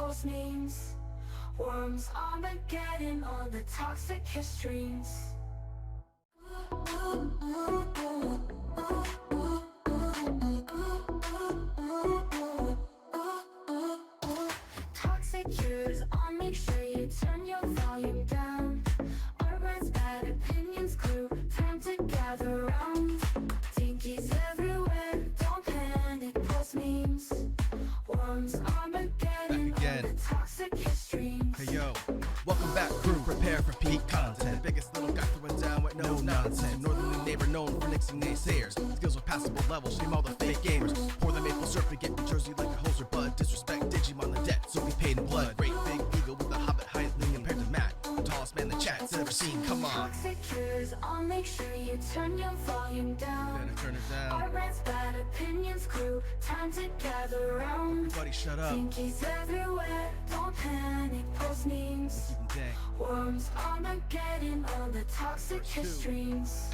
post memes. Worms, Armageddon, all the toxic histories. Toxic cures on, make sure you turn your volume down. Our rants, bad opinions, crew, time to gather round. Dinkies everywhere, don't panic, post memes. Worms, Armageddon, all the toxic histories. Hey yo, welcome back crew, prepare for peak content. Biggest little guy throwing down with no nonsense. Northerly neighbor known for nixing naysayers. Skills with passable levels, shame all the fake gamers. Pour the maple syrup and get New Jersey like a hoser bud. Disrespect Digimon the debt, so we paid in blood. Great big eagle with a hobbit height lean compared to Matt, the tallest man the chat's ever seen, come on. Toxic cures, I'll make sure you turn your volume down. Better turn it Our down. rants, bad opinions, crew, time to gather round. Everybody shut up. Dinkies everywhere, don't panic, post memes. Dang. Worms, Armageddon, all the toxic histories.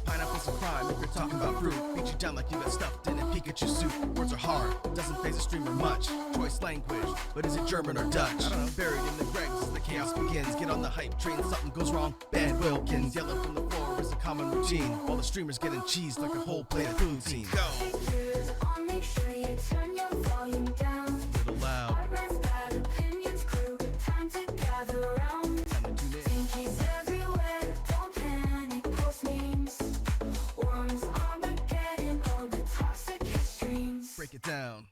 Pineapple's a crime if you're talking about fruit. Beat you down like you got stuffed in a Pikachu suit. Words are hard, doesn't phase a streamer much. Choice language, but is it German or Dutch? I don't know. Buried in the dregs as the chaos begins. Get on the hype train, something goes wrong. Ban Wilkins, yellow from the floor is a common routine. While the streamers getting cheesed like a whole plate of food scene. Go! Toxic cures, I'll make sure you turn your volume down. Little loud. Our rants, bad opinions, crew, time to gather round. Time to tune in. Dinkies everywhere, don't panic, post memes. Worms, Armageddon, all the toxic histories. Break it down.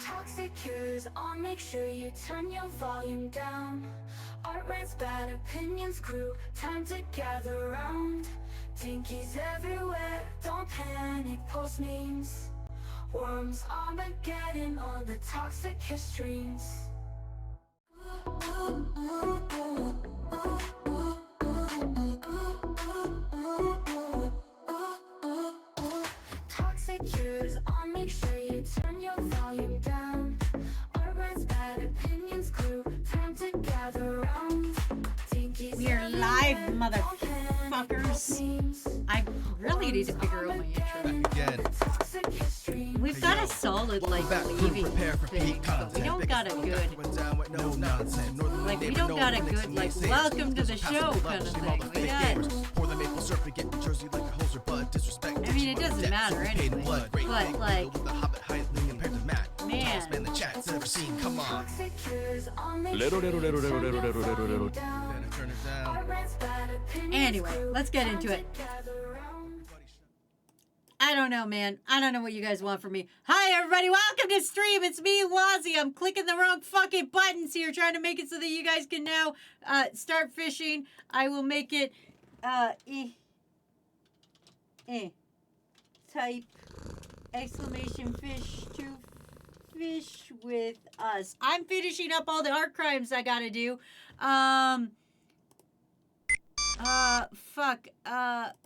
Toxic cures, I'll make sure you turn your volume down. Art rants, bad opinions, crew, time to gather round. Dinkies everywhere, don't panic, post memes. Worms, Armageddon, all the toxic histories. Toxic cures, I'll make sure you turn your volume down. Our rants, bad opinions, crew, time to gather round. Dinkies We are live, everywhere, don't panic, motherfuckers. post memes. I really need to figure out my intro. Again. Toxic histories. We've got a solid, like, Back crew, leaving prepare for thing, peak but content. we don't got a Biggest little guy good, throwing down with no nonsense. Northerly like, we neighbor don't known got a for good, nixing like, naysayers. welcome to the Skills with show passable kind of levels, shame all thing. the We fake got, gamers. Pour the maple syrup and get New Jersey like a hoser bud. Disrespect I mean, it Digimon the doesn't debt, matter so we paid in anyway, blood. Great but, big like, eagle with a hobbit height lean compared to Matt, the man. tallest man the chat's ever seen, come on. Toxic cures, I'll make Lero, sure lero, you lero, turn lero, your lero, lero, volume lero. down. Better turn it Our down. rants, bad opinions, Anyway, crew, let's get time into to it. gather round. I don't know, man. I don't know what you guys want from me. Hi, everybody. Welcome to stream. It's me, Wazzy. I'm clicking the wrong fucking buttons here, trying to make it so that you guys can now start fishing. I will make it type exclamation fish to fish with us. I'm finishing up all the art crimes I gotta do.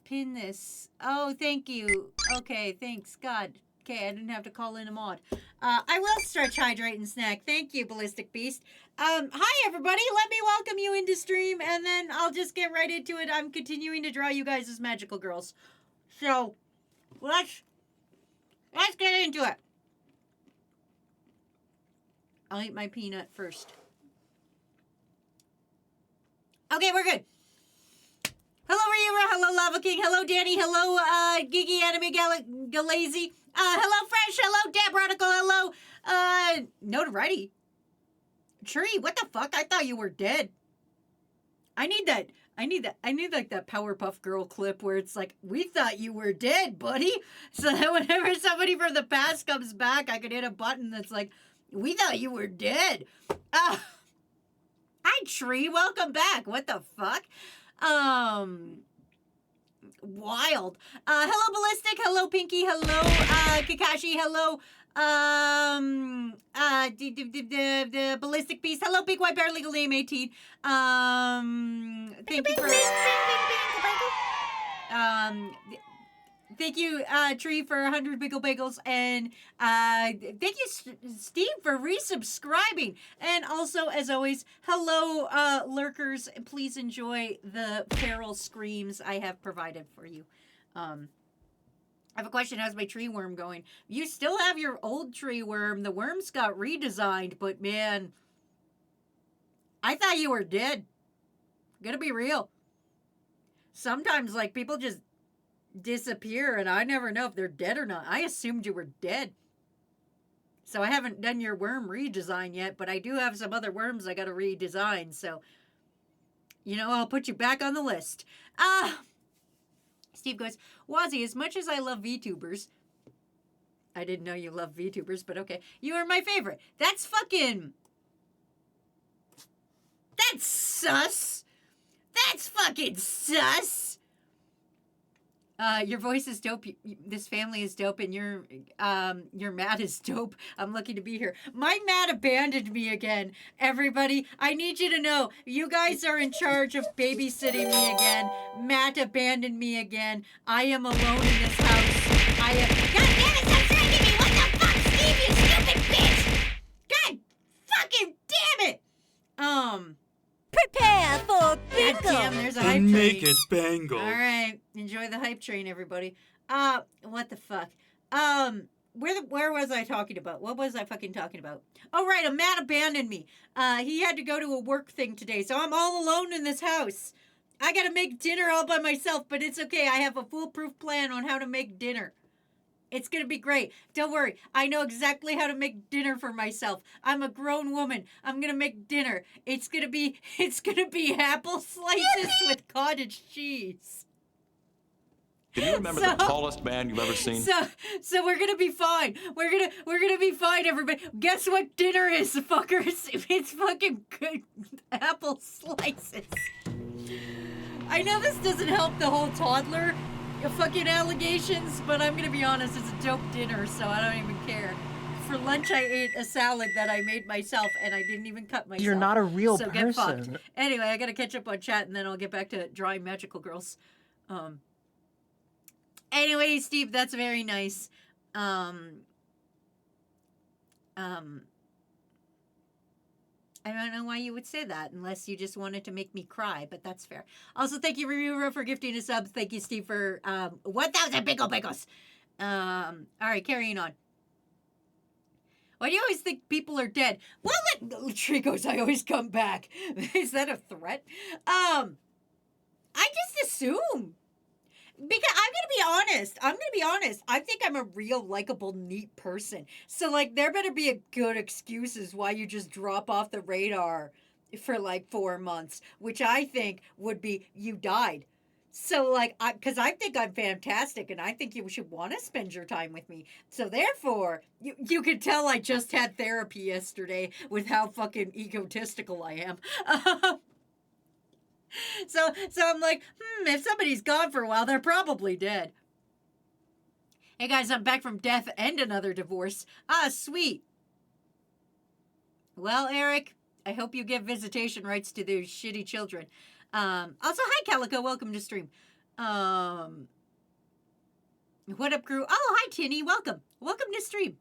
Pin this. Oh, thank you. Okay, thanks, God. Okay, I didn't have to call in a mod. I will stretch, hydrate, and snack. Thank you, Ballistic Beast. Hi, everybody. Let me welcome you into stream, and then I'll just get right into it. I'm continuing to draw you guys as magical girls. So, let's get into it. I'll eat my peanut first. Okay, we're good. Hello, Ryura. Hello, Lava King. Hello, Danny. Hello, Gigi Anime Galazy. Hello, Fresh. Hello, Dab Radical. Hello, Notoriety. Tree, what the fuck? I thought you were dead. I need like that Powerpuff Girl clip where it's like, we thought you were dead, buddy. So that whenever somebody from the past comes back, I could hit a button that's like, we thought you were dead. Hi, Tree. Welcome back. What the fuck? Wild. Hello, Ballistic. Hello, Pinky. Hello, Kakashi. Hello, the Ballistic Beast. Hello, Big White Bear, Legal Name 18. Thank you for, thank you, Tree, for 100 Bagel Bagels. And thank you, Steve, for resubscribing. And also, as always, hello, lurkers. Please enjoy the feral screams I have provided for you. I have a question. How's my tree worm going? You still have your old tree worm. The worms got redesigned, but man, I thought you were dead. Gonna be real. Sometimes, like, people just disappear, and I never know if they're dead or not. I assumed you were dead. So I haven't done your worm redesign yet, but I do have some other worms I gotta redesign, so, you know, I'll put you back on the list. Steve goes, Wazzy, as much as I love VTubers, I didn't know you love VTubers, but okay, you are my favorite. That's fucking... That's sus! That's fucking sus! Your voice is dope. This family is dope, and your Matt is dope. I'm lucky to be here. My Matt abandoned me again. Everybody, I need you to know, you guys are in charge of babysitting me again. Matt abandoned me again. I am alone in this house. God damn it, stop dragging me! What the fuck, Steve, you stupid bitch! God fucking damn it! Prepare for God bingo. damn, there's a hype And train. make it bangle. All right, enjoy the hype train, everybody. What the fuck? Where was I talking about? What was I fucking talking about? Oh, right, a Matt abandoned me. He had to go to a work thing today, so I'm all alone in this house. I gotta make dinner all by myself, but it's okay. I have a foolproof plan on how to make dinner. It's gonna be great. Don't worry. I know exactly how to make dinner for myself. I'm a grown woman. I'm gonna make dinner. It's gonna be apple slices with cottage cheese. Can you remember the tallest man you've ever seen? So we're gonna be fine. We're gonna be fine, everybody. Guess what dinner is, fuckers? It's fucking good apple slices. I know this doesn't help the whole toddler fucking allegations, but I'm gonna be honest, it's a dope dinner, so I don't even care. For lunch, I ate a salad that I made myself, and I didn't even cut myself. You're not a real so get fucked. person. Anyway, I gotta catch up on chat, and then I'll get back to drawing magical girls. Anyway, Steve, that's very nice. I don't know why you would say that unless you just wanted to make me cry, but that's fair. Also, thank you, Ruru, for gifting a sub. Thank you, Steve, for 1,000 pickles. All right, carrying on. Why do you always think people are dead? Well, Tree goes, I always come back. Is that a threat? I just assume. Because I'm gonna be honest. I think I'm a real likable, neat person. So, like, there better be a good excuses why you just drop off the radar for like 4 months, which I think would be you died. So, like, because I think I'm fantastic, and I think you should want to spend your time with me. So, therefore, you can tell I just had therapy yesterday with how fucking egotistical I am. So I'm like, if somebody's gone for a while, they're probably dead. Hey guys, I'm back from death and another divorce. Ah, sweet. Well, Eric, I hope you give visitation rights to those shitty children. Also, hi Calico, welcome to stream. What up, crew? Oh, hi Tinny, welcome. Welcome to stream.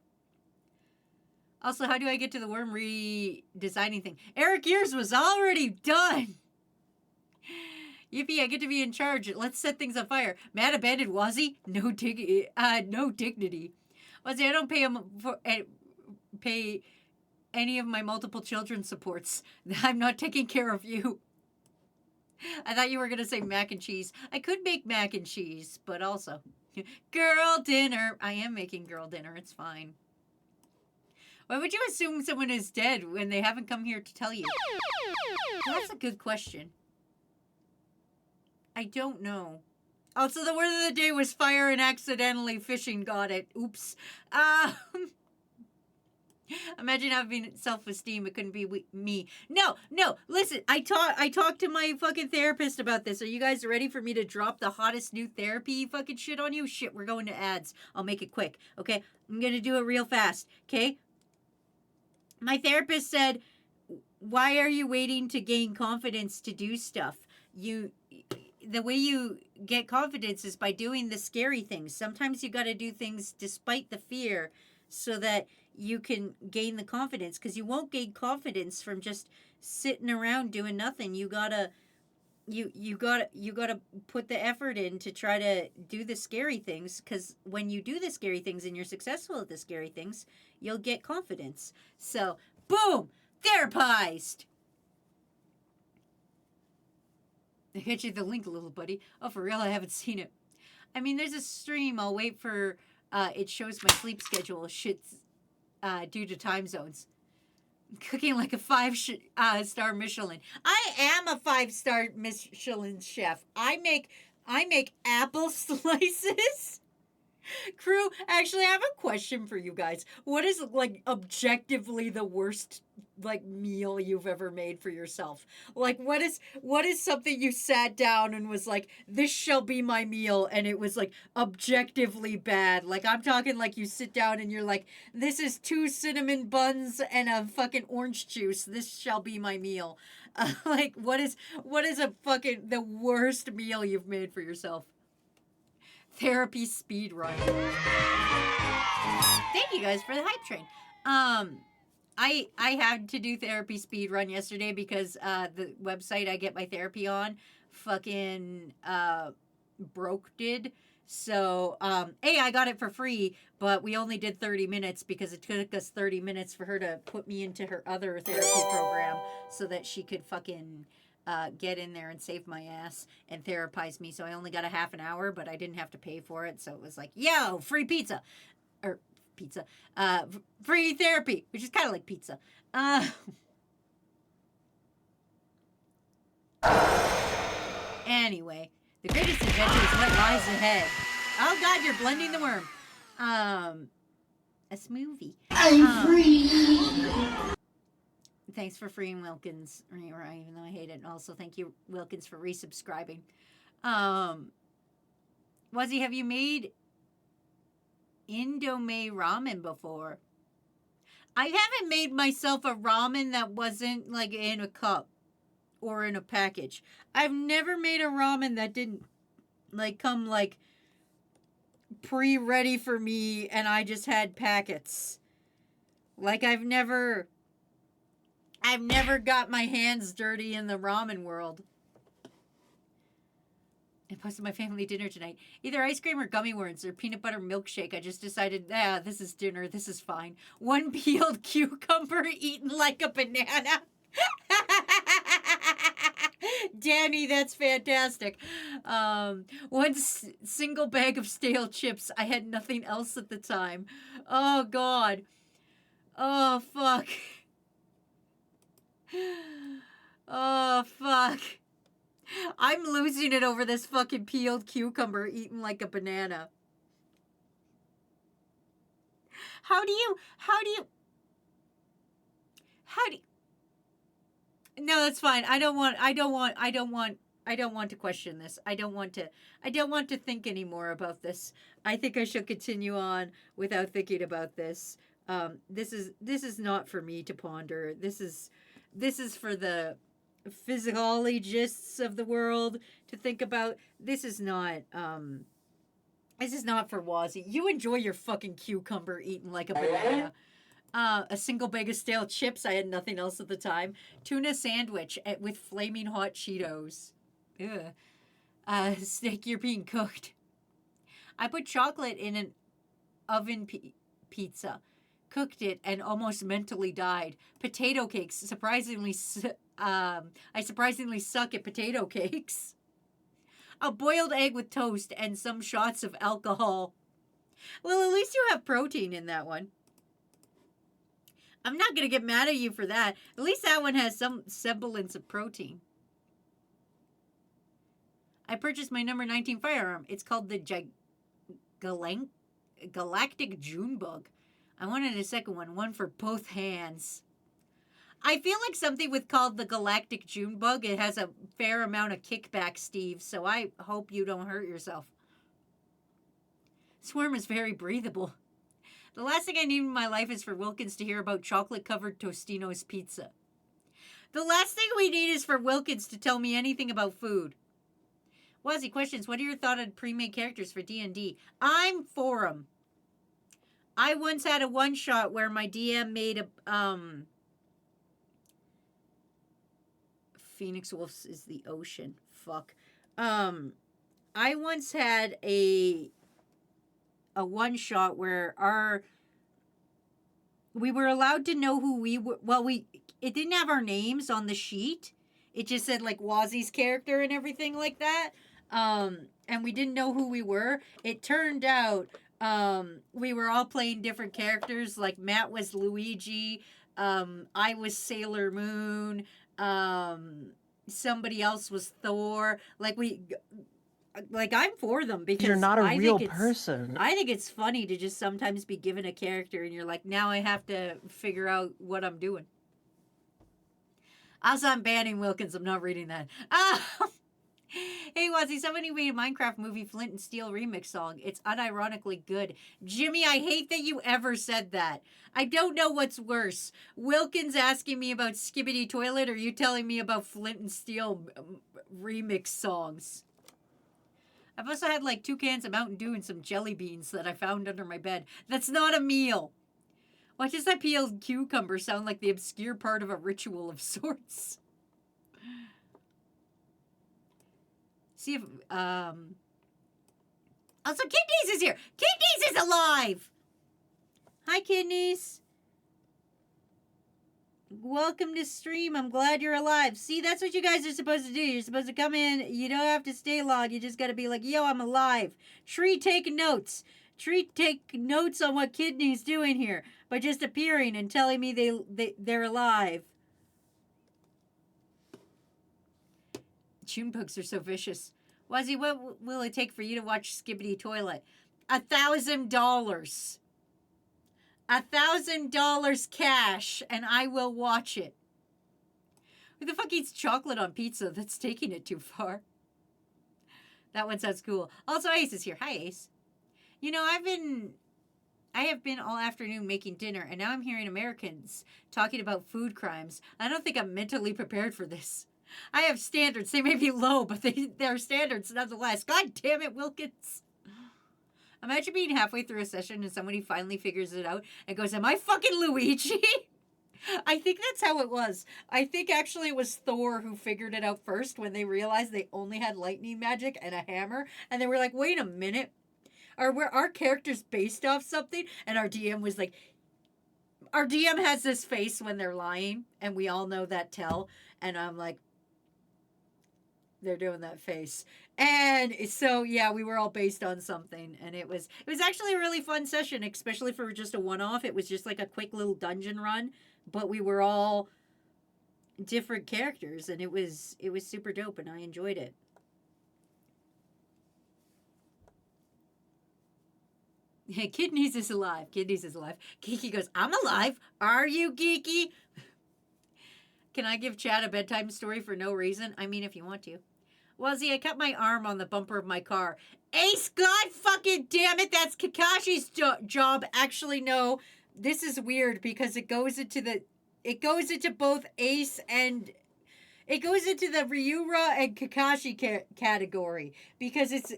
Also, how do I get to the worm redesigning thing? Eric, yours was already done. Yippee, I get to be in charge. Let's set things on fire. Matt abandoned Wazzy? No dignity. Wazzy, I don't pay any of my multiple children supports. I'm not taking care of you. I thought you were going to say mac and cheese. I could make mac and cheese, but also girl dinner. I am making girl dinner. It's fine. Why would you assume someone is dead when they haven't come here to tell you? That's a good question. I don't know. Also, the word of the day was fire and accidentally fishing got it. Oops. Imagine having self-esteem. It couldn't be me. No. Listen, I talked to my fucking therapist about this. Are you guys ready for me to drop the hottest new therapy fucking shit on you? Shit, we're going to ads. I'll make it quick. Okay? I'm going to do it real fast. Okay? My therapist said, why are you waiting to gain confidence to do stuff? the way you get confidence is by doing the scary things. Sometimes you got to do things despite the fear so that you can gain the confidence, because you won't gain confidence from just sitting around doing nothing. You gotta put the effort in to try to do the scary things, because when you do the scary things and you're successful at the scary things, you'll get confidence. So boom, therapized. I got you the link, little buddy. Oh, for real? I haven't seen it. I mean, there's a stream. I'll wait for it shows my sleep schedule. Shit's due to time zones. Cooking like a 5-star Michelin. I am a 5-star Michelin chef. I make apple slices. Crew, actually, I have a question for you guys. What is, like, objectively the worst, like, meal you've ever made for yourself? Like, what is something you sat down and was like, this shall be my meal, and it was, like, objectively bad? Like, I'm talking like you sit down and you're like, this is 2 cinnamon buns and a fucking orange juice. This shall be my meal. Like, what is a fucking the worst meal you've made for yourself? Therapy speed run. Thank you guys for the hype train. I had to do therapy speed run yesterday because the website I get my therapy on fucking broke did. So I got it for free, but we only did 30 minutes because it took us 30 minutes for her to put me into her other therapy program so that she could fucking get in there and save my ass and therapize me. So I only got a half an hour, but I didn't have to pay for it. So it was like, yo, free pizza. Or pizza. Free therapy, which is kind of like pizza. Anyway, the greatest adventure is what lies ahead. Oh, God, you're blending the worm. A smoothie. I'm free. Thanks for freeing Wilkins, even though I hate it. And also, thank you, Wilkins, for resubscribing. Wazzy, have you made Indomie ramen before? I haven't made myself a ramen that wasn't, like, in a cup or in a package. I've never made a ramen that didn't, like, come, like, pre-ready for me and I just had packets. Like, I've never got my hands dirty in the ramen world. I posted my family dinner tonight. Either ice cream or gummy worms or peanut butter milkshake. I just decided, this is dinner. This is fine. 1 peeled cucumber eaten like a banana. Danny, that's fantastic. 1 single bag of stale chips. I had nothing else at the time. Oh, God. Oh, fuck. Oh, fuck. I'm losing it over this fucking peeled cucumber eaten like a banana. How do you... No, that's fine. I don't want to question this. I don't want to think anymore about this. I think I should continue on without thinking about this. This is not for me to ponder. This is for the physiologists of the world to think about. This is not for Wazzy. You enjoy your fucking cucumber eaten like a banana. A single bag of stale chips. I had nothing else at the time. Tuna sandwich with flaming hot Cheetos. Ugh. Steak, you're being cooked. I put chocolate in an oven pizza. Cooked it and almost mentally died. Potato cakes. I surprisingly suck at potato cakes. A boiled egg with toast and some shots of alcohol. Well, at least you have protein in that one. I'm not going to get mad at you for that. At least that one has some semblance of protein. I purchased my number 19 firearm. It's called the Galactic Junebug. I wanted a second one for both hands. I feel like something with called the Galactic Junebug, it has a fair amount of kickback, Steve, so I hope you don't hurt yourself. Swarm is very breathable. The last thing I need in my life is for Wilkins to hear about chocolate-covered Tostino's pizza. The last thing we need is for Wilkins to tell me anything about food. Wazzy questions, what are your thoughts on pre-made characters for D&D? I'm for 'em. I once had a one-shot where my DM made a, Phoenix Wolves is the ocean. Fuck. I once had a one-shot where we were allowed to know who we were. Well, it didn't have our names on the sheet. It just said like Wazzy's character and everything like that. And we didn't know who we were. It turned out we were all playing different characters. Like Matt was Luigi. I was Sailor Moon. Somebody else was Thor. Like I'm for them because You're not a I real think person. I think it's funny to just sometimes be given a character and you're like, now I have to figure out what I'm doing. Also, I'm banning Wilkins. I'm not reading that. Hey, Wazzy, somebody made a Minecraft movie Flint and Steel remix song. It's unironically good. Jimmy, I hate that you ever said that. I don't know what's worse. Wilkins asking me about Skibbity Toilet or you telling me about Flint and Steel remix songs? I've also had like 2 cans of Mountain Dew and some jelly beans that I found under my bed. That's not a meal. Why does that peeled cucumber sound like the obscure part of a ritual of sorts? See if, also, Kidneys is here! Kidneys is alive! Hi, Kidneys. Welcome to stream. I'm glad you're alive. See, that's what you guys are supposed to do. You're supposed to come in. You don't have to stay long. You just got to be like, yo, I'm alive. Tree, take notes. Tree, take notes on what Kidney's doing here by just appearing and telling me they're alive. Tune bugs are so vicious. Wazzy, what will it take for you to watch Skibbity Toilet? $1,000. $1,000 cash, and I will watch it. Who the fuck eats chocolate on pizza? That's taking it too far. That one sounds cool. Also, Ace is here. Hi, Ace. You know, I have been all afternoon making dinner, and now I'm hearing Americans talking about food crimes. I don't think I'm mentally prepared for this. I have standards. They may be low, but they're standards nonetheless. God damn it, Wilkins. Imagine being halfway through a session and somebody finally figures it out and goes, am I fucking Luigi? I think that's how it was. I think actually it was Thor who figured it out first when they realized they only had lightning magic and a hammer. And they were like, wait a minute. Were our characters based off something? And our DM was like, our DM has this face when they're lying. And we all know that tell. And I'm like, they're doing that face. And so, yeah, we were all based on something. And it was actually a really fun session, especially for just a one-off. It was just like a quick little dungeon run. But we were all different characters. And it was super dope. And I enjoyed it. Kidneys is alive. Kidneys is alive. Geeky goes, I'm alive. Are you, Geeky? Can I give Chad a bedtime story for no reason? I mean, if you want to. Wazzy, I cut my arm on the bumper of my car. Ace, God fucking damn it, that's Kakashi's job. Actually, no, this is weird because it goes into both Ace and it goes into the Ryura and Kakashi category because it's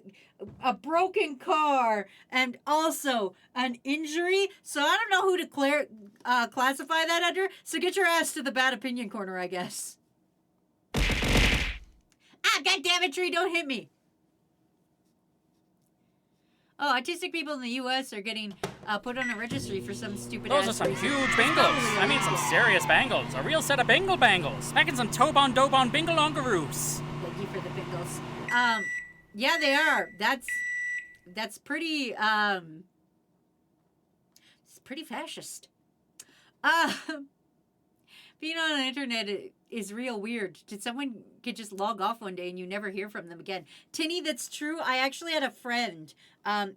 a broken car and also an injury. So I don't know who to classify that under. So get your ass to the bad opinion corner, I guess. Ah, goddammit, Tree, don't hit me. Oh, autistic people in the U.S. are getting put on a registry for some stupid Those are some huge bangles. I mean, some serious bangles. A real set of bangle bangles. Packing some Tobon Dobon bingalongaroos. Thank you for the bingles. Yeah, they are. That's pretty, it's pretty fascist. Being on the internet is real weird. Did someone could just log off one day and you never hear from them again? Tinny, that's true. I actually had a friend.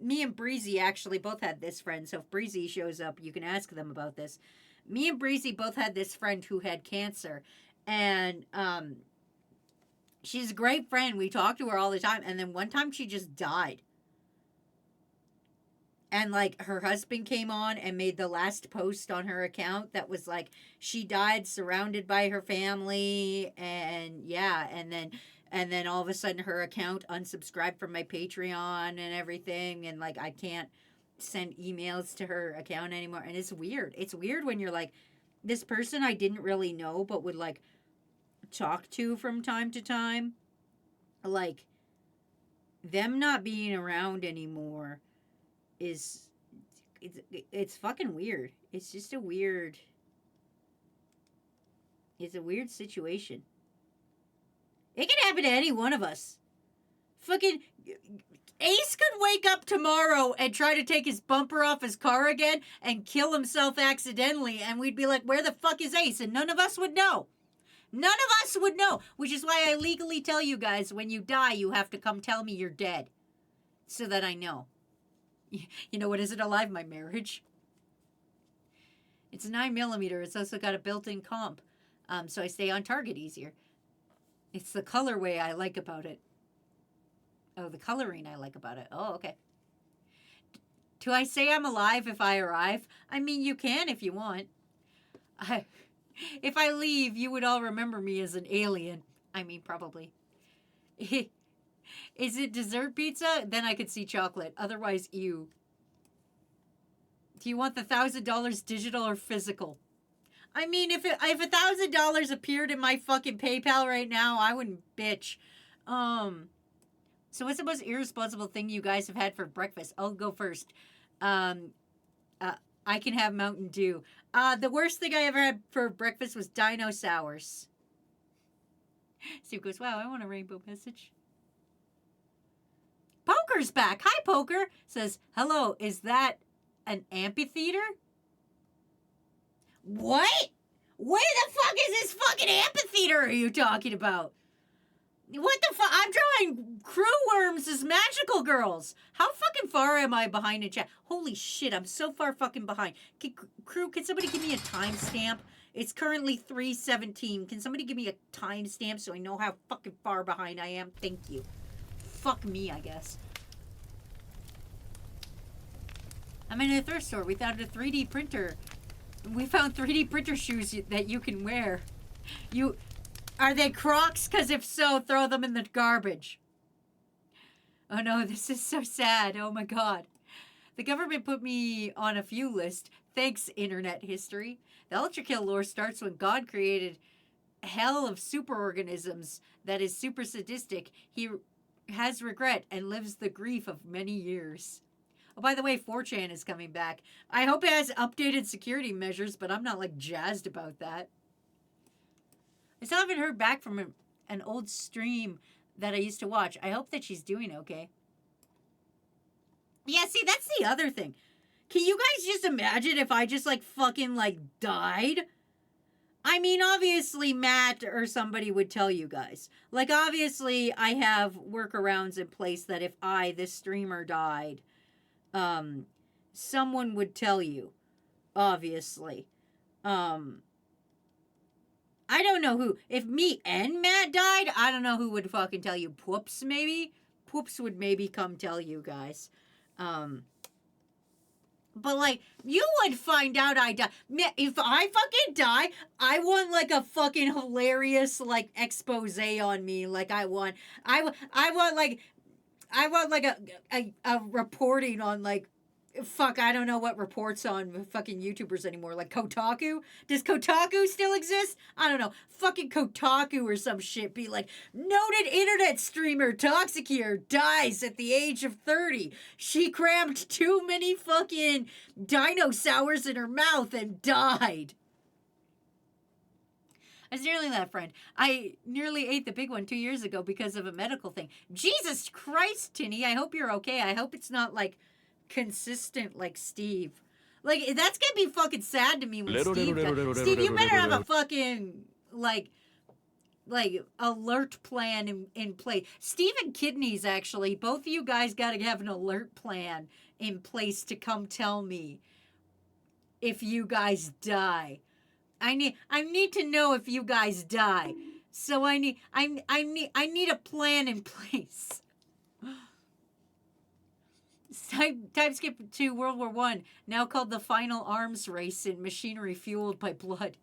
Me and Breezy actually both had this friend. So if Breezy shows up, you can ask them about this. Me and Breezy both had this friend who had cancer. And she's a great friend. We talk to her all the time. And then one time she just died. And, like, her husband came on and made the last post on her account that was, like, she died surrounded by her family. And, yeah, and then and then all of a sudden her account unsubscribed from my Patreon and everything, and like I can't send emails to her account anymore. And it's weird. It's weird when you're like, this person I didn't really know but would like talk to from time to time, like them not being around anymore is it's fucking weird. It's just a weird situation. It can happen to any one of us. Fucking Ace could wake up tomorrow and try to take his bumper off his car again and kill himself accidentally, and we'd be like, where the fuck is Ace? And none of us would know. None of us would know, which is why I legally tell you guys, when you die, you have to come tell me you're dead so that I know. You know what isn't alive? My marriage. It's 9mm. It's also got a built-in comp, so I stay on target easier. It's the colorway I like about it. Oh, the coloring I like about it. Oh, okay. Do I say I'm alive if I arrive? I mean, you can if you want. If I leave, you would all remember me as an alien. I mean, probably. Is it dessert pizza? Then I could see chocolate. Otherwise, ew. Do you want the $1,000 digital or physical? I mean, if $1,000 appeared in my fucking PayPal right now, I wouldn't bitch. So what's the most irresponsible thing you guys have had for breakfast? I'll go first. I can have Mountain Dew. The worst thing I ever had for breakfast was Dino Sours. Steve goes, wow, I want a rainbow message. Poker's back. Hi, Poker. Says, hello, is that an amphitheater? What? Where the fuck is this fucking amphitheater are you talking about? What the fuck? I'm drawing crew worms as magical girls. How fucking far am I behind in chat? Holy shit, I'm so far fucking behind. Crew, can somebody give me a timestamp? It's currently 3:17. Can somebody give me a timestamp so I know how fucking far behind I am? Thank you. Fuck me, I guess. I'm in a thrift store. We found a 3D printer. We found 3D printer shoes that you can wear. Are they Crocs? Because if so, throw them in the garbage. Oh no, this is so sad. Oh my god. The government put me on a few list. Thanks, internet history. The Ultra Kill lore starts when God created hell of superorganisms that is super sadistic. He has regret and lives the grief of many years. Oh, by the way, 4chan is coming back. I hope it has updated security measures, but I'm not, like, jazzed about that. I still haven't heard back from an old stream that I used to watch. I hope that she's doing okay. Yeah, see, that's the other thing. Can you guys just imagine if I just, like, fucking, like, died? I mean, obviously, Matt or somebody would tell you guys. Like, obviously, I have workarounds in place that if this streamer, died, someone would tell you, obviously. I don't know who. If me and Matt died, I don't know who would fucking tell you. Poops, maybe? Poops would maybe come tell you guys. But, like, you would find out I died. If I fucking die, I want, like, a fucking hilarious, like, expose on me. Like, I want, like, a reporting on, like, fuck, I don't know what reports on fucking YouTubers anymore. Like Kotaku? Does Kotaku still exist? I don't know. Fucking Kotaku or some shit be like, noted internet streamer Toxicure dies at the age of 30. She crammed too many fucking Dino Sours in her mouth and died. I was nearly that, friend. I nearly ate the big one 2 years ago because of a medical thing. Jesus Christ, Tinny, I hope you're okay. I hope it's not, like, consistent like Steve. Like, that's gonna be fucking sad to me when Steve dies. Steve, you better have a fucking, like alert plan in place. Steve and Kidneys, actually, both of you guys gotta have an alert plan in place to come tell me if you guys die. I need to know if you guys die. So I need a plan in place. Time skip to World War I, now called the final arms race in machinery fueled by blood.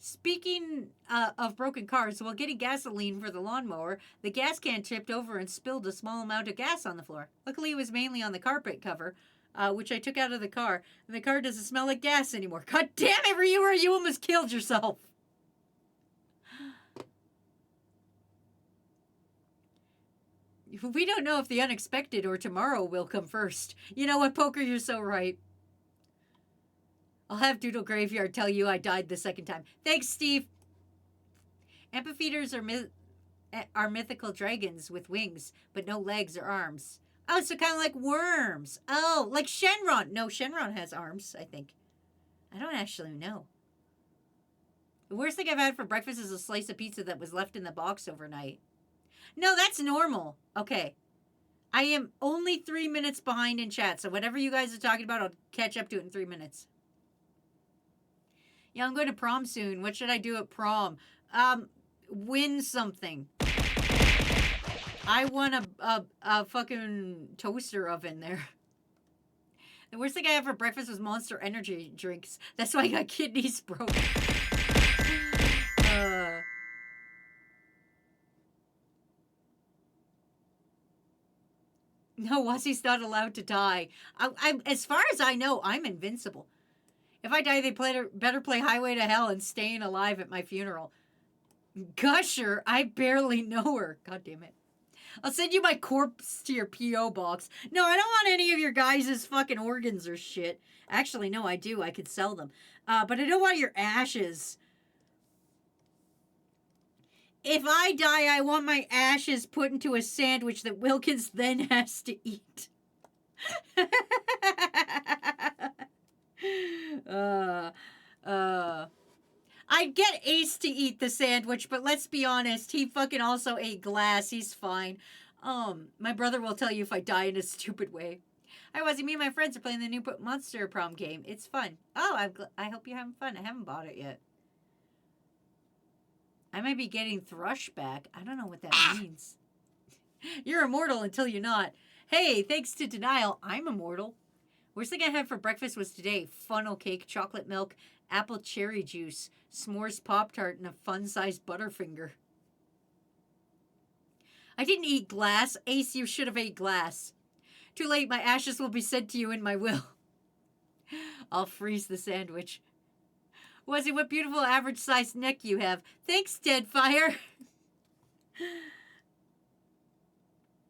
Speaking of broken cars, while getting gasoline for the lawnmower, the gas can tipped over and spilled a small amount of gas on the floor. Luckily, it was mainly on the carpet cover, which I took out of the car, and the car doesn't smell like gas anymore. God damn it, Ryura, you almost killed yourself! We don't know if the unexpected or tomorrow will come first. You know what, Poker, you're so right. I'll have Doodle Graveyard tell you I died the second time. Thanks, Steve. Amphitheaters are mythical dragons with wings, but no legs or arms. Oh, so kind of like worms. Oh, like Shenron. No, Shenron has arms, I think. I don't actually know. The worst thing I've had for breakfast is a slice of pizza that was left in the box overnight. No, that's normal. Okay. I am only 3 minutes behind in chat, so whatever you guys are talking about, I'll catch up to it in 3 minutes. Yeah, I'm going to prom soon. What should I do at prom? Win something. I want a fucking toaster oven there. The worst thing I had for breakfast was Monster Energy drinks. That's why I got kidneys broken. No, Wassie's not allowed to die. As far as I know, I'm invincible. If I die, they better play Highway to Hell and Staying Alive at my funeral. Gusher, I barely know her. God damn it. I'll send you my corpse to your P.O. box. No, I don't want any of your guys' fucking organs or shit. Actually, no, I do. I could sell them. But I don't want your ashes. If I die, I want my ashes put into a sandwich that Wilkins then has to eat. I'd get Ace to eat the sandwich, but let's be honest, he fucking also ate glass. He's fine. My brother will tell you if I die in a stupid way. I was. Me and my friends are playing the new Monster Prom game. It's fun. Oh, I hope you're having fun. I haven't bought it yet. I might be getting Thrush back. I don't know what that means. You're immortal until you're not. Hey, thanks to Denial, I'm immortal. Worst thing I had for breakfast was today. Funnel cake, chocolate milk, apple cherry juice, s'mores Pop-Tart, and a fun-sized Butterfinger. I didn't eat glass. Ace, you should have ate glass. Too late, my ashes will be sent to you in my will. I'll freeze the sandwich. Wazzy, what beautiful average-sized neck you have. Thanks, Deadfire.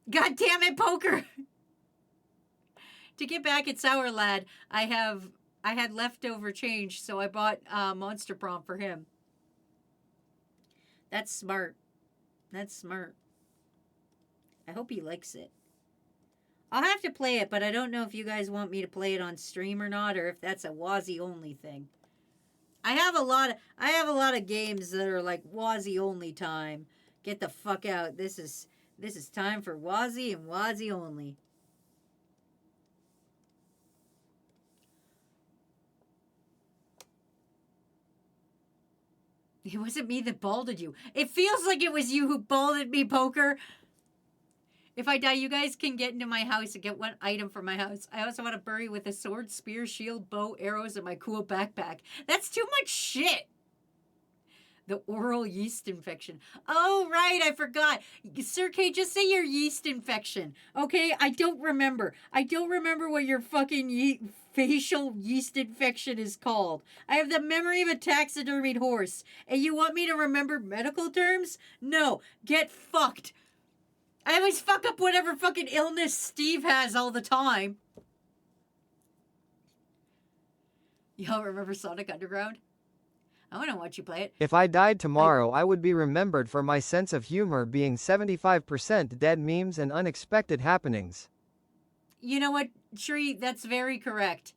God damn it, Poker. To get back at Sour Lad, I had leftover change, so I bought Monster Prom for him. That's smart. That's smart. I hope he likes it. I'll have to play it, but I don't know if you guys want me to play it on stream or not, or if that's a Wazzy only thing. I have a lot of games that are like Wazzy only time. Get the fuck out. This is time for Wazzy and Wazzy only. It wasn't me that balded you. It feels like it was you who balded me, Poker. If I die, you guys can get into my house and get one item from my house. I also want to bury with a sword, spear, shield, bow, arrows, and my cool backpack. That's too much shit. The oral yeast infection. Oh, right, I forgot. Sir K, just say your yeast infection. Okay, I don't remember. I don't remember what your fucking facial yeast infection is called. I have the memory of a taxidermied horse. And you want me to remember medical terms? No, get fucked. I always fuck up whatever fucking illness Steve has all the time. Y'all remember Sonic Underground? I want to watch you play it. If I died tomorrow, I would be remembered for my sense of humor being 75% dead memes and unexpected happenings. You know what, Tree? That's very correct.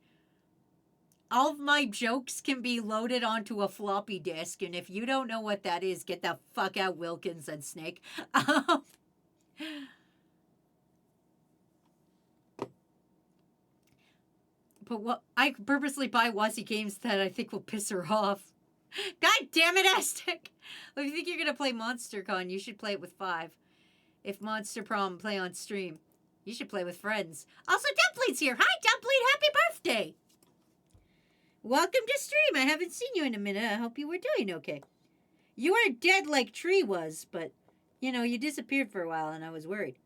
All of my jokes can be loaded onto a floppy disk, and if you don't know what that is, get the fuck out, Wilkins and Snake. But what I purposely buy Wazzy games that I think will piss her off. God damn it, Aztec! If you think you're gonna play MonsterCon, you should play it with 5. If Monster Prom play on stream, you should play with friends. Also, Dumpling's here. Hi, Dumpling! Happy birthday! Welcome to stream. I haven't seen you in a minute. I hope you were doing okay. You were dead like Tree was, but, you know, you disappeared for a while and I was worried.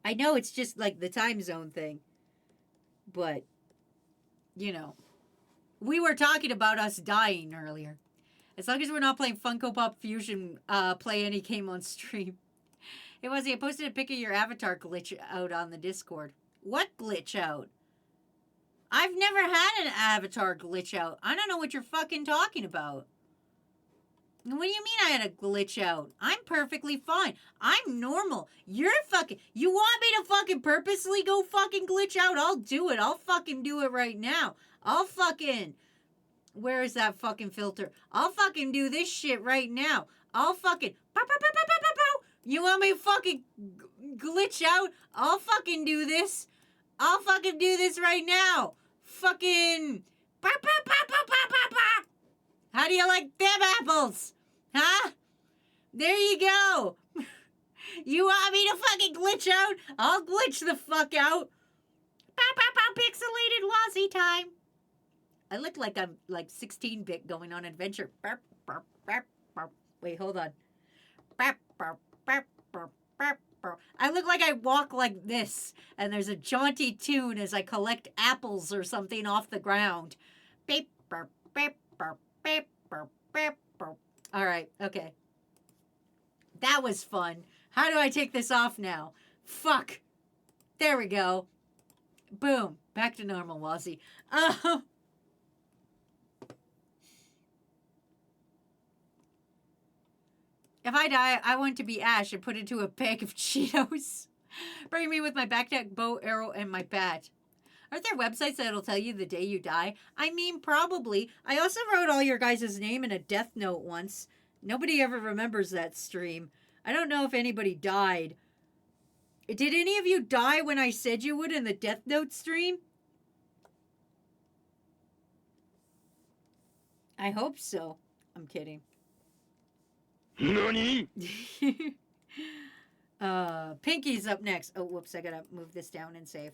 I know it's just like the time zone thing, but, you know, we were talking about us dying earlier. As long as we're not playing Funko Pop Fusion, play any game on stream. It was, I posted a pic of your avatar glitch out on the Discord. What glitch out? I've never had an avatar glitch out. I don't know what you're fucking talking about. What do you mean I had a glitch out? I'm perfectly fine. I'm normal. You're fucking... You want me to fucking purposely go fucking glitch out? I'll do it. I'll fucking do it right now. I'll fucking... Where is that fucking filter? I'll fucking do this shit right now. I'll fucking... You want me to fucking glitch out? I'll fucking do this. I'll fucking do this right now. Fucking... How do you like them apples? Huh? There you go. You want me to fucking glitch out? I'll glitch the fuck out. Pixelated Wazzy time. I look like I'm like 16-bit going on adventure. Wait, hold on. I look like I walk like this, and there's a jaunty tune as I collect apples or something off the ground. All right, okay. That was fun. How do I take this off now? Fuck. There we go. Boom. Back to normal, Wazzy. If I die, I want to be Ash and put into a bag of Cheetos. Bring me with my backpack, bow, arrow, and my bat. Aren't there websites that'll tell you the day you die? I mean, probably. I also wrote all your guys' name in a death note once. Nobody ever remembers that stream. I don't know if anybody died. Did any of you die when I said you would in the death note stream? I hope so. I'm kidding. NANI? Pinky's up next. Oh, whoops, I gotta move this down and save.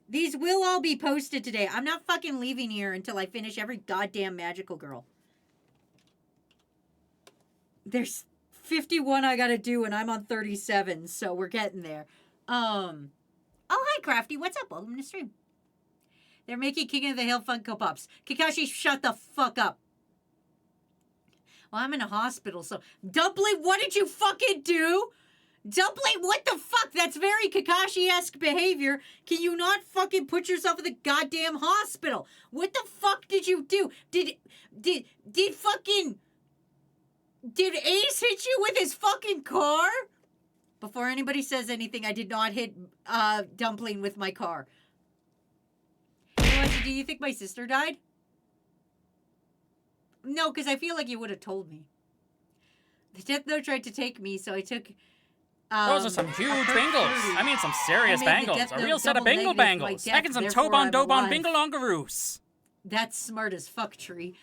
These will all be posted today. I'm not fucking leaving here until I finish every goddamn magical girl. There's 51 I gotta do and I'm on 37, so we're getting there. Oh, hi, Crafty. What's up? Welcome to the stream. They're making King of the Hill Funko Pops. Kakashi, shut the fuck up. Well, I'm in a hospital, so... Dumpling, what did you fucking do? Dumpling, what the fuck? That's very Kakashi-esque behavior. Can you not fucking put yourself in the goddamn hospital? What the fuck did you do? Did fucking... Did Ace hit you with his fucking car? Before anybody says anything, I did not hit Dumpling with my car. Do you think my sister died? No, because I feel like you would have told me. The Death Note tried to take me, so I took... Those are some huge bangles. I mean, some serious I made the bangles. Death A Note real set of double bingle negative by bangles. death, Back in some therefore Tobon I'm Dobon alive. Bingalongaroos. That's smart as fuck, Tree.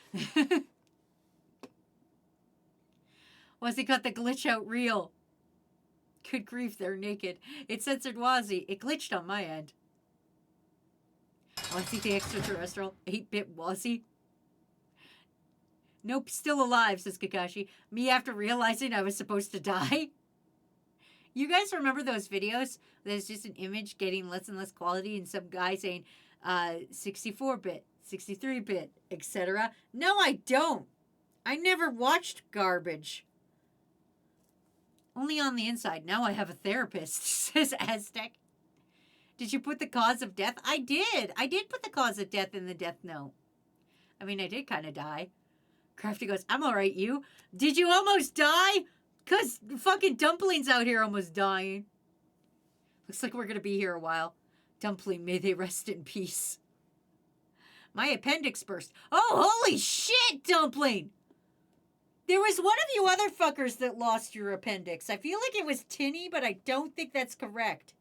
Wazzy got the glitch out real. Good grief, they're naked. It censored Wazzy. It glitched on my end. Wazzy the extraterrestrial. 8-bit Wazzy. Nope, still alive, says Kakashi. Me after realizing I was supposed to die. You guys remember those videos? There's just an image getting less and less quality and some guy saying 64-bit, 63-bit, etc. No, I don't. I never watched garbage. Only on the inside. Now I have a therapist, says Aztec. Did you put the cause of death? I did. I did put the cause of death in the death note. I mean, I did kind of die. Crafty goes, I'm all right, you. Did you almost die? Because fucking Dumpling's out here almost dying. Looks like we're going to be here a while. Dumpling, may they rest in peace. My appendix burst. Oh, holy shit, Dumpling! There was one of you other fuckers that lost your appendix. I feel like it was Tinny, but I don't think that's correct.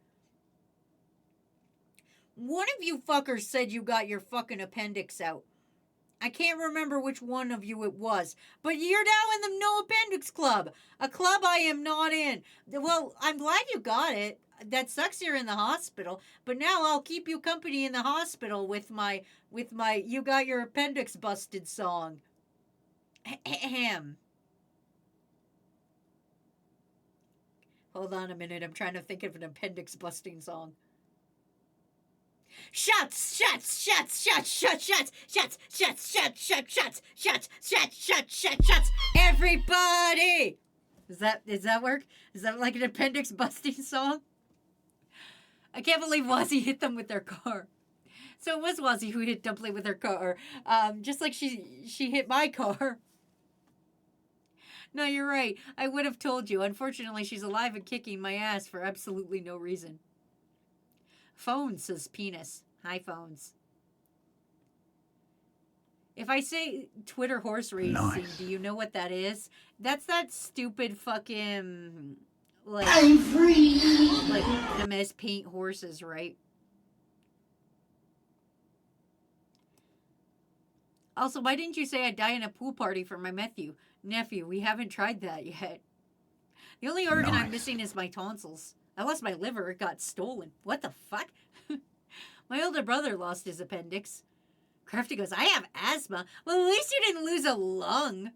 One of you fuckers said you got your fucking appendix out. I can't remember which one of you it was, but you're now in the No Appendix Club, a club I am not in. Well, I'm glad you got it. That sucks you're in the hospital, but now I'll keep you company in the hospital with my You Got Your Appendix Busted song. Ahem. Hold on a minute, I'm trying to think of an appendix busting song. Shots, shots, shots, shots, shots, shots, shots, shots, shots, shots, shots, shots, shots, shots, shots, shots. Everybody! Does that work? Is that like an appendix busting song? I can't believe Wazzy hit them with their car. So it was Wazzy who hit Dumpling with her car. Just like she hit my car. No, you're right. I would have told you. Unfortunately, she's alive and kicking my ass for absolutely no reason. Phone says penis. Hi, phones. If I say Twitter horse racing, do you know what that is? That's that stupid fucking, like, I'm free. Like, the MS Paint horses, right? Also, why didn't you say I'd die in a pool party for my nephew? We haven't tried that yet. The only organ I'm missing is my tonsils. I lost my liver. It got stolen. What the fuck? My older brother lost his appendix. Crafty goes, I have asthma. Well, at least you didn't lose a lung.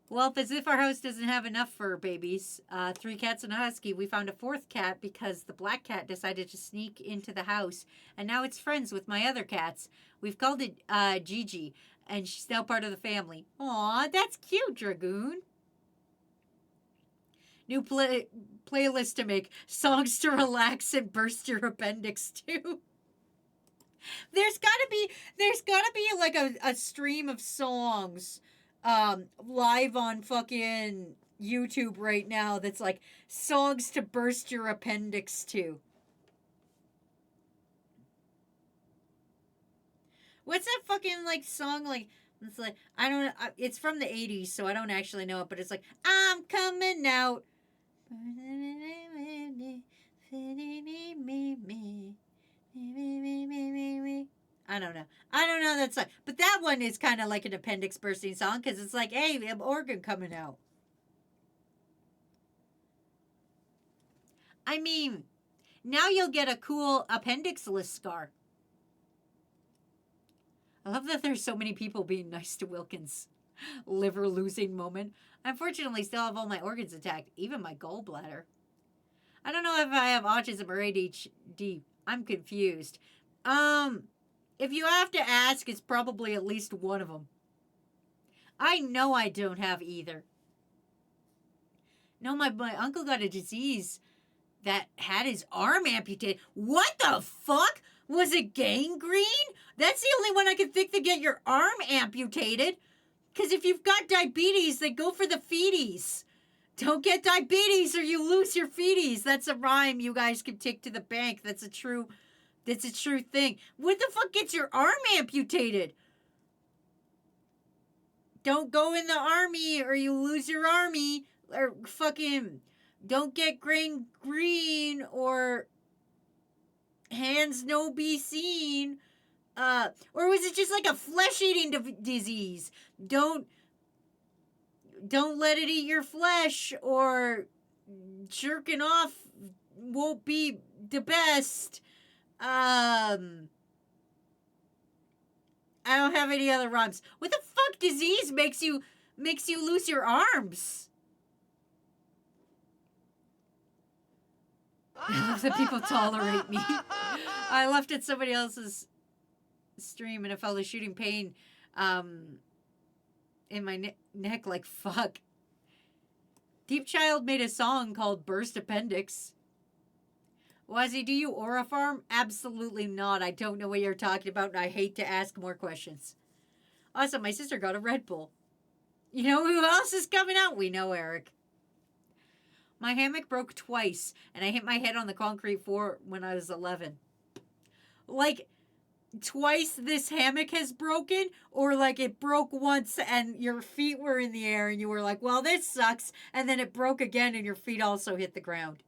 Well, as if our house doesn't have enough fur babies. 3 cats and a husky. We found a 4th cat because the black cat decided to sneak into the house. And now it's friends with my other cats. We've called it Gigi. And she's now part of the family. Aw, that's cute, Dragoon. New playlist to make. Songs to relax and burst your appendix to. There's gotta be like a stream of songs live on fucking YouTube right now that's like songs to burst your appendix to. What's that fucking like song like? It's like I don't know. It's from the 80s, so I don't actually know it. But it's like I'm coming out. I don't know. I don't know that song. But that one is kind of like an appendix bursting song because it's like, hey, we have organ coming out. I mean, now you'll get a cool appendixless scar. I love that there's so many people being nice to Wilkins. Liver losing moment. I unfortunately still have all my organs attacked, even my gallbladder. I don't know if I have autism or ADHD. I'm confused. If you have to ask, it's probably at least one of them. I know I don't have either. No, my uncle got a disease that had his arm amputated. What the fuck? Was it gangrene? That's the only one I can think to get your arm amputated. Because if you've got diabetes, then go for the feeties. Don't get diabetes or you lose your feeties. That's a rhyme you guys can take to the bank. That's a true thing. What the fuck gets your arm amputated? Don't go in the army or you lose your army. Or fucking don't get green or hands no be seen. Or was it just like a flesh-eating disease? Don't let it eat your flesh or jerking off won't be the best. I don't have any other rhymes. What the fuck disease makes you lose your arms? I love that people tolerate me. I left at somebody else's stream and I felt a shooting pain in my neck like fuck. Deep Child made a song called Burst Appendix. Wazzy, do you aura farm? Absolutely not. I don't know what you're talking about and I hate to ask more questions. Also, my sister got a Red Bull. You know who else is coming out? We know Eric. My hammock broke twice, and I hit my head on the concrete floor when I was 11. Like, twice this hammock has broken, or like it broke once and your feet were in the air and you were like, well, this sucks, and then it broke again and your feet also hit the ground.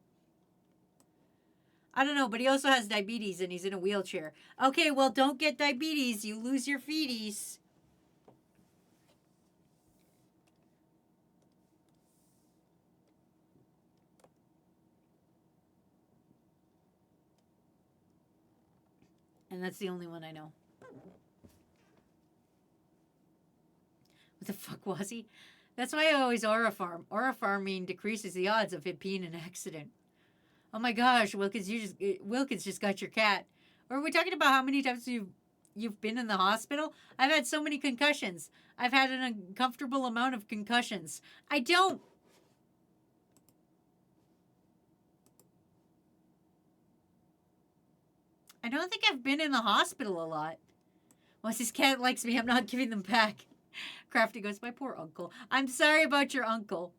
I don't know, but he also has diabetes and he's in a wheelchair. Okay, well, don't get diabetes. You lose your feeties. And that's the only one I know. What the fuck was he? That's why I always aura farm. Aura farming decreases the odds of it being an accident. Oh my gosh, Wilkins, Wilkins just got your cat. Or are we talking about how many times you've been in the hospital? I've had so many concussions. I've had an uncomfortable amount of concussions. I don't think I've been in the hospital a lot. Once his cat likes me, I'm not giving them back. Crafty goes, my poor uncle. I'm sorry about your uncle.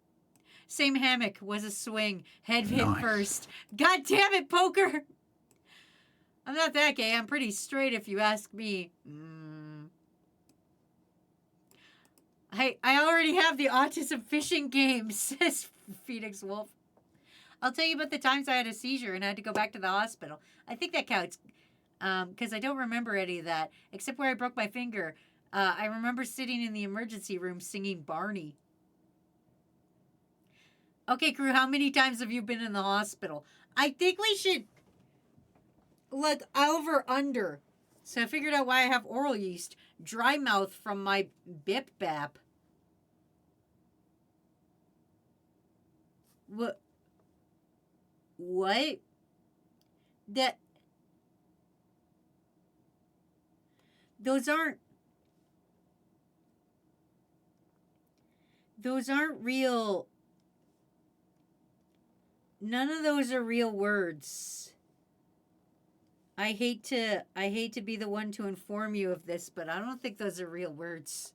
Same hammock, was a swing. Head hit first. God damn it, Poker! I'm not that gay. I'm pretty straight if you ask me. I already have the autism fishing game, says Phoenix Wolf. I'll tell you about the times I had a seizure and I had to go back to the hospital. I think that counts. Because I don't remember any of that. Except where I broke my finger. I remember sitting in the emergency room singing Barney. Okay, crew, how many times have you been in the hospital? I think we should look over under. So I figured out why I have oral yeast. Dry mouth from my bip bap. What? What? That... Those aren't real. None of those are real words. I hate to be the one to inform you of this, but I don't think those are real words.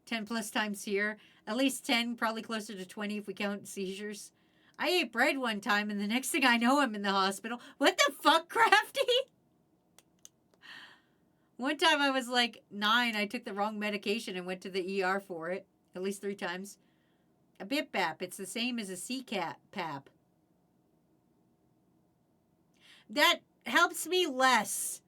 Ten plus times here. At least 10, probably closer to 20 if we count seizures. I ate bread one time, and the next thing I know, I'm in the hospital. What the fuck, Crafty? One time I was like 9. I took the wrong medication and went to the ER for it. At least 3 times. A bip-bap. It's the same as a C-pap. That helps me less.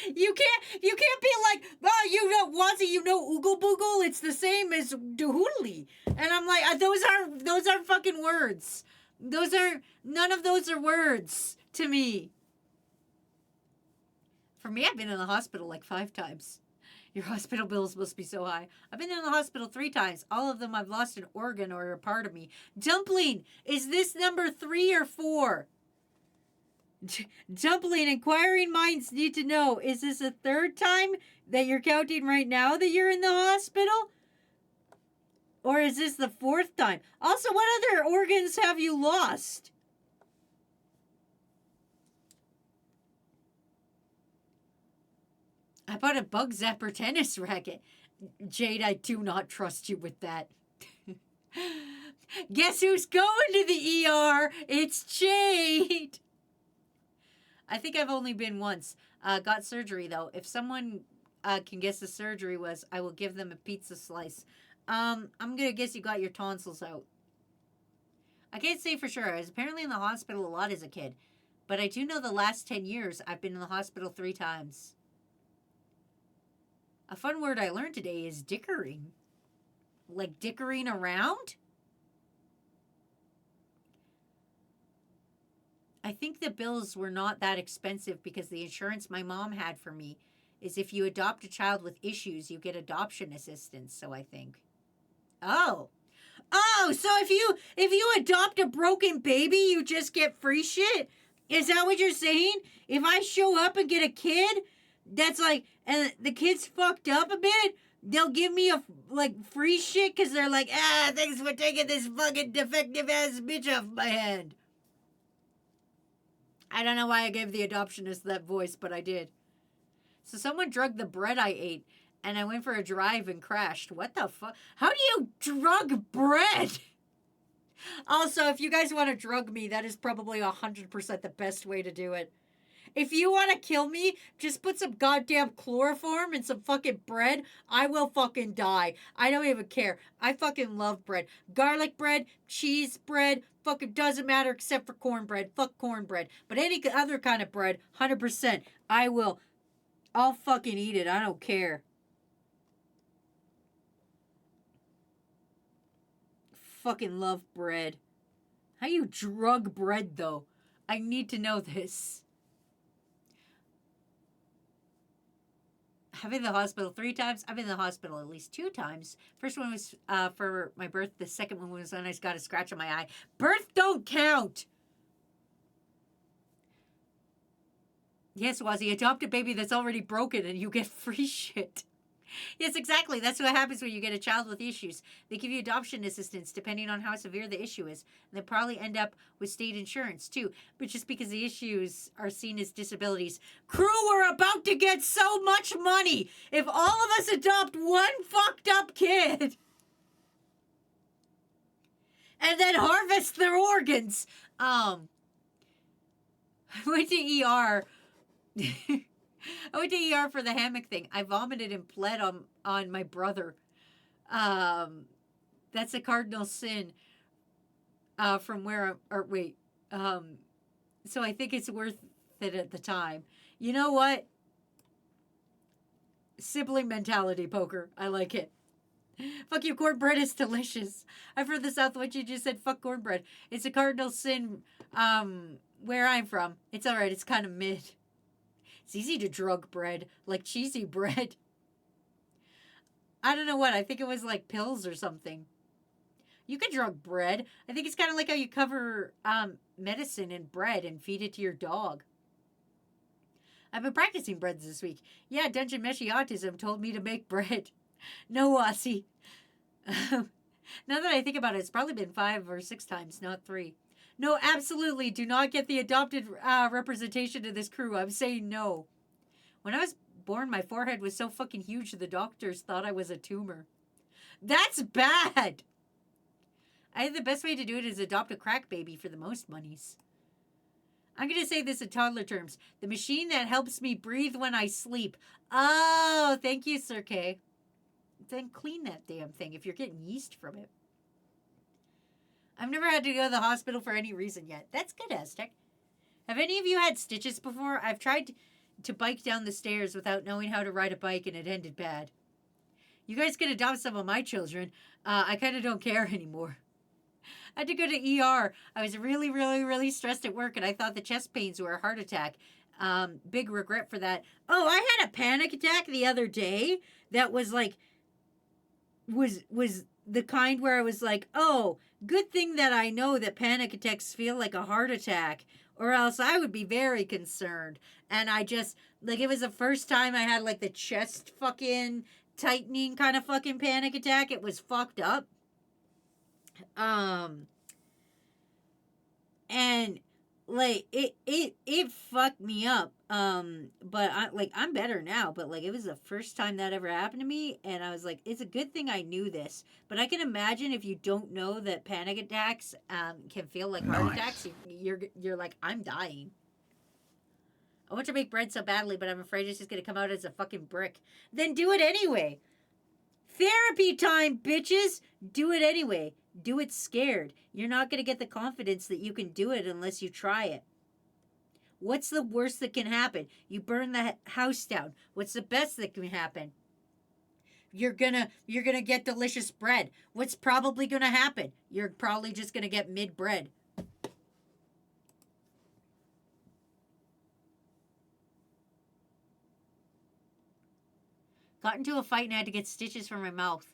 You can't be like, oh, you know, Wazzy, you know Oogle Boogle? It's the same as Doodly. And I'm like, those are fucking words. None of those are words to me. For me, I've been in the hospital like 5 times. Your hospital bills must be so high. I've been in the hospital 3 times. All of them I've lost an organ or a part of me. Dumpling, is this number 3 or 4? Dumpling, inquiring minds need to know, is this a 3rd time that you're counting right now that you're in the hospital? Or is this the 4th time? Also, what other organs have you lost? I bought a bug zapper tennis racket. Jade, I do not trust you with that. Guess who's going to the ER? It's Jade. I think I've only been once. Got surgery, though. If someone can guess the surgery was, I will give them a pizza slice. I'm going to guess you got your tonsils out. I can't say for sure. I was apparently in the hospital a lot as a kid. But I do know the last 10 years I've been in the hospital 3 times. A fun word I learned today is dickering. Like dickering around? I think the bills were not that expensive because the insurance my mom had for me is if you adopt a child with issues, you get adoption assistance, so I think. Oh, so if you adopt a broken baby, you just get free shit? Is that what you're saying? If I show up and get a kid that's like, and the kid's fucked up a bit, they'll give me a free shit because they're like, thanks for taking this fucking defective ass bitch off my head. I don't know why I gave the adoptionist that voice, but I did. So someone drugged the bread I ate, and I went for a drive and crashed. What the fuck? How do you drug bread? Also, if you guys want to drug me, that is probably 100% the best way to do it. If you want to kill me, just put some goddamn chloroform and some fucking bread. I will fucking die. I don't even care. I fucking love bread. Garlic bread, cheese bread, fucking doesn't matter except for cornbread. Fuck cornbread. But any other kind of bread, 100%. I'll fucking eat it. I don't care. Fucking love bread. How you drug bread, though? I need to know this. I've been in the hospital 3 times. I've been in the hospital at least 2 times. First one was for my birth. The second one was when I got a scratch on my eye. Birth don't count! Yes, Wazzy, adopt a baby that's already broken and you get free shit. Yes, exactly. That's what happens when you get a child with issues. They give you adoption assistance depending on how severe the issue is. And they'll probably end up with state insurance too. But just because the issues are seen as disabilities. Crew, we're about to get so much money if all of us adopt one fucked up kid. And then harvest their organs. I went to ER. I went to ER for the hammock thing. I vomited and bled on my brother. That's a cardinal sin. From where so I think it's worth it at the time. You know what? Sibling mentality, Poker. I like it. Fuck you, cornbread is delicious. I've heard the South what you just said, fuck cornbread. It's a cardinal sin, where I'm from. It's alright, it's kind of mid. It's easy to drug bread, like cheesy bread. I don't know what. I think it was like pills or something. You can drug bread. I think it's kind of like how you cover medicine in bread and feed it to your dog. I've been practicing breads this week. Yeah, Dungeon Meshy Autism told me to make bread. No, Aussie. Now that I think about it, it's probably been 5 or 6 times, not 3. No, absolutely. Do not get the adopted representation of this crew. I'm saying no. When I was born, my forehead was so fucking huge the doctors thought I was a tumor. That's bad. I think the best way to do it is adopt a crack baby for the most monies. I'm going to say this in toddler terms. The machine that helps me breathe when I sleep. Oh, thank you, Sir K. Then clean that damn thing if you're getting yeast from it. I've never had to go to the hospital for any reason yet. That's good, Aztec. Have any of you had stitches before? I've tried to bike down the stairs without knowing how to ride a bike, and it ended bad. You guys could adopt some of my children. I kind of don't care anymore. I had to go to ER. I was really, really, really stressed at work, and I thought the chest pains were a heart attack. Big regret for that. Oh, I had a panic attack the other day that was like, was the kind where I was like, oh, good thing that I know that panic attacks feel like a heart attack, or else I would be very concerned. And I just, like, it was the first time I had, like, the chest fucking tightening kind of fucking panic attack. It was fucked up. And, like, it fucked me up. But I'm better now, but like it was the first time that ever happened to me, and I was like, it's a good thing I knew this. But I can imagine if you don't know that panic attacks can feel like heart attacks, you're like, I'm dying. I want to make bread so badly, but I'm afraid it's just gonna come out as a fucking brick. Then do it anyway. Therapy time, bitches! Do it anyway. Do it scared. You're not gonna get the confidence that you can do it unless you try it. What's the worst that can happen? You burn the house down. What's the best that can happen? You're gonna get delicious bread. What's probably gonna happen? You're probably just gonna get mid bread. Got into a fight and had to get stitches for my mouth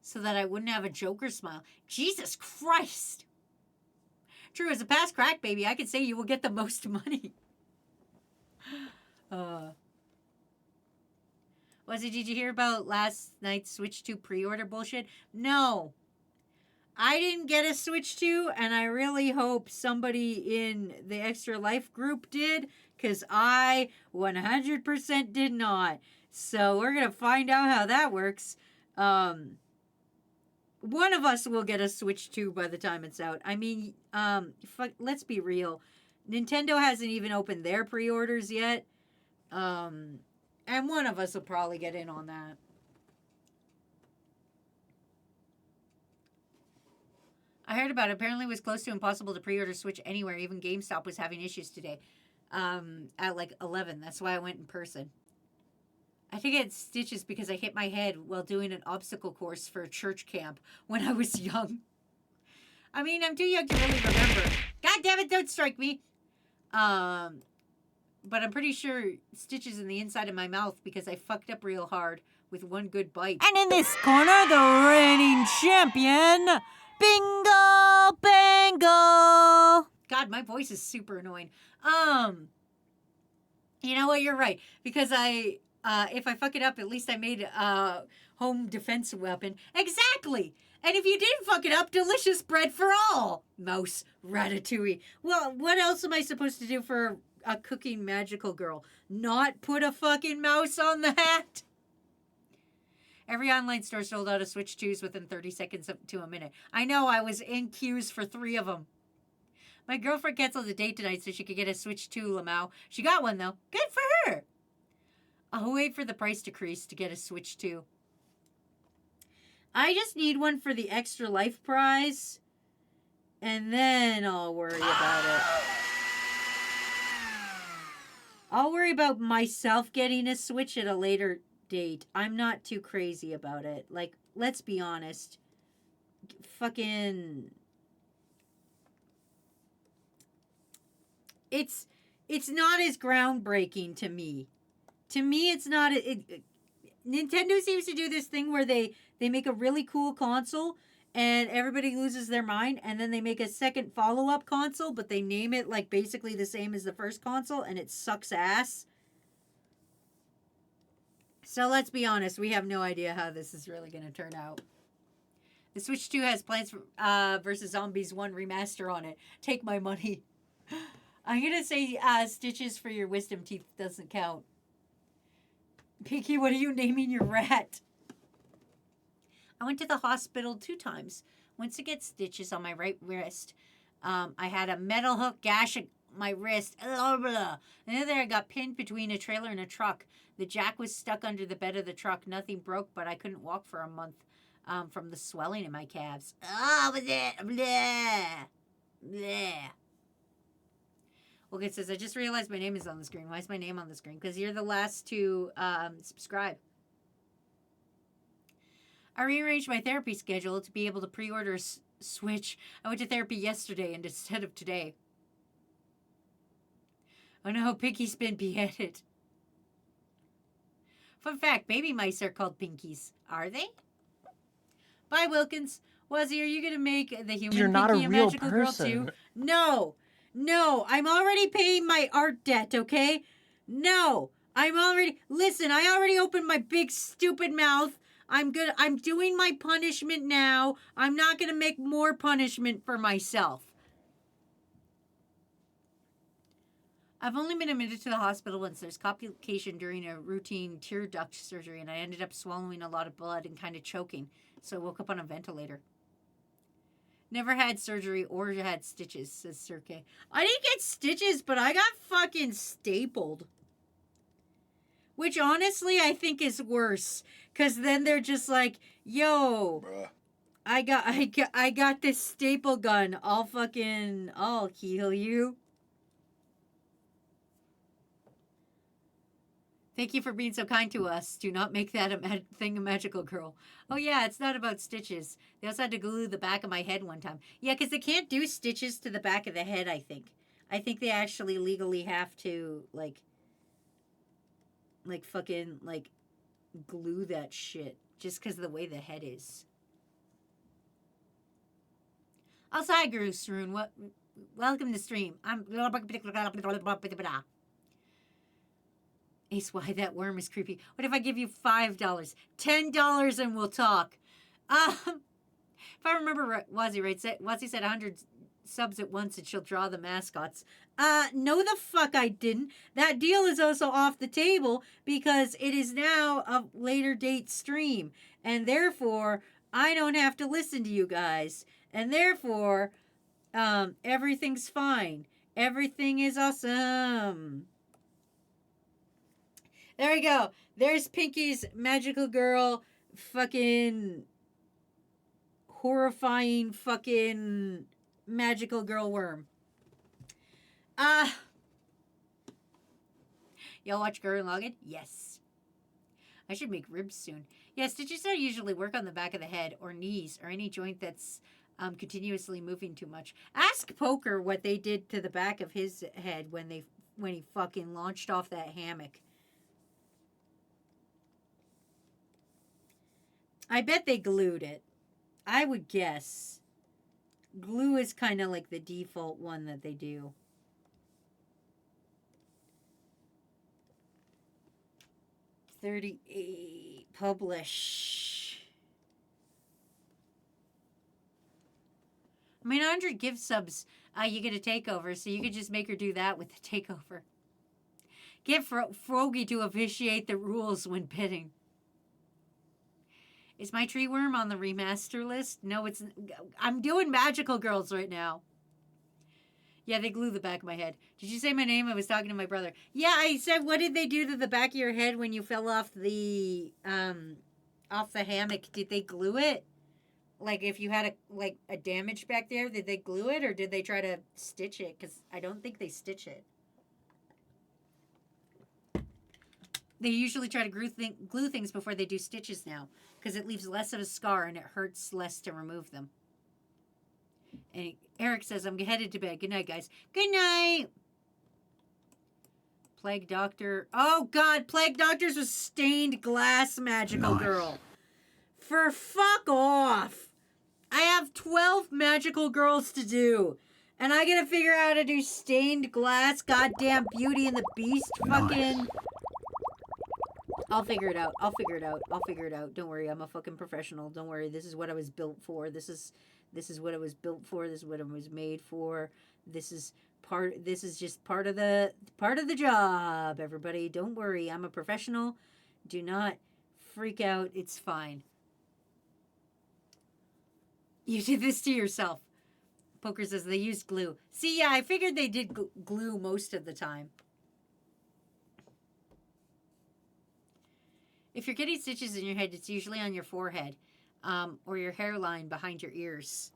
so that I wouldn't have a Joker smile. Jesus Christ! True, as a past crack baby, I could say you will get the most money. Did you hear about last night's Switch 2 pre-order bullshit? No. I didn't get a Switch 2, and I really hope somebody in the Extra Life group did, because I 100% did not. So we're going to find out how that works. One of us will get a Switch 2 by the time it's out. I mean, let's be real. Nintendo hasn't even opened their pre-orders yet. And one of us will probably get in on that. I heard about it. Apparently it was close to impossible to pre-order Switch anywhere. Even GameStop was having issues today. At like 11. That's why I went in person. I think I had stitches because I hit my head while doing an obstacle course for a church camp when I was young. I mean, I'm too young to really remember. God damn it, don't strike me. But I'm pretty sure stitches in the inside of my mouth because I fucked up real hard with one good bite. And in this corner, the reigning champion, Bingo Bangle. God, my voice is super annoying. You know what? You're right. Because if I fuck it up, at least I made a home defense weapon. Exactly. And if you didn't fuck it up, delicious bread for all. Mouse, ratatouille. Well, what else am I supposed to do for a cooking magical girl? Not put a fucking mouse on the hat? Every online store sold out of Switch 2s within 30 seconds to a minute. I know, I was in queues for 3 of them. My girlfriend canceled a date tonight so she could get a Switch 2, Lamau. She got one, though. Good for her. I'll wait for the price decrease to get a Switch 2. I just need one for the extra life prize. And then I'll worry about it. I'll worry about myself getting a Switch at a later date. I'm not too crazy about it. Like, let's be honest. Fucking... It's not as groundbreaking to me. To me, it's not... Nintendo seems to do this thing where they make a really cool console and everybody loses their mind, and then they make a second follow-up console, but they name it like basically the same as the first console, and it sucks ass. So let's be honest, we have no idea how this is really going to turn out. The Switch 2 has Plants vs. Zombies 1 remaster on it. Take my money. I'm going to say stitches for your wisdom teeth doesn't count. Pinky, what are you naming your rat? I went to the hospital 2 times. Once to get stitches on my right wrist. I had a metal hook gash at my wrist. Blah, blah. And then I got pinned between a trailer and a truck. The jack was stuck under the bed of the truck. Nothing broke, but I couldn't walk for a month from the swelling in my calves. Oh, blah, blah, blah. Well, it says, I just realized my name is on the screen. Why is my name on the screen? Because you're the last to subscribe. I rearranged my therapy schedule to be able to pre-order a Switch. I went to therapy yesterday instead of today. Oh no, Pinky's been beheaded. Fun fact, baby mice are called Pinkies. Are they? Bye, Wilkins. Wazzy, are you going to make the human You're not Pinky a a real magical girl person. too? No. No, I'm already paying my art debt, okay? No, listen, I already opened my big stupid mouth. I'm doing my punishment now. I'm not going to make more punishment for myself. I've only been admitted to the hospital once. There's complication during a routine tear duct surgery, and I ended up swallowing a lot of blood and kind of choking. So I woke up on a ventilator. Never had surgery or had stitches, says Sir K. I didn't get stitches, but I got fucking stapled. Which honestly I think is worse. Because then they're just like, yo, Bruh. I got this staple gun. I'll heal you. Thank you for being so kind to us. Do not make that a magical girl. Oh, yeah, it's not about stitches. They also had to glue the back of my head one time. Yeah, because they can't do stitches to the back of the head, I think. I think they actually legally have to, like fucking, glue that shit. Just because of the way the head is. Also, hi, Guru Sroon. Welcome to the stream. Ace, why that worm is creepy. What if I give you $5? $10 and we'll talk. If I remember right, Wazzy said 100 subs at once and she'll draw the mascots. No the fuck I didn't. That deal is also off the table because it is now a later date stream. And therefore, I don't have to listen to you guys. And therefore, everything's fine. Everything is awesome. There we go. There's Pinky's magical girl fucking horrifying fucking magical girl worm. Y'all watch Gurren Lagann? Yes. I should make ribs soon. Yeah, stitches don't usually work on the back of the head or knees or any joint that's continuously moving too much. Ask Poker what they did to the back of his head when he fucking launched off that hammock. I bet they glued it. I would guess. Glue is kind of like the default one that they do. $38. Publish. I mean, 100 gift subs, you get a takeover, so you could just make her do that with the takeover. Get Froggy to officiate the rules when bidding. Is my tree worm on the remaster list? No, it's... I'm doing Magical Girls right now. Yeah, they glue the back of my head. Did you say my name? I was talking to my brother. Yeah, I said, what did they do to the back of your head when you fell off the hammock? Did they glue it? Like, if you had a damage back there, did they glue it or did they try to stitch it? Because I don't think they stitch it. They usually try to glue things before they do stitches now. Because it leaves less of a scar and it hurts less to remove them. And Eric says, I'm headed to bed. Good night, guys. Good night. Plague Doctor. Oh, God. Plague Doctor's a stained glass magical girl. For fuck off. I have 12 magical girls to do. And I gotta figure out how to do stained glass, goddamn Beauty and the Beast fucking... I'll figure it out. I'll figure it out. I'll figure it out. Don't worry. I'm a fucking professional. Don't worry. This is what I was built for. This is what I was built for. This is what I was made for. This is just part of the job, everybody. Don't worry. I'm a professional. Do not freak out. It's fine. You did this to yourself. Poker says they used glue. See, yeah, I figured they did glue most of the time. If you're getting stitches in your head, it's usually on your forehead or your hairline behind your ears.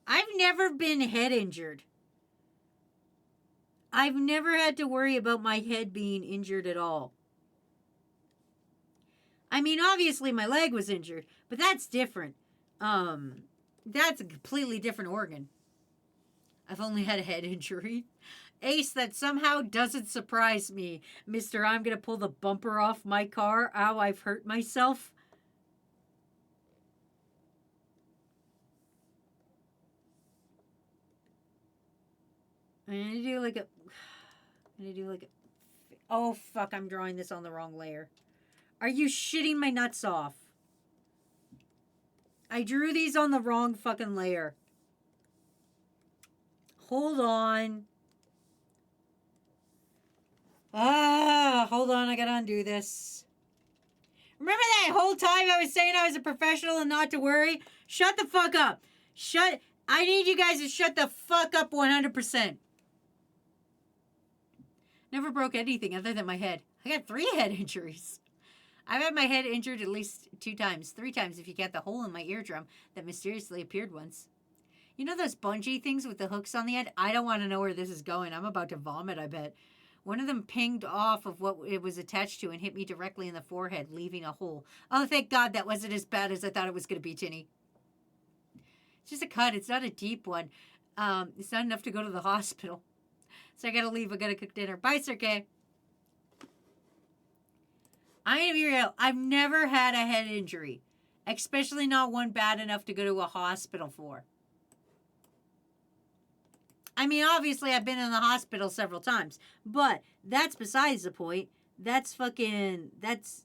I've never been head injured. I've never had to worry about my head being injured at all. I mean, obviously my leg was injured, but that's different. That's a completely different organ. I've only had a head injury. Ace, that somehow doesn't surprise me. Mister, I'm going to pull the bumper off my car. Ow, I've hurt myself. I'm going to do like a... Oh, fuck, I'm drawing this on the wrong layer. Are you shitting my nuts off? I drew these on the wrong fucking layer. Hold on. Hold on, I gotta undo this. Remember that whole time I was saying I was a professional and not to worry? Shut the fuck up. I need you guys to shut the fuck up 100%. Never broke anything other than my head. I got 3 head injuries. I've had my head injured at least 2 times. 3 times if you count the hole in my eardrum that mysteriously appeared once. You know those bungee things with the hooks on the end? I don't want to know where this is going. I'm about to vomit, I bet. One of them pinged off of what it was attached to and hit me directly in the forehead, leaving a hole. Oh, thank God that wasn't as bad as I thought it was going to be, Tinny. It's just a cut. It's not a deep one. It's not enough to go to the hospital. So I got to leave. I got to cook dinner. Bye, Sir Kay. I'm going to be real. I've never had a head injury, especially not one bad enough to go to a hospital for. I mean, obviously, I've been in the hospital several times, but that's besides the point. That's fucking, that's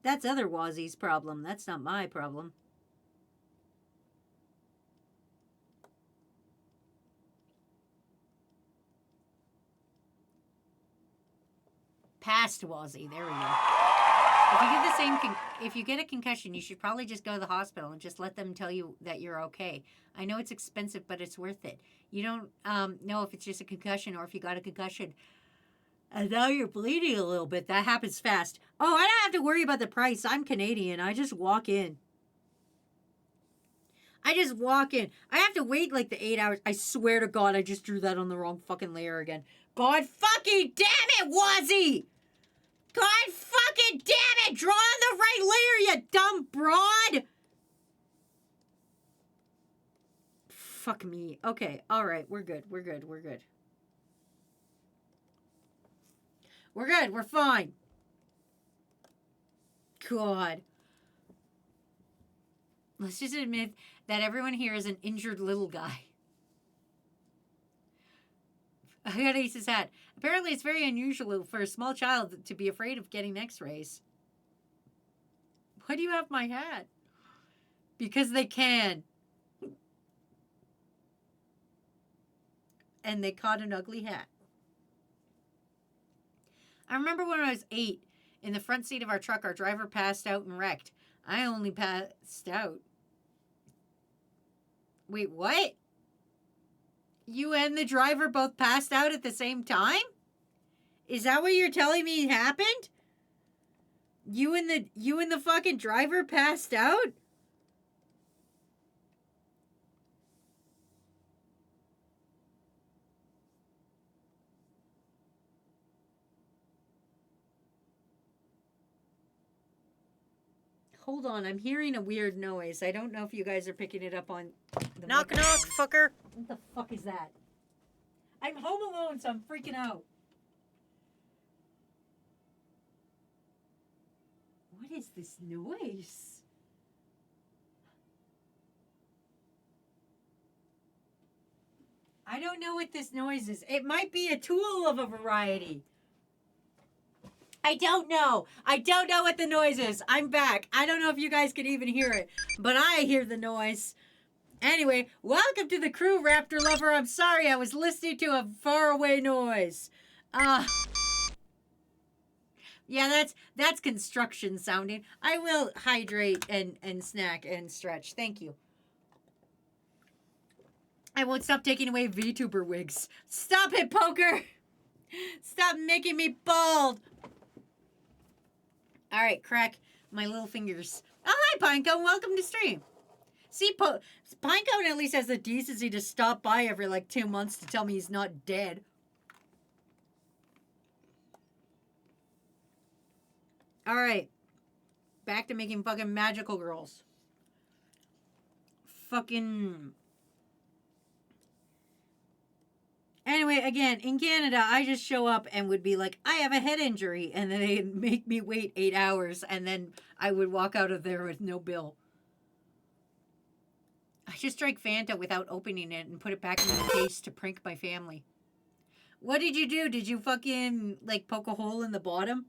other Wazzy's problem. That's not my problem. Past Wazzy. There we go. If you get the same, if you get a concussion, you should probably just go to the hospital and just let them tell you that you're okay. I know it's expensive, but it's worth it. You don't know if it's just a concussion or if you got a concussion and now you're bleeding a little bit. That happens fast. Oh, I don't have to worry about the price. I'm Canadian. I just walk in. I just walk in. I have to wait like the 8 hours. I swear to God, I just drew that on the wrong fucking layer again. God fucking damn it, Wazzy! God fucking damn it! Draw on the right layer, you dumb broad! Fuck me. Okay, alright, we're good. We're good. We're good. We're good. We're fine. God. Let's just admit that everyone here is an injured little guy. I got Ace's hat. Apparently, it's very unusual for a small child to be afraid of getting x-rays. Why do you have my hat? Because they can. And they caught an ugly hat. I remember when I was 8, in the front seat of our truck, our driver passed out and wrecked. I only passed out. Wait, what? You and the driver both passed out at the same time? Is that what you're telling me happened? You and the fucking driver passed out? Hold on, I'm hearing a weird noise. I don't know if you guys are picking it up on the Knock, knock, fucker. What the fuck is that? I'm home alone, so I'm freaking out. What is this noise? I don't know what this noise is. It might be a tool of a variety. I don't know. I don't know what the noise is. I'm back. I don't know if you guys can even hear it, but I hear the noise. Anyway, welcome to the crew, Raptor Lover. I'm sorry, I was listening to a faraway noise. Yeah, that's construction sounding. I will hydrate and snack and stretch. Thank you. I won't stop taking away VTuber wigs. Stop it, Poker! Stop making me bald! All right, crack my little fingers. Oh, hi, Pinecone. Welcome to stream. See, Pinecone at least has the decency to stop by every, like, 2 months to tell me he's not dead. All right. Back to making fucking magical girls. Fucking... Anyway, again, in Canada, I just show up and would be like, I have a head injury. And then they'd make me wait 8 hours. And then I would walk out of there with no bill. I just drank Fanta without opening it and put it back in the case to prank my family. What did you do? Did you fucking, like, poke a hole in the bottom?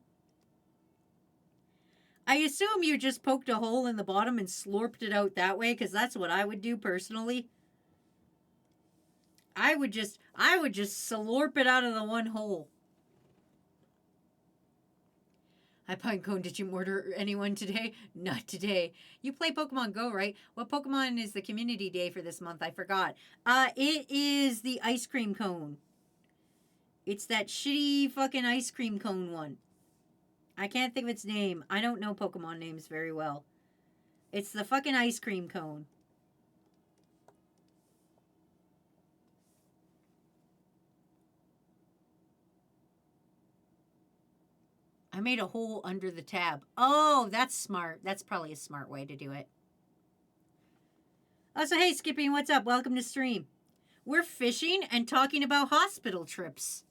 I assume you just poked a hole in the bottom and slurped it out that way, because that's what I would do personally. I would just slurp it out of the one hole. Hi, Pinecone, did you murder anyone today? Not today. You play Pokemon Go, right? What Pokemon is the community day for this month? I forgot. It is the ice cream cone. It's that shitty fucking ice cream cone one. I can't think of its name. I don't know Pokemon names very well. It's the fucking ice cream cone. I made a hole under the tab. Oh, that's smart. That's probably a smart way to do it. Oh, so hey, Skippy, what's up? Welcome to stream. We're fishing and talking about hospital trips.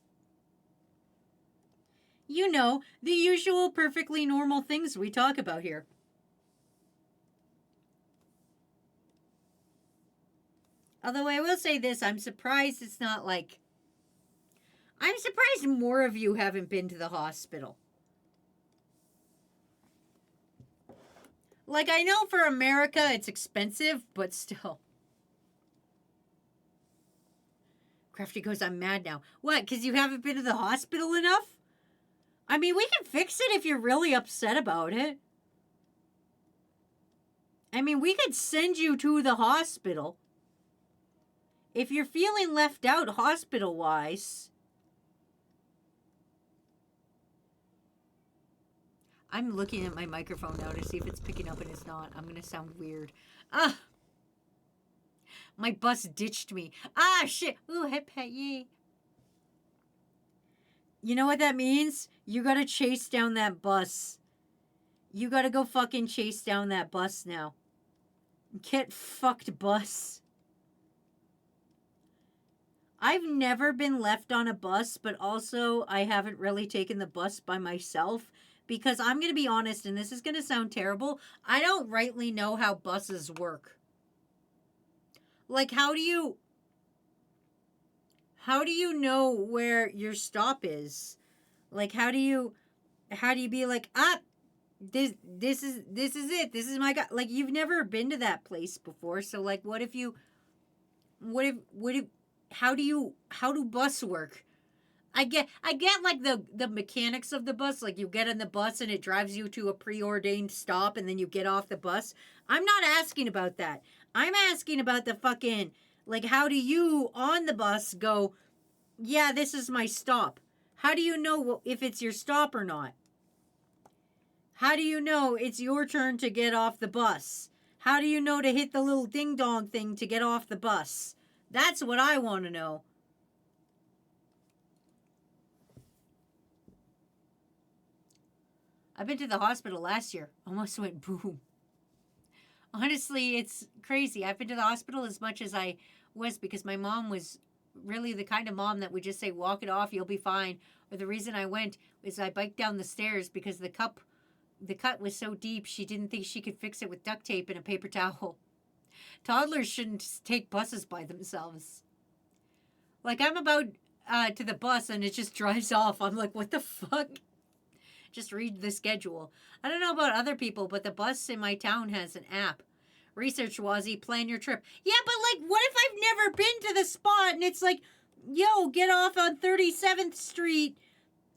You know, the usual perfectly normal things we talk about here. Although I will say this, I'm surprised it's not like... I'm surprised more of you haven't been to the hospital. Like, I know for America it's expensive, but still. Crafty goes, I'm mad now. What, because you haven't been to the hospital enough? I mean, we can fix it if you're really upset about it. I mean, we could send you to the hospital. If you're feeling left out hospital-wise. I'm looking at my microphone now to see if it's picking up, and it's not. I'm going to sound weird. Ah! My bus ditched me. Ah, shit. Ooh, hip, yay. You know what that means? You gotta chase down that bus. You gotta go fucking chase down that bus now. Get fucked, bus. I've never been left on a bus, but also I haven't really taken the bus by myself because I'm going to be honest, and this is going to sound terrible, I don't rightly know how buses work. Like, how do you know where your stop is? Like, how do you be like, this is it. This is my guy. Like, you've never been to that place before. So like, what if how do bus work? I get like the mechanics of the bus. Like, you get on the bus and it drives you to a preordained stop and then you get off the bus. I'm not asking about that. I'm asking about the fucking, like, how do you on the bus go, yeah, this is my stop? How do you know if it's your stop or not? How do you know it's your turn to get off the bus? How do you know to hit the little ding dong thing to get off the bus? That's what I want to know. I've been to the hospital last year. Almost went boom. Honestly, it's crazy. I've been to the hospital as much as I was because my mom was really the kind of mom that would just say, walk it off, you'll be fine. Or the reason I went is I biked down the stairs because the cut was so deep she didn't think she could fix it with duct tape and a paper towel. Toddlers shouldn't take buses by themselves. Like, I'm about to the bus and it just drives off. I'm like, what the fuck? Just read the schedule. I don't know about other people, but the bus in my town has an app. Research, Wazzy, plan your trip. Yeah, but like, what if I've never been to the spot and it's like, yo, get off on 37th Street.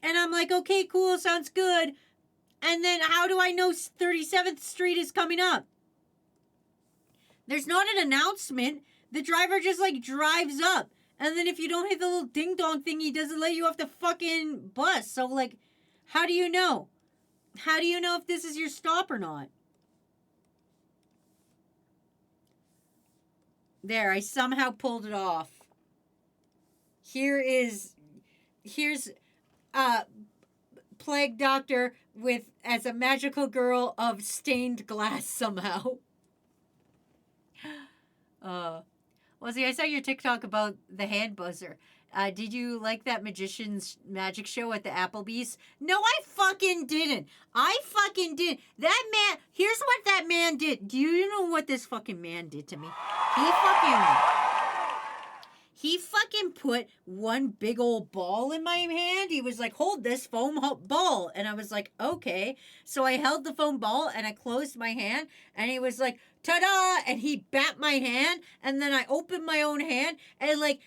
And I'm like, okay, cool, sounds good. And then how do I know 37th Street is coming up? There's not an announcement. The driver just like drives up. And then if you don't hit the little ding dong thing, he doesn't let you off the fucking bus. So like, how do you know? How do you know if this is your stop or not? There, I somehow pulled it off. Here's Plague Doctor as a magical girl of stained glass somehow. Lizzie, I saw your TikTok about the hand buzzer. Did you like that magician's magic show at the Applebee's? No, I fucking didn't. I fucking did. That man, here's what that man did. Do you know what this fucking man did to me? He fucking put one big old ball in my hand. He was like, hold this foam ball. And I was like, okay. So I held the foam ball and I closed my hand. And he was like, ta-da! And he bapped my hand. And then I opened my own hand. And like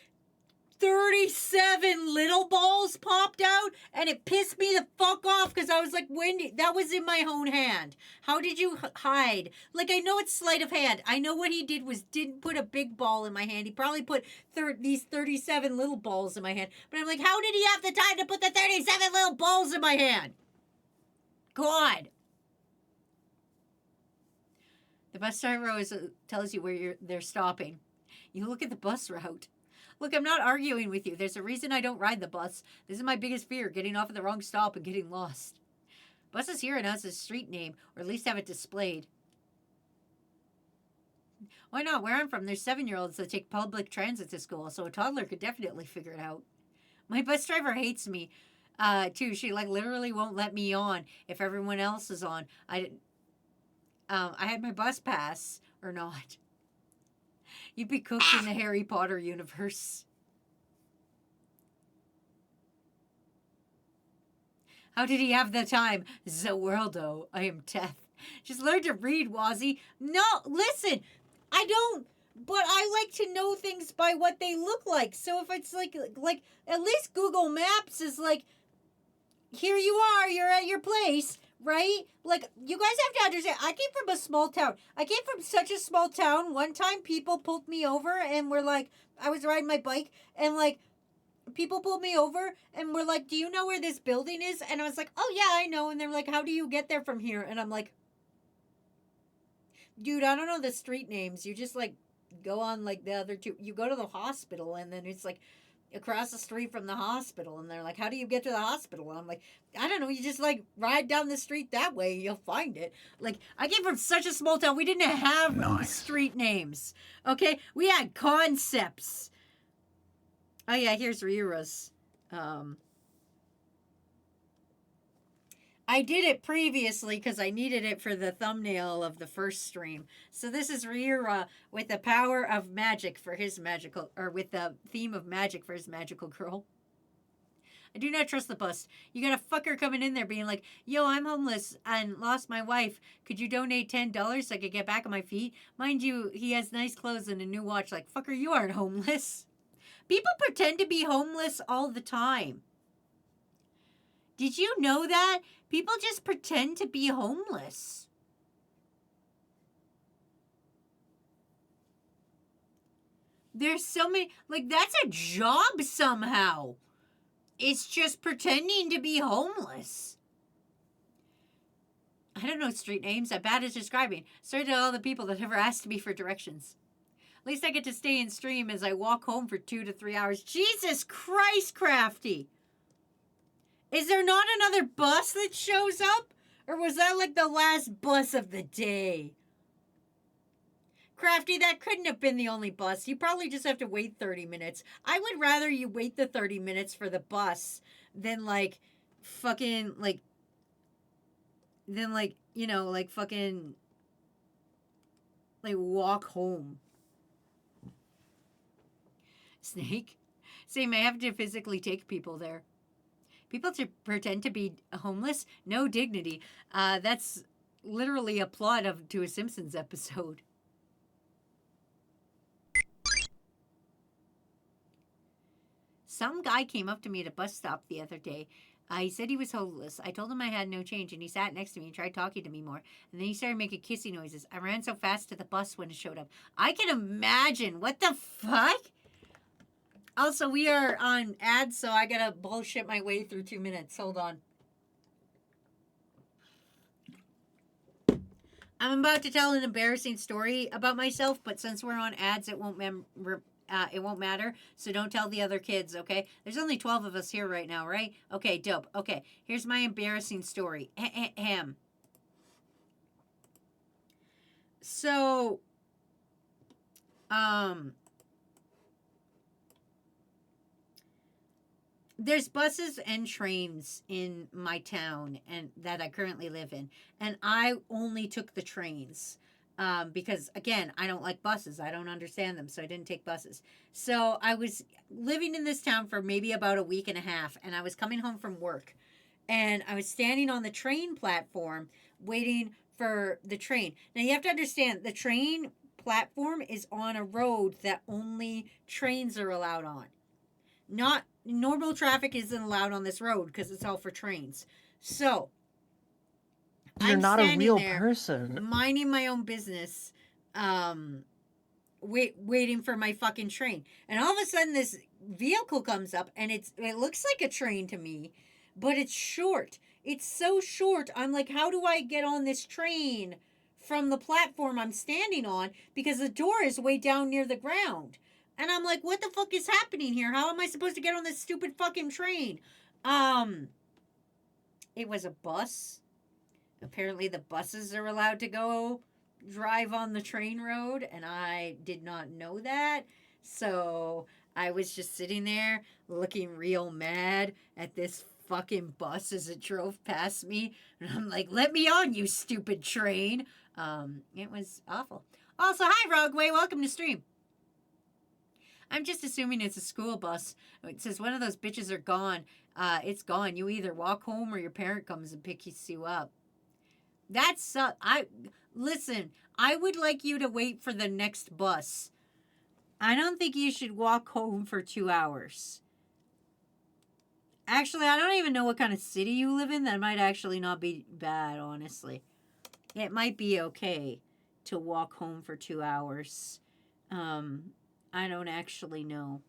37 little balls popped out. And it pissed me the fuck off because I was like, that was in my own hand. How did you hide? Like, I know it's sleight of hand. I know what he did was didn't put a big ball in my hand. He probably put these 37 little balls in my hand. But I'm like, how did he have the time to put the 37 little balls in my hand? God. The bus driver always tells you where they're stopping. You look at the bus route. Look, I'm not arguing with you. There's a reason I don't ride the bus. This is my biggest fear, getting off at the wrong stop and getting lost. Buses here announce a street name, or at least have it displayed. Why not? Where I'm from, there's 7-year-olds that take public transit to school, so a toddler could definitely figure it out. My bus driver hates me, too. She, like, literally won't let me on if everyone else is on. I had my bus pass, or not. You'd be cooked in the Harry Potter universe. How did he have the time? Zawirldo, I am death. Just learn to read, Wazzy. No, listen, I don't, but I like to know things by what they look like. So if it's like at least Google Maps is like, here you are, you're at your place, right? Like, you guys have to understand, I came from a small town. I came from such a small town. One time, people pulled me over and were like, I was riding my bike, and like, people pulled me over and were like, do you know where this building is? And I was like, oh yeah, I know. And they're like, how do you get there from here? And I'm like, dude, I don't know the street names. You just like go on like the other two. You go to the hospital and then it's like across the street from the hospital. And they're like, how do you get to the hospital? And I'm like, I don't know. You just like ride down the street that way. You'll find it. Like, I came from such a small town. We didn't have street names. Okay. We had concepts. Oh yeah, here's Rira's. I did it previously because I needed it for the thumbnail of the first stream. So this is Rira with the power of magic for his magical, or with the theme of magic for his magical girl. I do not trust the bus. You got a fucker coming in there being like, yo, I'm homeless and lost my wife. Could you donate $10 so I could get back on my feet? Mind you, he has nice clothes and a new watch. Like, fucker, you aren't homeless. People pretend to be homeless all the time. Did you know that? People just pretend to be homeless. There's so many, like, that's a job somehow. It's just pretending to be homeless. I don't know street names. I'm bad at describing. Sorry to all the people that ever asked me for directions. At least I get to stay in stream as I walk home for 2 to 3 hours. Jesus Christ, Crafty. Is there not another bus that shows up? Or was that like the last bus of the day? Crafty, that couldn't have been the only bus. You probably just have to wait 30 minutes. I would rather you wait the 30 minutes for the bus than like fucking like, you know, like fucking like walk home. Snake? Same, I have to physically take people there. People to pretend to be homeless? No dignity. That's literally a plot to a Simpsons episode. Some guy came up to me at a bus stop the other day. He said he was homeless. I told him I had no change, and he sat next to me and tried talking to me more. And then he started making kissy noises. I ran so fast to the bus when it showed up. I can imagine. What the fuck? Also, we are on ads, so I gotta bullshit my way through 2 minutes. Hold on. I'm about to tell an embarrassing story about myself, but since we're on ads, it won't matter. So don't tell the other kids, okay? There's only 12 of us here right now, right? Okay, dope. Okay, here's my embarrassing story. So, there's buses and trains in my town and that I currently live in, and I only took the trains because, again, I don't like buses. I don't understand them, so I didn't take buses. So I was living in this town for maybe about a week and a half, and I was coming home from work, and I was standing on the train platform waiting for the train. Now, you have to understand, the train platform is on a road that only trains are allowed on. Not normal traffic isn't allowed on this road because it's all for trains. So You're I'm not a standing real there, person. minding my own business, waiting for my fucking train. And all of a sudden, this vehicle comes up, and it looks like a train to me, but it's short. It's so short. I'm like, how do I get on this train from the platform I'm standing on? Because the door is way down near the ground. And I'm like, what the fuck is happening here? How am I supposed to get on this stupid fucking train? It was a bus. Apparently the buses are allowed to go drive on the train road, and I did not know that. So I was just sitting there looking real mad at this fucking bus as it drove past me. And I'm like, let me on, you stupid train. It was awful. Also, hi, Rogueway. Welcome to stream. I'm just assuming it's a school bus. It says one of those bitches are gone. It's gone. You either walk home or your parent comes and picks you up. That's listen, I would like you to wait for the next bus. I don't think you should walk home for 2 hours. Actually, I don't even know what kind of city you live in. That might actually not be bad, honestly. It might be okay to walk home for 2 hours. I don't actually know.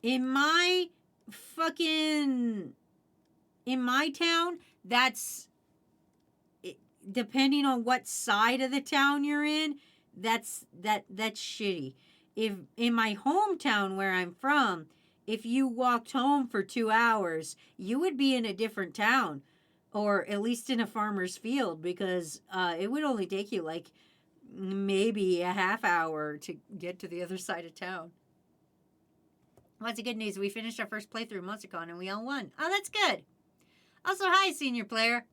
In my town, that's depending on what side of the town you're in, that's shitty. If in my hometown where I'm from, if you walked home for 2 hours, you would be in a different town, or at least in a farmer's field, because it would only take you like maybe a half hour to get to the other side of town. Lots of good news. We finished our first playthrough of MonsterCon and we all won. Oh, that's good. Also, hi, senior player.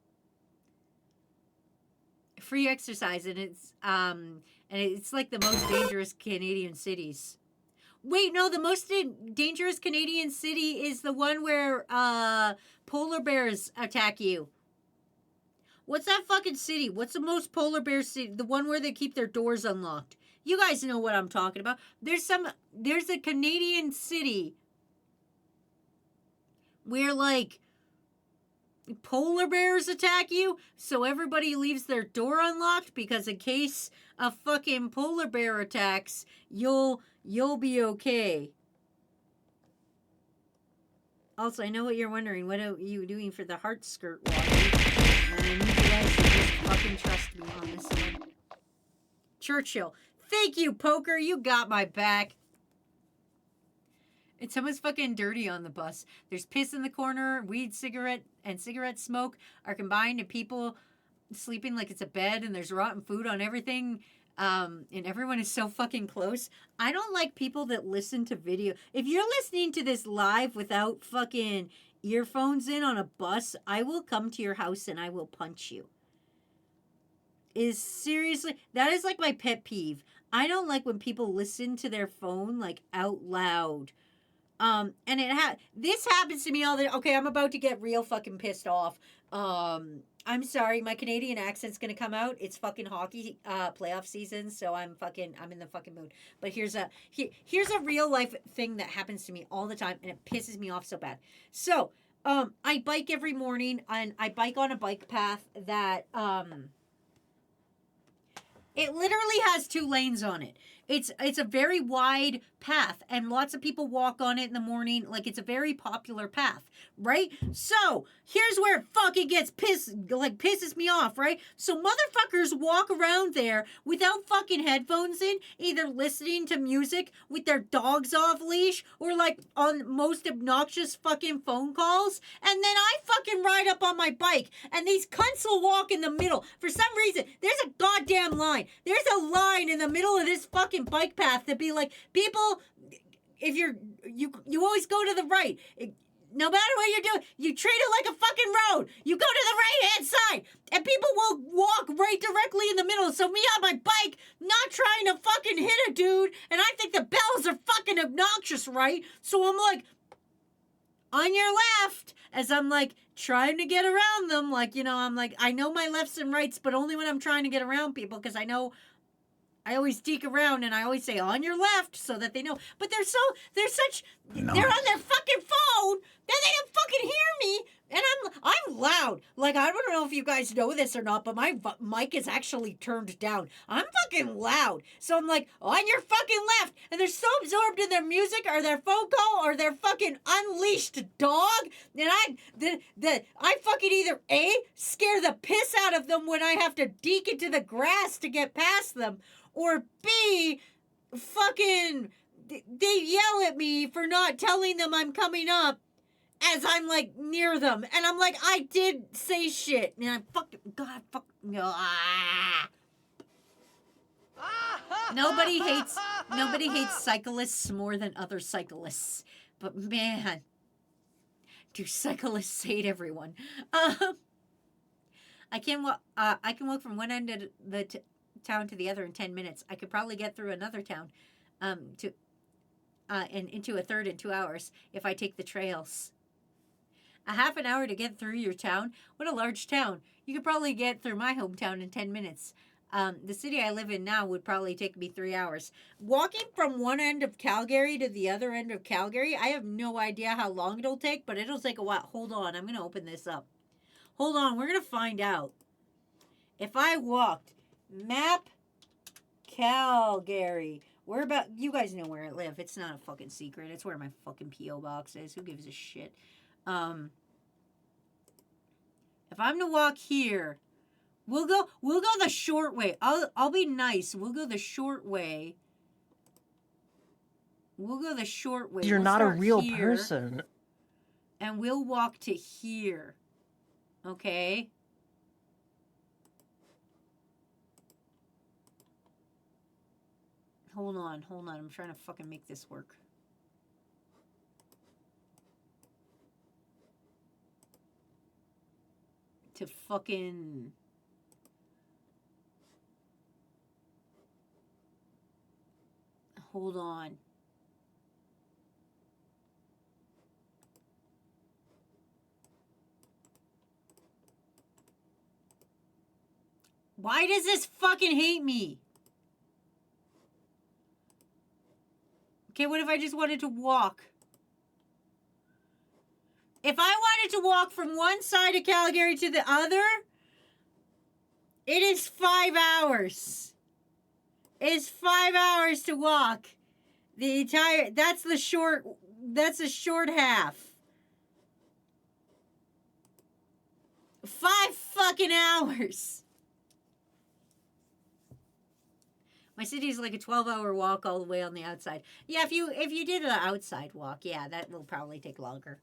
Free exercise, and it's like the most dangerous Canadian cities. Wait, no, the most dangerous Canadian city is the one where polar bears attack you. What's that fucking city? What's the most polar bear city? The one where they keep their doors unlocked. You guys know what I'm talking about. There's a Canadian city where, like, polar bears attack you, so everybody leaves their door unlocked, because in case a fucking polar bear attacks, you'll be okay. Also, I know what you're wondering. What are you doing for the heart skirt walking? And I need you guys to just fucking trust me on this one. Churchill. Thank you, Poker. You got my back. It's almost fucking dirty on the bus. There's piss in the corner, weed, cigarette, and cigarette smoke are combined, and people sleeping like it's a bed, and there's rotten food on everything, and everyone is so fucking close. I don't like people that listen to video. If you're listening to this live without fucking earphones in on a bus, I will come to your house and I will punch you. That is like my pet peeve. I don't like when people listen to their phone like out loud. And this happens to me all the. Okay, I'm about to get real fucking pissed off. I'm sorry, my Canadian accent's gonna come out. It's fucking hockey playoff season, so I'm in the fucking mood. But here's a real life thing that happens to me all the time, and it pisses me off so bad. So, I bike every morning, and I bike on a bike path that it literally has 2 lanes on it. It's a very wide path, and lots of people walk on it in the morning. Like, it's a very popular path, right? So here's where it fucking pisses me off, right? So motherfuckers walk around there without fucking headphones in, either listening to music with their dogs off leash, or like on most obnoxious fucking phone calls. And then I fucking ride up on my bike, and these cunts will walk in the middle. For some reason, there's a goddamn line. There's a line in the middle of this fucking bike path to be like, people, if you always go to the right. No matter what you're doing, you treat it like a fucking road. You go to the right-hand side, and people will walk right directly in the middle. So me on my bike, not trying to fucking hit a dude, and I think the bells are fucking obnoxious, right? So I'm like, on your left, as I'm like trying to get around them, like, you know, I'm like, I know my lefts and rights, but only when I'm trying to get around people, because I know I always deke around, and I always say on your left so that they know. But they're on their fucking phone that they don't fucking hear me, and I'm loud. Like, I don't know if you guys know this or not, but my mic is actually turned down. I'm fucking loud. So I'm like, on your fucking left, and they're so absorbed in their music or their phone call or their fucking unleashed dog, and I fucking either A, scare the piss out of them when I have to deke into the grass to get past them, or B, fucking, they yell at me for not telling them I'm coming up as I'm, like, near them. And I'm like, I did say shit. And I'm fucking, God, fuck, ah. Nobody hates cyclists more than other cyclists. But, man, do cyclists hate everyone. I can walk from one end of the town to the other in 10 minutes. I could probably get through another town and into a third in 2 hours if I take the trails. A half an hour to get through your town? What a large town. You could probably get through my hometown in 10 minutes. The city I live in now would probably take me 3 hours. Walking from one end of Calgary to the other end of Calgary, I have no idea how long it'll take, but it'll take a while. Hold on, I'm going to open this up. Hold on, we're going to find out. If I walked, map Calgary. Where about, you guys know where I live. It's not a fucking secret. It's where my fucking P.O. box is. Who gives a shit? If I'm to walk here, we'll go the short way. I'll be nice. We'll go the short way. We'll go the short way. You're We'll not a start real here, person. And we'll walk to here. Okay? Hold on. I'm trying to fucking make this work. To fucking... Hold on. Why does this fucking hate me? Okay, what if I just wanted to walk? If I wanted to walk from one side of Calgary to the other, it is 5 hours. It's 5 hours to walk. The entire, that's the short half. 5 fucking hours. My city is like a 12-hour walk all the way on the outside. Yeah, if you did an outside walk, yeah, that will probably take longer.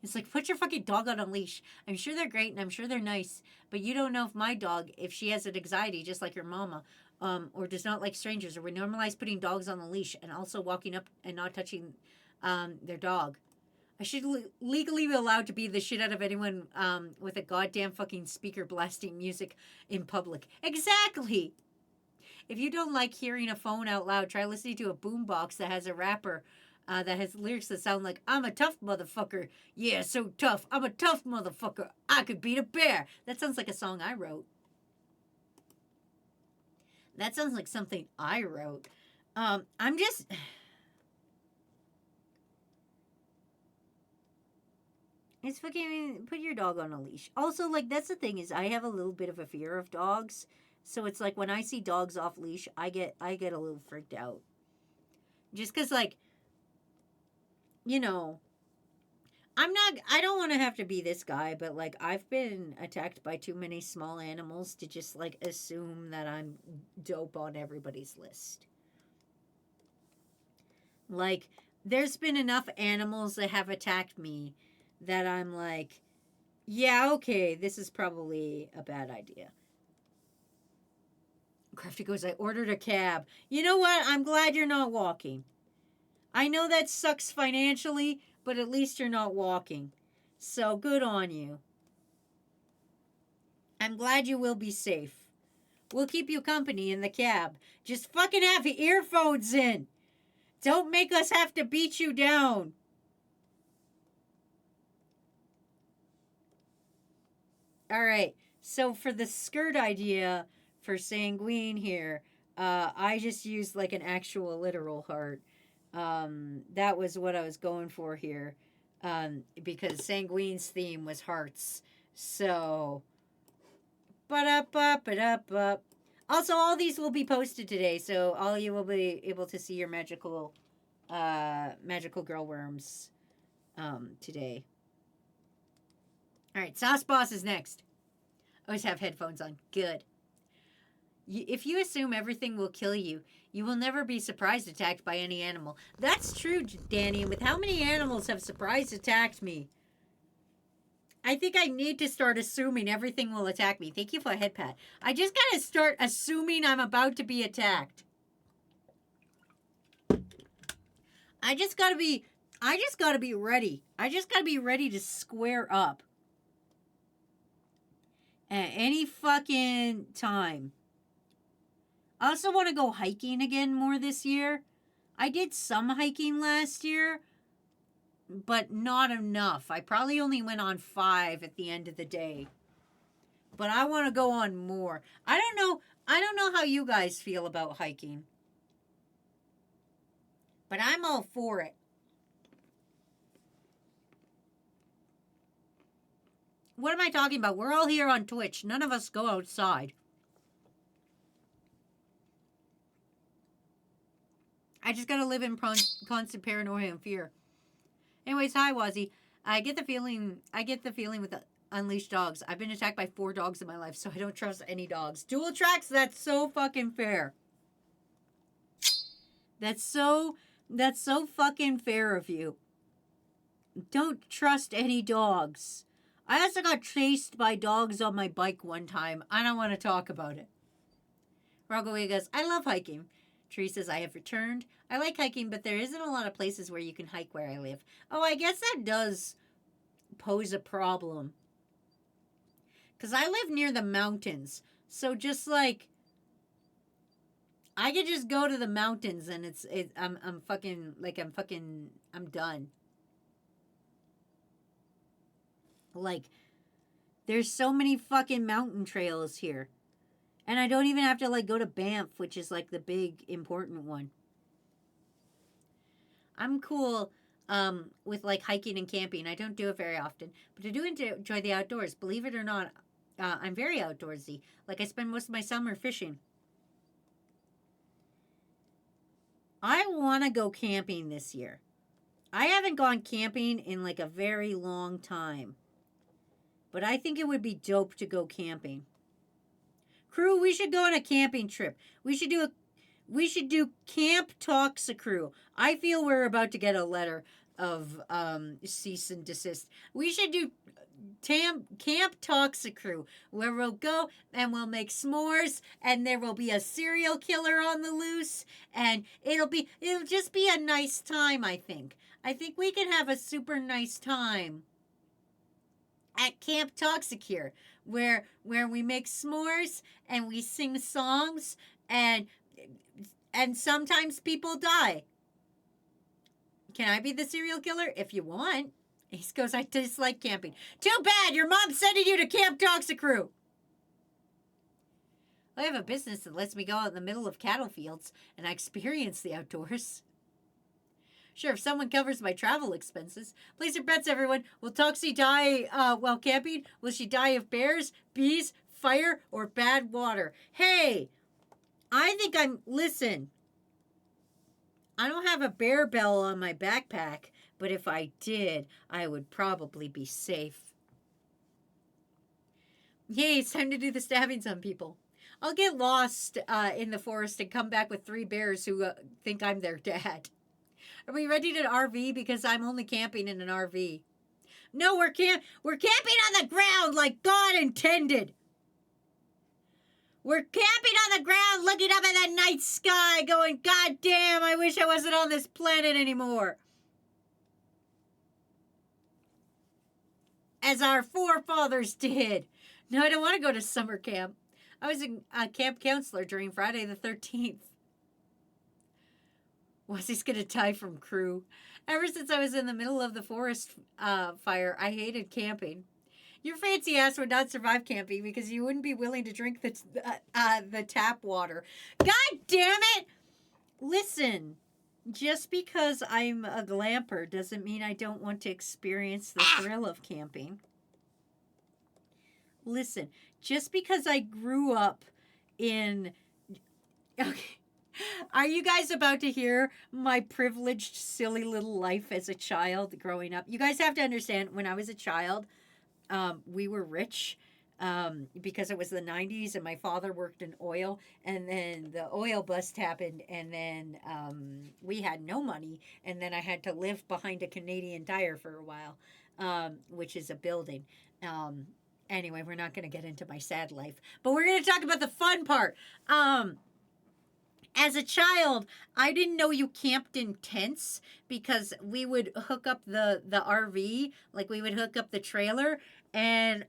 It's like, put your fucking dog on a leash. I'm sure they're great and I'm sure they're nice, but you don't know if my dog, if she has an anxiety just like your mama, or does not like strangers, or we normalize putting dogs on the leash and also walking up and not touching their dog. I should legally be allowed to beat the shit out of anyone with a goddamn fucking speaker blasting music in public. Exactly! If you don't like hearing a phone out loud, try listening to a boombox that has a rapper that has lyrics that sound like, I'm a tough motherfucker. Yeah, so tough. I'm a tough motherfucker. I could beat a bear. That sounds like a song I wrote. That sounds like something I wrote. I'm just... It's fucking... Put your dog on a leash. Also, like, that's the thing is I have a little bit of a fear of dogs. So it's like when I see dogs off leash, I get a little freaked out. Just because, like, you know, I don't want to have to be this guy, but, like, I've been attacked by too many small animals to just, like, assume that I'm dope on everybody's list. Like, there's been enough animals that have attacked me that I'm like, yeah, okay, this is probably a bad idea. Crafty goes, I ordered a cab. You know what? I'm glad you're not walking. I know that sucks financially, but at least you're not walking. So good on you. I'm glad you will be safe. We'll keep you company in the cab. Just fucking have your earphones in. Don't make us have to beat you down. All right. So for the skirt idea... For sanguine here, I just used like an actual literal heart. That was what I was going for here, because sanguine's theme was hearts. So, ba-da-ba-ba-da-ba. Also, all these will be posted today, so all you will be able to see your magical girl worms today. All right, Sauce Boss is next. Always have headphones on. Good. If you assume everything will kill you, you will never be surprise attacked by any animal. That's true, Danny. With how many animals have surprise attacked me? I think I need to start assuming everything will attack me. Thank you for a head pat. I just gotta start assuming I'm about to be attacked. I just gotta be ready. I just gotta be ready to square up. At any fucking time. I also want to go hiking again more this year. I did some hiking last year, but not enough. I probably only went on 5 at the end of the day. but I want to go on more. I don't know how you guys feel about hiking. But I'm all for it. What am I talking about? We're all here on Twitch. None of us go outside. I just gotta live in constant paranoia and fear. Anyways, hi Wazzy. I get the feeling with the unleashed dogs. I've been attacked by 4 dogs in my life, so I don't trust any dogs. Dual tracks, that's so fucking fair. That's so fucking fair of you. Don't trust any dogs. I also got chased by dogs on my bike one time. I don't want to talk about it. Rogaway goes, I love hiking. Tree says, I have returned. I like hiking, but there isn't a lot of places where you can hike where I live. Oh, I guess that does pose a problem. Because I live near the mountains. So just like, I could just go to the mountains and I'm done. Like, there's so many fucking mountain trails here. And I don't even have to, like, go to Banff, which is, like, the big, important one. I'm cool with, like, hiking and camping. I don't do it very often. But I do enjoy the outdoors. Believe it or not, I'm very outdoorsy. Like, I spend most of my summer fishing. I want to go camping this year. I haven't gone camping in, like, a very long time. But I think it would be dope to go camping. Crew, we should go on a camping trip. We should do Camp Talks a Crew. I feel we're about to get a letter of cease and desist. We should do Camp Talks a Crew, where we'll go and we'll make s'mores, and there will be a serial killer on the loose, and it'll just be a nice time, I think. I think we can have a super nice time at Camp Toxicure, where we make s'mores and we sing songs, and sometimes people die. Can I be the serial killer? If you want. He goes, I dislike camping. Too bad, your mom's sending you to Camp Toxicrew. I have a business that lets me go out in the middle of cattle fields, and I experience the outdoors. Sure, if someone covers my travel expenses. Place your bets, everyone. Will Toxie die while camping? Will she die of bears, bees, fire, or bad water? Hey, listen. I don't have a bear bell on my backpack, but if I did, I would probably be safe. Yay, it's time to do the stabbings on people. I'll get lost in the forest and come back with 3 bears who think I'm their dad. Are we ready to RV? Because I'm only camping in an RV. No, we're camping on the ground like God intended. We're camping on the ground looking up at that night sky going, God damn, I wish I wasn't on this planet anymore. As our forefathers did. No, I don't want to go to summer camp. I was a camp counselor during Friday the 13th. Wazzy's gonna die from crew. Ever since I was in the middle of the forest fire, I hated camping. Your fancy ass would not survive camping because you wouldn't be willing to drink the tap water. God damn it! Listen, just because I'm a glamper doesn't mean I don't want to experience the thrill of camping. Listen, just because I grew up in... Okay. Are you guys about to hear my privileged, silly little life as a child growing up? You guys have to understand, when I was a child, we were rich because it was the 90s and my father worked in oil, and then the oil bust happened, and then we had no money, and then I had to live behind a Canadian Tire for a while, which is a building. Anyway, we're not going to get into my sad life, but we're going to talk about the fun part. As a child, I didn't know you camped in tents because we would hook up the RV, like we would hook up the trailer, and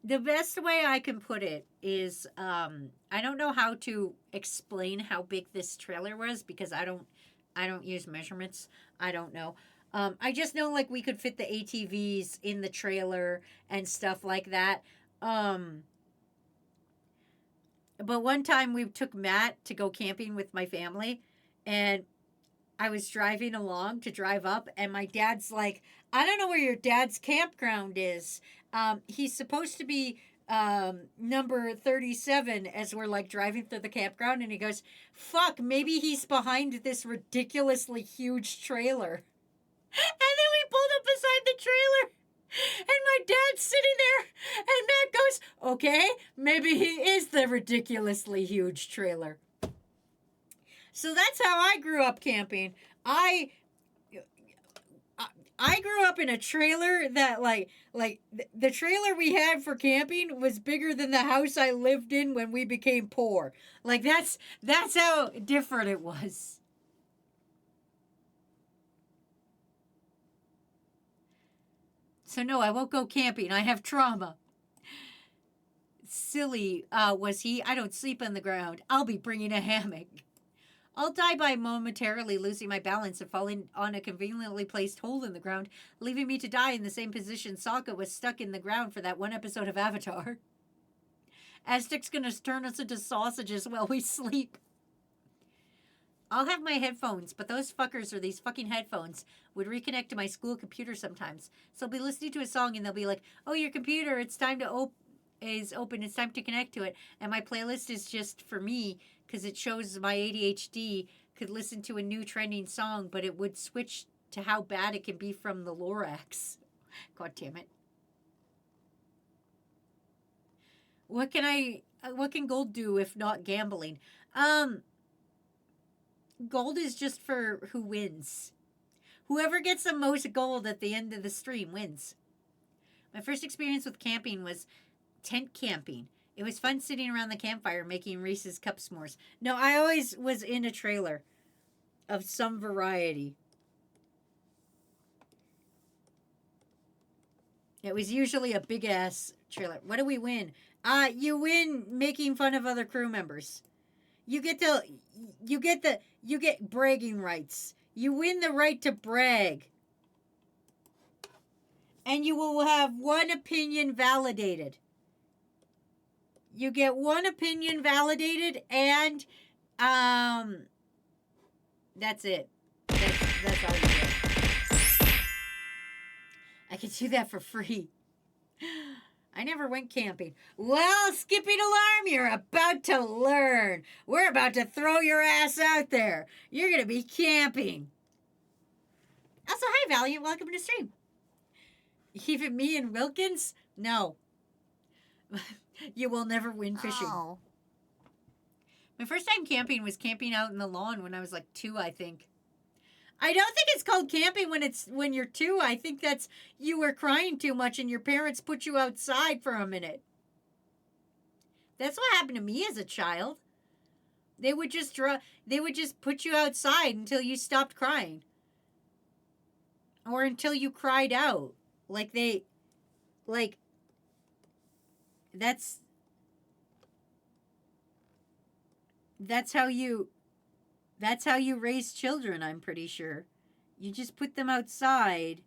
the best way I can put it is I don't know how to explain how big this trailer was because I don't use measurements. I don't know. I just know like we could fit the ATVs in the trailer and stuff like that. But one time we took Matt to go camping with my family, and I was driving along to drive up, and my dad's like, I don't know where your dad's campground is. He's supposed to be number 37 as we're like driving through the campground, and he goes, fuck, maybe he's behind this ridiculously huge trailer. And then we pulled up beside the trailer, and my dad's sitting there, and Matt goes, okay, maybe he is the ridiculously huge trailer. So that's how I grew up camping. I grew up in a trailer that like the trailer we had for camping was bigger than the house I lived in when we became poor. Like that's how different it was. So no, I won't go camping. I have trauma. Silly was he. I don't sleep on the ground. I'll be bringing a hammock. I'll die by momentarily losing my balance and falling on a conveniently placed hole in the ground, leaving me to die in the same position Sokka was stuck in the ground for that one episode of Avatar. Aztec's gonna turn us into sausages while we sleep. I'll have my headphones, but those fuckers, or these fucking headphones, would reconnect to my school computer sometimes. So I'll be listening to a song and they'll be like, oh, your computer, it's time to is open, it's time to connect to it. And my playlist is just for me, because it shows my ADHD could listen to a new trending song, but it would switch to how bad it can be from the Lorax. God damn it. What can gold do if not gambling? Gold is just for who wins. Whoever gets the most gold at the end of the stream wins. My first experience with camping was tent camping. It was fun sitting around the campfire making Reese's Cup s'mores. No, I always was in a trailer of some variety. It was usually a big ass trailer. What do we win? You win making fun of other crew members. You get bragging rights. You win the right to brag. And you will have one opinion validated. You get one opinion validated, and that's it. That's all you get. I could do that for free. I never went camping. Well, skipping alarm, you're about to learn. We're about to throw your ass out there. You're going to be camping. Also, hi, Valiant. Welcome to the stream. Even me and Wilkins? No. You will never win fishing. Oh. My first time camping was camping out in the lawn when I was like 2, I think. I don't think it's called camping when you're 2. I think that's you were crying too much and your parents put you outside for a minute. That's what happened to me as a child. They would just put you outside until you stopped crying. Or until you cried out. That's how you raise children, I'm pretty sure. You just put them outside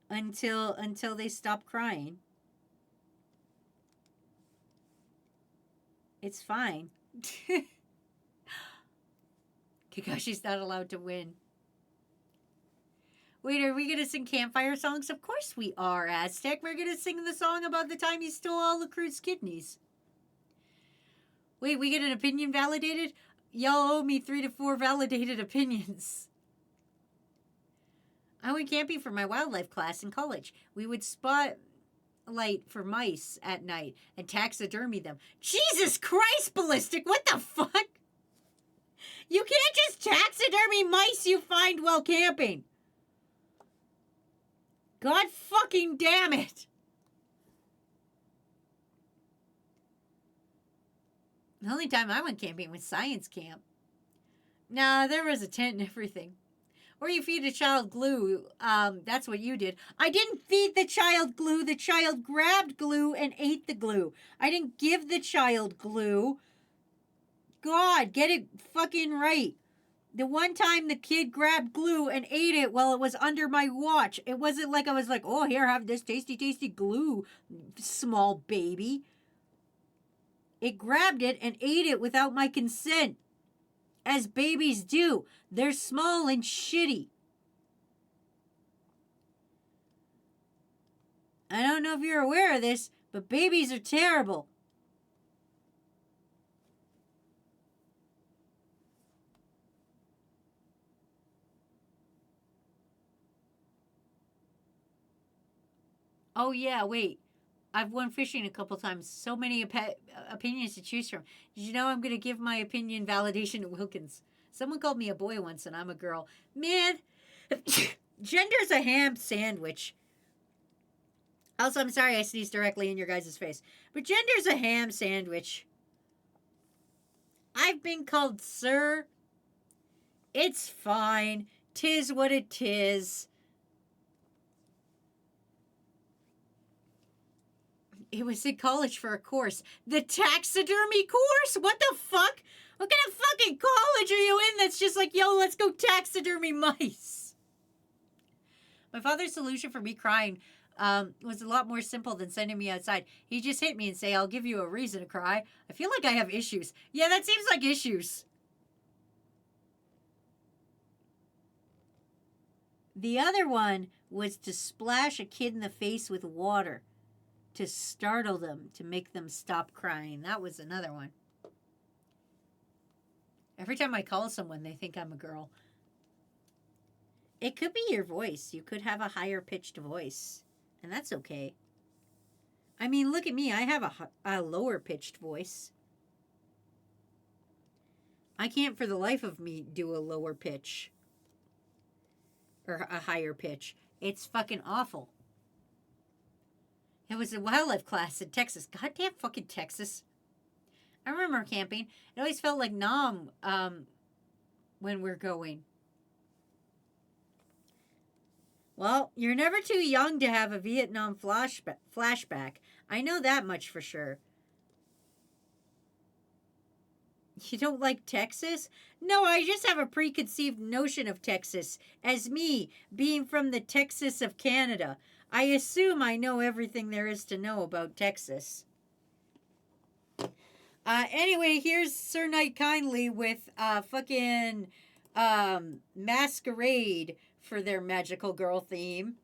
until they stop crying. It's fine. Kakashi's not allowed to win. Wait, are we going to sing campfire songs? Of course we are, Aztec. We're going to sing the song about the time you stole all the crew's kidneys. Wait, we get an opinion validated? Y'all owe me 3 to 4 validated opinions. I went camping for my wildlife class in college. We would spotlight for mice at night and taxidermy them. Jesus Christ, Ballistic, what the fuck? You can't just taxidermy mice you find while camping. God fucking damn it. The only time I went camping was science camp. Nah, there was a tent and everything. Or you feed a child glue. That's what you did. I didn't feed the child glue. The child grabbed glue and ate the glue. I didn't give the child glue. God, get it fucking right. The one time the kid grabbed glue and ate it while it was under my watch. It wasn't like I was like, oh, here, have this tasty, tasty glue, small baby. It grabbed it and ate it without my consent. As babies do. They're small and shitty. I don't know if you're aware of this, but babies are terrible. Oh, yeah, wait. I've won fishing a couple times. So many opinions to choose from. Did you know I'm going to give my opinion validation to Wilkins? Someone called me a boy once and I'm a girl. Man, gender's a ham sandwich. Also, I'm sorry I sneezed directly in your guys' face. But gender's a ham sandwich. I've been called sir. It's fine. 'Tis what it 'tis. It was in college for a course. The taxidermy course? What the fuck? What kind of fucking college are you in that's just like, yo, let's go taxidermy mice? My father's solution for me crying was a lot more simple than sending me outside. He just hit me and say, I'll give you a reason to cry. I feel like I have issues. Yeah, that seems like issues. The other one was to splash a kid in the face with water. To startle them, to make them stop crying. That was another one. Every time I call someone, they think I'm a girl. It could be your voice. You could have a higher pitched voice. And that's okay. I mean, look at me. I have a lower pitched voice. I can't for the life of me do a lower pitch. Or a higher pitch. It's fucking awful. It was a wildlife class in Texas. Goddamn fucking Texas. I remember camping. It always felt like Nam when we're going. Well, you're never too young to have a Vietnam flashback. I know that much for sure. You don't like Texas? No, I just have a preconceived notion of Texas as me being from the Texas of Canada. I assume I know everything there is to know about Texas. Anyway, here's Sir Knight Kindly with fucking Masquerade for their magical girl theme.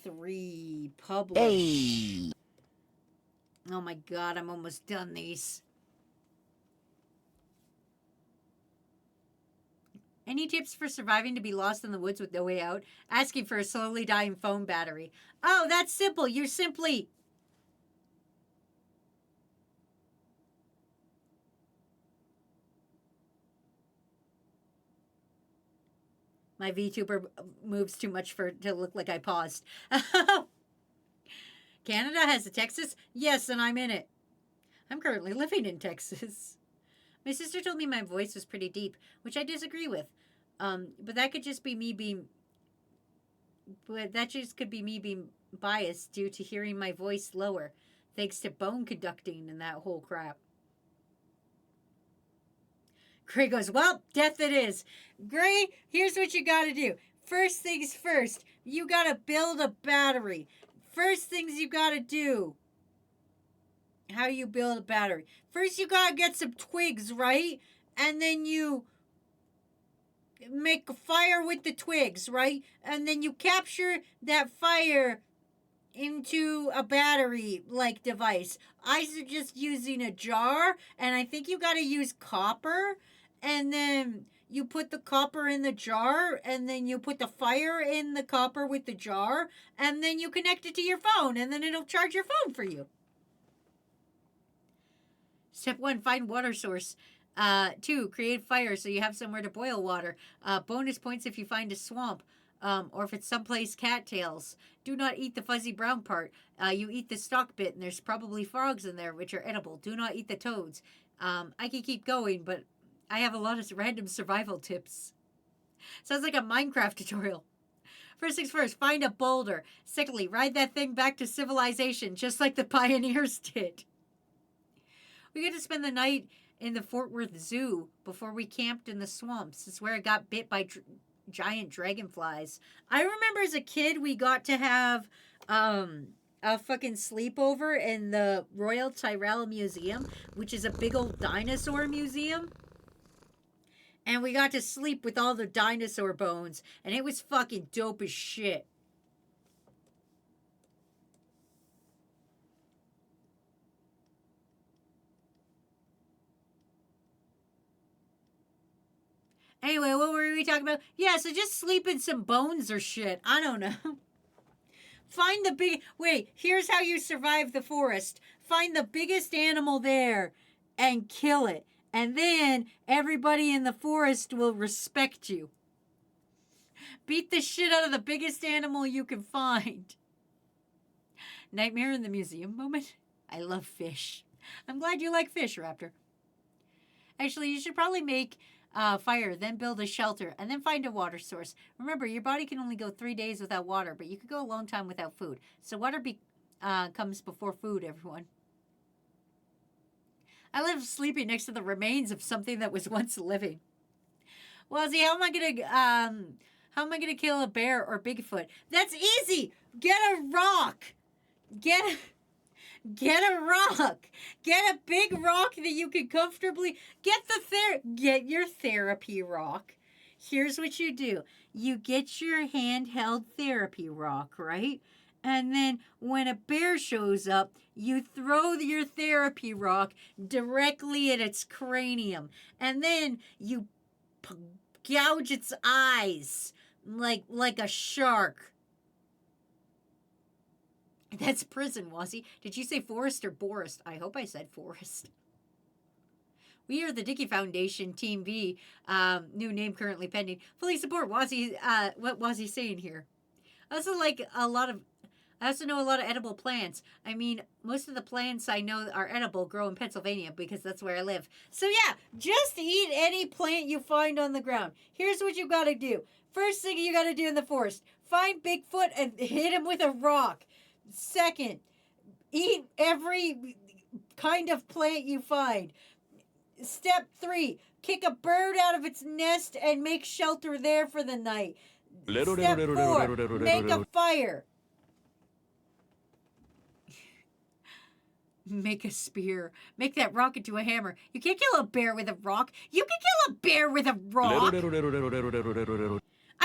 Three published. Hey. Oh my god, I'm almost done these. Any tips for surviving to be lost in the woods with no way out? Asking for a slowly dying phone battery. Oh, that's simple. You simply... My VTuber moves too much to look like I paused. Canada has a Texas? Yes, and I'm in it. I'm currently living in Texas. My sister told me my voice was pretty deep, which I disagree with. But that could just be me being... But that just could be me being biased due to hearing my voice lower, thanks to bone conducting and that whole crap. Gray goes, well, death it is. Gray, here's what you gotta do. First things first, you gotta build a battery. First things you gotta do. How do you build a battery? First, you gotta get some twigs, right? And then you make a fire with the twigs, right? And then you capture that fire into a battery-like device. I suggest using a jar, and I think you gotta use copper. And then you put the copper in the jar, and then you put the fire in the copper with the jar, and then you connect it to your phone, and then it'll charge your phone for you. Step 1, find water source. 2, create fire so you have somewhere to boil water. Bonus points if you find a swamp, or if it's someplace cattails. Do not eat the fuzzy brown part. You eat the stalk bit, and there's probably frogs in there, which are edible. Do not eat the toads. I can keep going, but I have a lot of random survival tips. Sounds like a Minecraft tutorial. First things first, find a boulder. Secondly, ride that thing back to civilization, just like the pioneers did. We got to spend the night in the Fort Worth Zoo before we camped in the swamps. It's where I got bit by giant dragonflies. I remember as a kid we got to have a fucking sleepover in the Royal Tyrrell Museum, which is a big old dinosaur museum. And we got to sleep with all the dinosaur bones, and it was fucking dope as shit. Anyway, what were we talking about? Yeah, so just sleep in some bones or shit. I don't know. Find the big... Wait, here's how you survive the forest. Find the biggest animal there and kill it. And then everybody in the forest will respect you. Beat the shit out of the biggest animal you can find. Nightmare in the Museum moment. I love fish. I'm glad you like fish, Raptor. Actually, you should probably make fire, then build a shelter, and then find a water source. Remember, your body can only go 3 days without water, but you could go a long time without food. So water comes before food, everyone. I live sleeping next to the remains of something that was once living. Well, see, how am I gonna kill a bear or Bigfoot? That's easy. Get a rock. Get a rock. Get a big rock that you can comfortably get your therapy rock. Here's what you do. You get your handheld therapy rock, right? And then when a bear shows up, you throw your therapy rock directly at its cranium. And then you gouge its eyes like a shark. That's prison, Wazzy. Did you say forest or Borist? I hope I said forest. We are the Dickey Foundation, Team V. New name currently pending. Fully support Wazzy. What Wazzy's saying here. I also know a lot of edible plants. I mean, most of the plants I know are edible grow in Pennsylvania because that's where I live. So yeah, just eat any plant you find on the ground. Here's what you gotta do. First thing you gotta do in the forest, find Bigfoot and hit him with a rock. Second, eat every kind of plant you find. Step 3, kick a bird out of its nest and make shelter there for the night. Step 4, make a fire. Make a spear. Make that rock into a hammer. You can't kill a bear with a rock. You can kill a bear with a rock.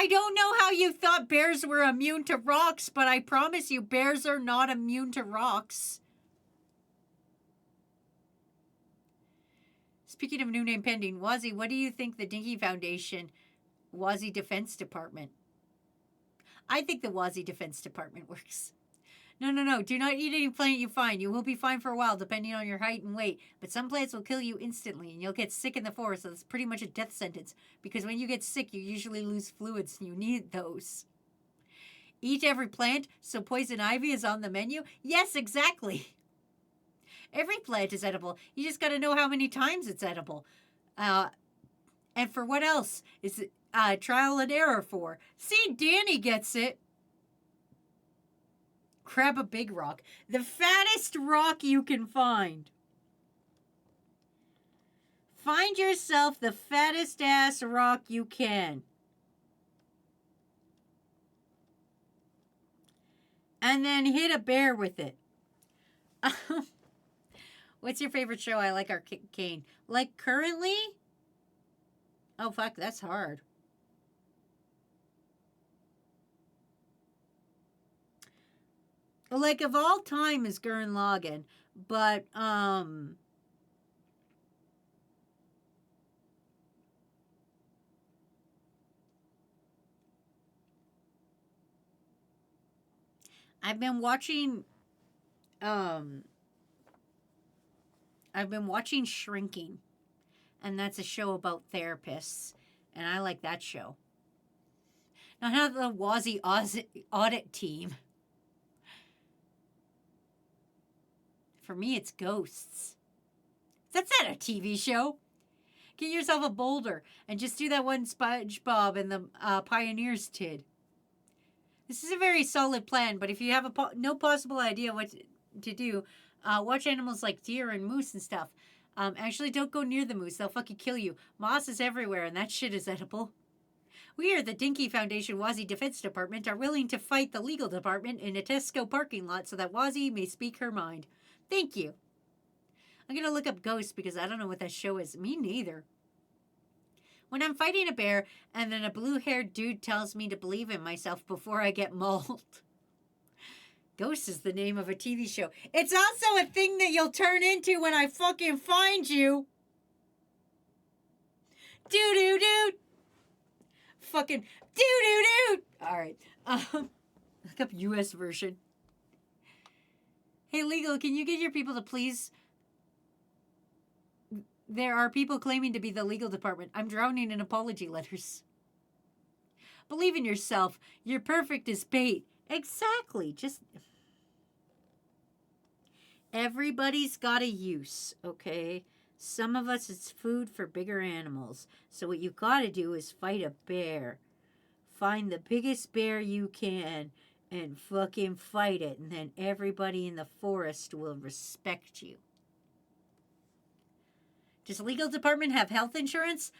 I don't know how you thought bears were immune to rocks, but I promise you, bears are not immune to rocks. Speaking of new name pending, Wazzy, what do you think the Dinky Foundation, Wazzy Defense Department? I think the Wazzy Defense Department works. No. Do not eat any plant you find. You will be fine for a while, depending on your height and weight. But some plants will kill you instantly, and you'll get sick in the forest. So it's pretty much a death sentence. Because when you get sick, you usually lose fluids, and you need those. Eat every plant, so poison ivy is on the menu? Yes, exactly. Every plant is edible. You just got to know how many times it's edible. And for what else is it trial and error for? See, Danny gets it. Grab a big rock. The fattest rock you can find. Find yourself the fattest ass rock you can. And then hit a bear with it. What's your favorite show? I like Arcane. Like currently? Oh, fuck, that's hard. Like, of all time is Gurren Lagann, but, I've been watching Shrinking, and that's a show about therapists, and I like that show. Now, not the Wazzy Audit Team. For me, it's Ghosts. That's not a TV show. Get yourself a boulder and just do that one SpongeBob and the Pioneers did. This is a very solid plan, but if you have no possible idea what to do, watch animals like deer and moose and stuff. Actually, don't go near the moose. They'll fucking kill you. Moss is everywhere, and that shit is edible. We are the Dinky Foundation Wazee Defense Department are willing to fight the legal department in a Tesco parking lot so that Wazee may speak her mind. Thank you. I'm going to look up Ghost because I don't know what that show is. Me neither. When I'm fighting a bear and then a blue-haired dude tells me to believe in myself before I get mauled. Ghost is the name of a TV show. It's also a thing that you'll turn into when I fucking find you. Doo-doo-doo. Fucking doo-doo-doo. All right. Look up U.S. version. Hey, Legal, can you get your people to please... There are people claiming to be the legal department. I'm drowning in apology letters. Believe in yourself. You're perfect as bait. Exactly. Just... Everybody's got a use, okay? Some of us, it's food for bigger animals. So what you gotta do is fight a bear. Find the biggest bear you can and fucking fight it. And then everybody in the forest will respect you. Does the legal department have health insurance?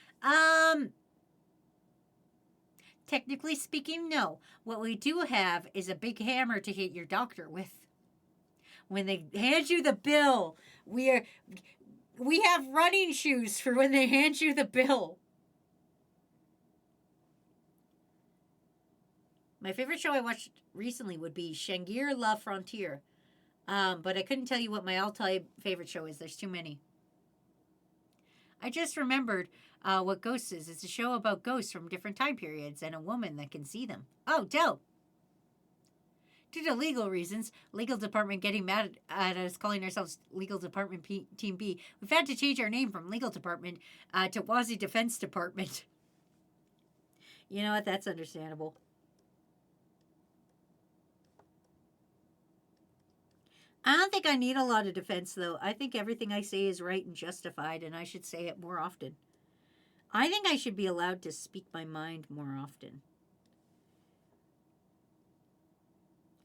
Technically speaking, no. What we do have is a big hammer to hit your doctor with. When they hand you the bill, we have running shoes for when they hand you the bill. My favorite show I watched recently would be Shangri La Frontier. But I couldn't tell you what my all-time favorite show is. There's too many. I just remembered what Ghosts is. It's a show about ghosts from different time periods and a woman that can see them. Oh, dope. Due to legal reasons, legal department getting mad at us calling ourselves Legal Department Team B, we've had to change our name from Legal Department to Wazee Defense Department. You know what? That's understandable. I don't think I need a lot of defense, though. I think everything I say is right and justified, and I should say it more often. I think I should be allowed to speak my mind more often.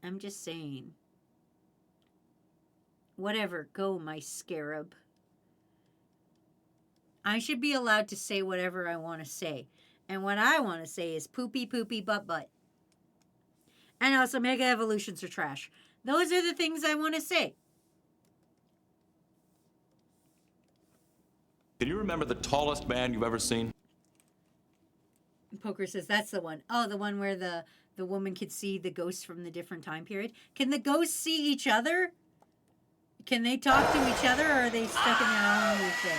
I'm just saying. Whatever, go, my scarab. I should be allowed to say whatever I want to say. And what I want to say is poopy, poopy, butt, butt. And also, mega evolutions are trash. Those are the things I want to say. Can you remember the tallest man you've ever seen? Poker says that's the one. Oh, the one where the woman could see the ghosts from the different time period. Can the ghosts see each other? Can they talk to each other, or are they stuck in their own little thing?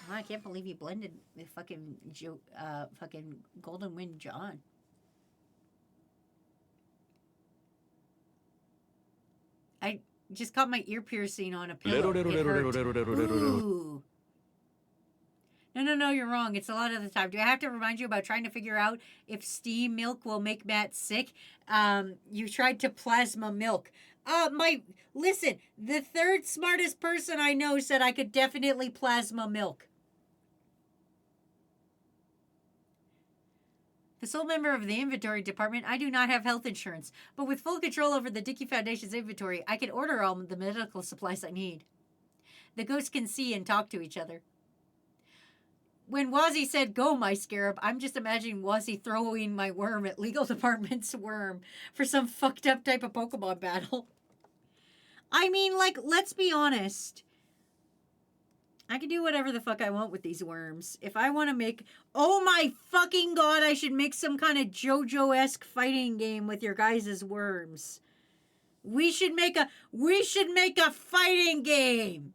Oh, I can't believe you blended with fucking Golden Wind John. I just got my ear piercing on a pillow. It hurt. Ooh. No, you're wrong. It's a lot of the time. Do I have to remind you about trying to figure out if steam milk will make Matt sick? You tried to plasma milk. Listen, the third smartest person I know said I could definitely plasma milk. The sole member of the inventory department, I do not have health insurance, but with full control over the Dickey Foundation's inventory, I can order all the medical supplies I need. The ghosts can see and talk to each other. When Wazee said, go, my scarab, I'm just imagining Wazee throwing my worm at legal department's worm for some fucked up type of Pokemon battle. I mean, like, let's be honest. I can do whatever the fuck I want with these worms. If I want to make... Oh my fucking god, I should make some kind of JoJo-esque fighting game with your guys' worms. We should make a fighting game!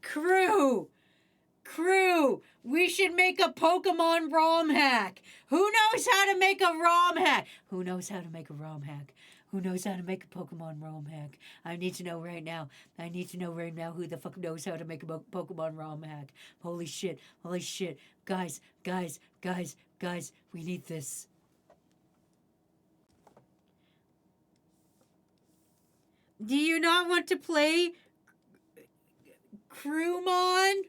Crew, we should make a Pokemon ROM hack. Who knows how to make a ROM hack? Who knows how to make a ROM hack? Who knows how to make a Pokemon ROM hack? I need to know right now. Who the fuck knows how to make a Pokemon ROM hack. Holy shit. Guys, we need this. Do you not want to play Crewmon?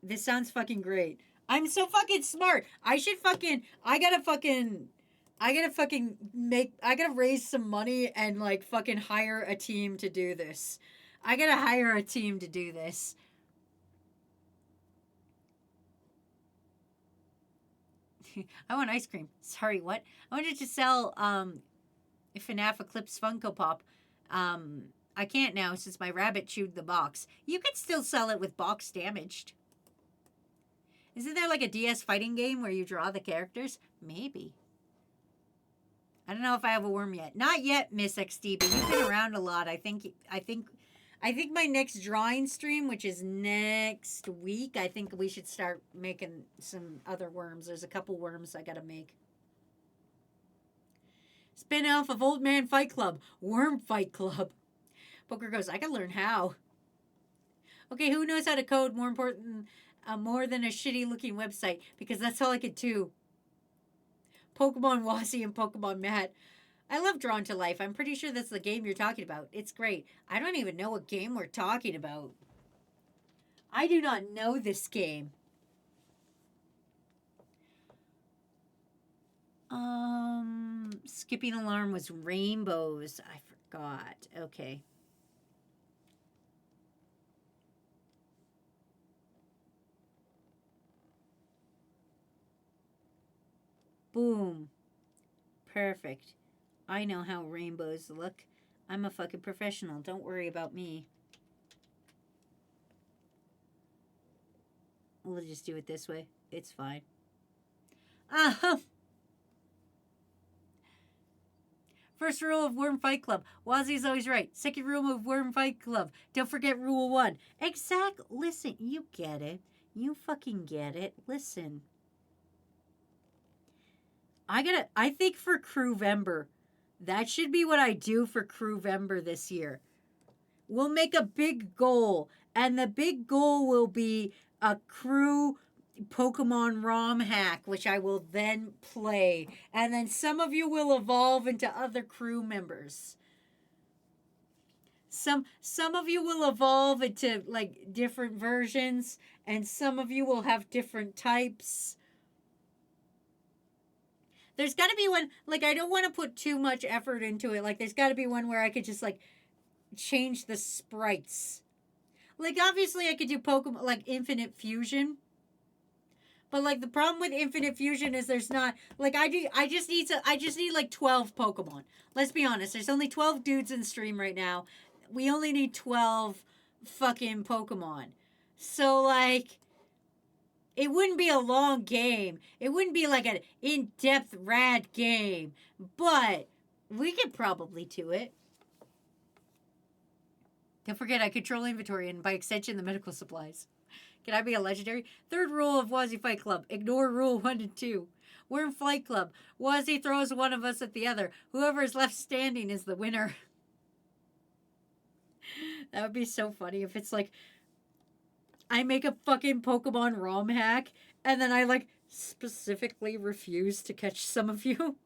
This sounds fucking great. I'm so fucking smart. I gotta fucking I gotta raise some money and like fucking hire a team to do this. I gotta hire a team to do this. I want ice cream. Sorry, what? I wanted to sell FNAF Eclipse Funko Pop. I can't now since my rabbit chewed the box. You could still sell it with box damaged. Isn't there like a DS fighting game where you draw the characters? Maybe. I don't know if I have a worm yet. Not yet, Miss XD, but you've been around a lot. I think my next drawing stream, which is next week, I think we should start making some other worms. There's a couple worms I gotta make. Spin-off of Old Man Fight Club. Worm Fight Club. Poker goes, I can learn how. Okay, who knows how to code more important, more than a shitty-looking website? Because that's all I could do. Pokemon Wazzy and Pokemon Matt. I love Drawn to Life. I'm pretty sure that's the game you're talking about. It's great. I don't even know what game we're talking about. I do not know this game. Skipping alarm was rainbows. I forgot. Okay. Boom. Perfect. I know how rainbows look. I'm a fucking professional. Don't worry about me. We'll just do it this way. It's fine. First rule of Worm Fight Club. Wazzy's always right. Second rule of Worm Fight Club. Don't forget rule 1. Listen, you get it. You fucking get it. Listen. I think for Crewvember, that should be what I do for Crewvember this year. We'll make a big goal, and the big goal will be a crew Pokemon ROM hack, which I will then play. And then some of you will evolve into other crew members. Some of you will evolve into like different versions, and some of you will have different types. There's got to be one, like, I don't want to put too much effort into it. Like, there's got to be one where I could just, like, change the sprites. Like, obviously, I could do Pokemon, like, Infinite Fusion. But, like, the problem with Infinite Fusion is there's not, like, I just need, like, 12 Pokemon. Let's be honest. There's only 12 dudes in stream right now. We only need 12 fucking Pokemon. So, like, it wouldn't be a long game. It wouldn't be like an in-depth rad game. But we could probably do it. Don't forget, I control inventory and by extension, the medical supplies. Can I be a legendary? Third rule of Wazzy Fight Club. Ignore rule 1 and 2. We're in Fight Club. Wazzy throws one of us at the other. Whoever is left standing is the winner. That would be so funny if it's like, I make a fucking Pokemon ROM hack, and then I, like, specifically refuse to catch some of you.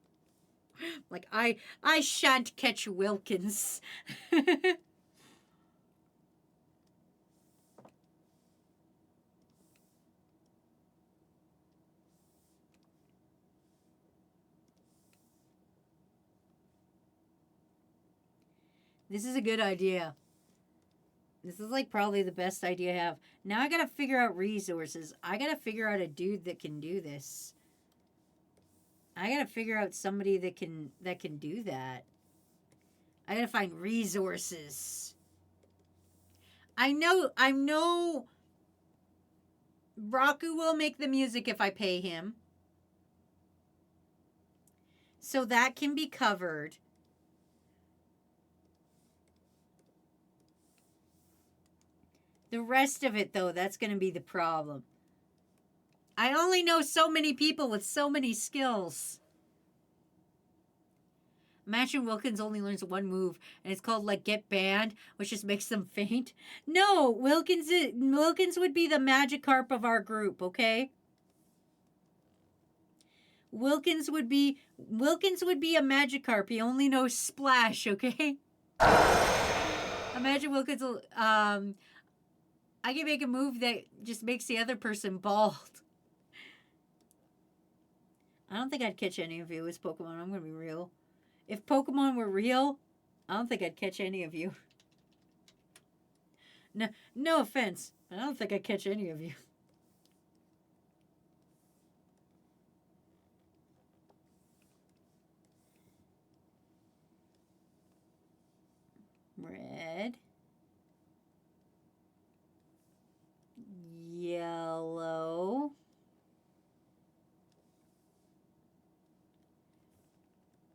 Like, I shan't catch Wilkins. This is a good idea. This is like probably the best idea I have. Now I gotta figure out resources. I gotta figure out a dude that can do this. I gotta figure out somebody that can do that. I gotta find resources. I know Raku will make the music if I pay him. So that can be covered. The rest of it, though, that's going to be the problem. I only know so many people with so many skills. Imagine Wilkins only learns one move, and it's called, like, Get Banned, which just makes them faint. No, Wilkins would be the Magikarp of our group, okay? Wilkins would be a Magikarp. He only knows Splash, okay? Imagine Wilkins will, I can make a move that just makes the other person bald. I don't think I'd catch any of you as Pokemon. I'm gonna be real. If Pokemon were real, I don't think I'd catch any of you. No offense. I don't think I'd catch any of you. Red. Yellow.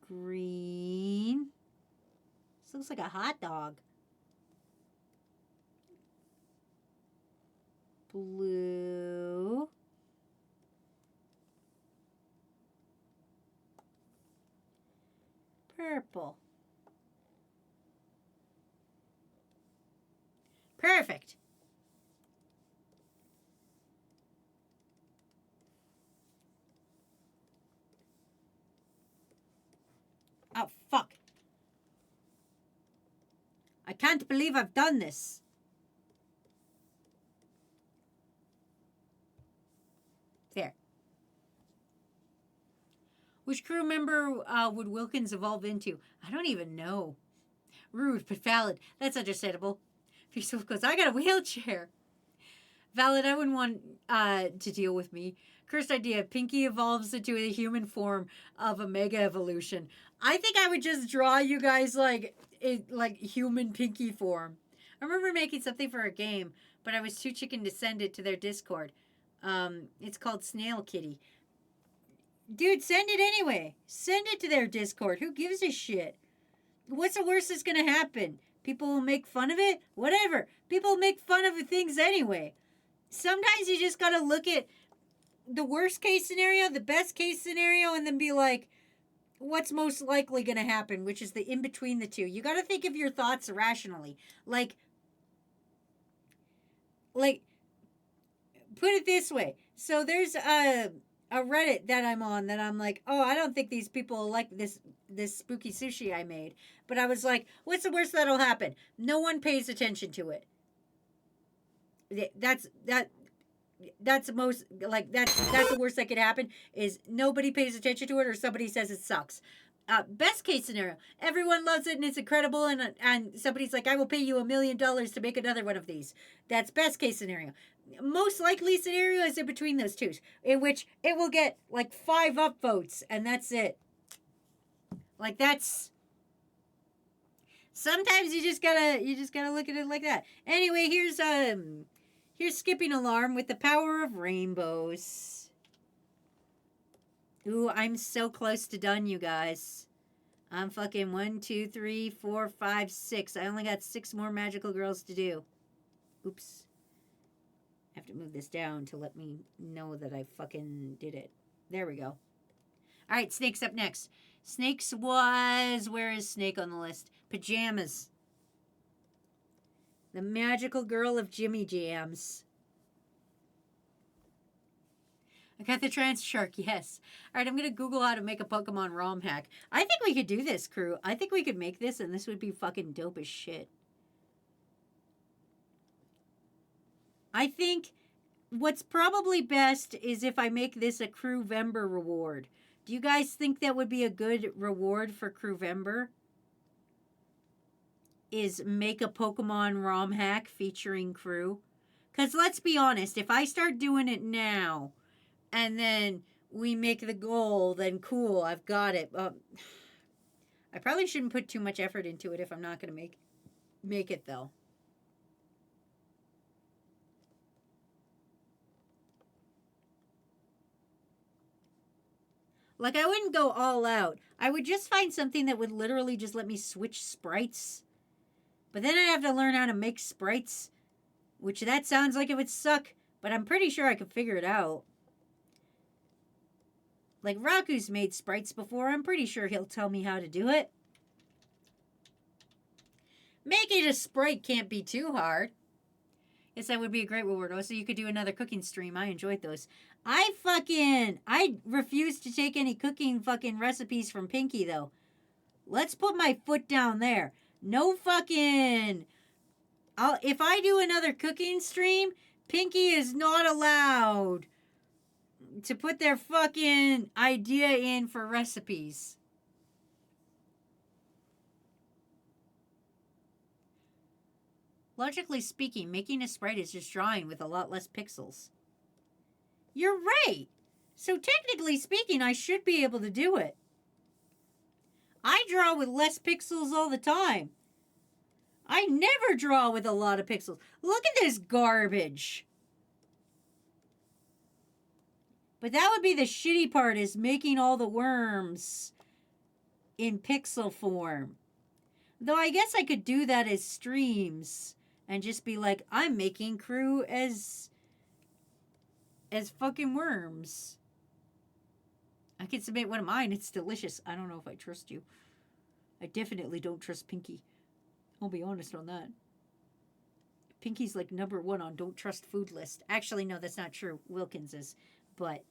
Green. This looks like a hot dog. Blue. Purple. Perfect. Oh, fuck. I can't believe I've done this. There. Which crew member would Wilkins evolve into? I don't even know. Rude, but valid. That's understandable. Peaceful goes, I got a wheelchair. Valid, I wouldn't want to deal with me. Cursed idea. Pinky evolves into a human form of a mega evolution. I think I would just draw you guys like human Pinky form. I remember making something for a game, but I was too chicken to send it to their Discord. It's called Snail Kitty. Dude, send it anyway. Send it to their Discord. Who gives a shit? What's the worst that's gonna happen? People will make fun of it? Whatever. People make fun of things anyway. Sometimes you just gotta look at the worst case scenario, the best case scenario, and then be like, what's most likely gonna happen, which is the in between the two. You gotta think of your thoughts rationally. Like, put it this way. So there's a Reddit that I'm on that I'm like, oh, I don't think these people like this spooky sushi I made. But I was like, what's the worst that'll happen? No one pays attention to it. That's the most, like, that's the worst that could happen, is nobody pays attention to it or somebody says it sucks. Best case scenario, everyone loves it and it's incredible, and somebody's like, I will pay you $1 million to make another one of these. That's best case scenario. Most likely scenario is in between those two, in which it will get like 5 upvotes and that's it. Like, that's, sometimes you just gotta look at it like that. Anyway, here's Skipping Alarm with the power of rainbows. Ooh, I'm so close to done, you guys. I'm fucking 1, 2, 3, 4, 5, 6. I only got 6 more magical girls to do. Oops. I have to move this down to let me know that I fucking did it. There we go. All right, Snake's up next. Snake's was... Where is Snake on the list? Pajamas. The magical girl of Jimmy Jams. I got the trans shark, yes. All right, I'm going to Google how to make a Pokemon ROM hack. I think we could do this, crew. I think we could make this, and this would be fucking dope as shit. I think what's probably best is if I make this a Crewvember reward. Do you guys think that would be a good reward for Crewvember? Is make a Pokemon ROM hack featuring Crew? Because let's be honest, if I start doing it now, and then we make the goal, then cool, I've got it. I probably shouldn't put too much effort into it if I'm not going to make it, though. Like, I wouldn't go all out. I would just find something that would literally just let me switch sprites. But then I'd have to learn how to make sprites, which that sounds like it would suck, but I'm pretty sure I could figure it out. Like, Raku's made sprites before. I'm pretty sure he'll tell me how to do it. Making a sprite can't be too hard. Yes, that would be a great reward. Also, you could do another cooking stream. I enjoyed those. I refuse to take any cooking fucking recipes from Pinky, though. Let's put my foot down there. No fucking... if I do another cooking stream, Pinky is not allowed to put their fucking idea in for recipes. Logically speaking, making a sprite is just drawing with a lot less pixels. You're right. So technically speaking, I should be able to do it. I draw with less pixels all the time. I never draw with a lot of pixels. Look at this garbage. But that would be the shitty part, is making all the worms in pixel form. Though I guess I could do that as streams and just be like, I'm making crew as fucking worms. I can submit one of mine. It's delicious. I don't know if I trust you. I definitely don't trust Pinky. I'll be honest on that. Pinky's like #1 on don't trust food list. Actually, no, that's not true. Wilkins is. But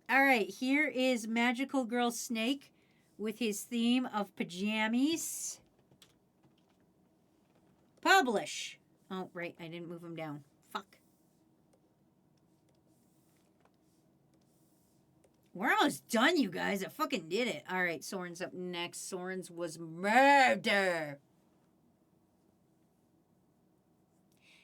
all right, here is Magical Girl Snake with his theme of pajamas. Publish. Oh, right, I didn't move him down. Fuck. We're almost done, you guys. I fucking did it. All right, Soren's up next. Soren's was murder.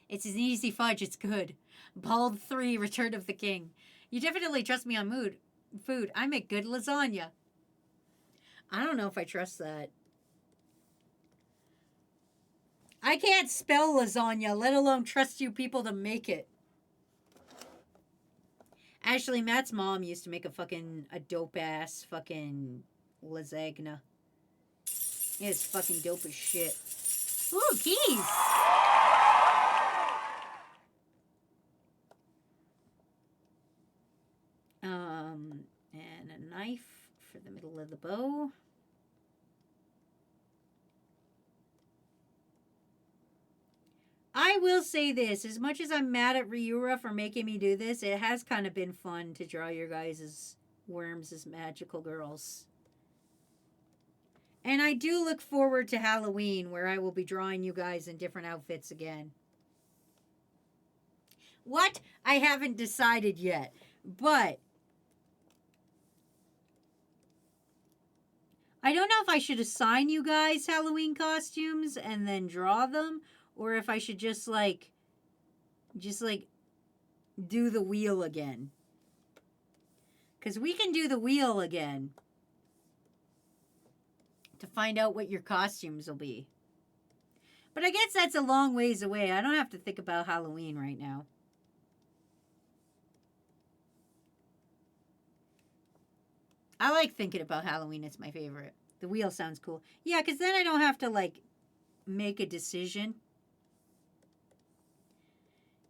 It's an easy fudge. It's good. Bald 3, Return of the King. You definitely trust me on food. I make good lasagna. I don't know if I trust that. I can't spell lasagna, let alone trust you people to make it. Actually, Matt's mom used to make a dope-ass fucking lasagna. It's fucking dope as shit. Ooh, keys! And a knife for the middle of the bow. I will say this, as much as I'm mad at Ryura for making me do this, it has kind of been fun to draw your guys' worms as magical girls. And I do look forward to Halloween, where I will be drawing you guys in different outfits again. What? I haven't decided yet, but I don't know if I should assign you guys Halloween costumes and then draw them, or if I should just like do the wheel again. Because we can do the wheel again to find out what your costumes will be. But I guess that's a long ways away. I don't have to think about Halloween right now. I like thinking about Halloween. It's my favorite. The wheel sounds cool. Yeah, because then I don't have to, like, make a decision.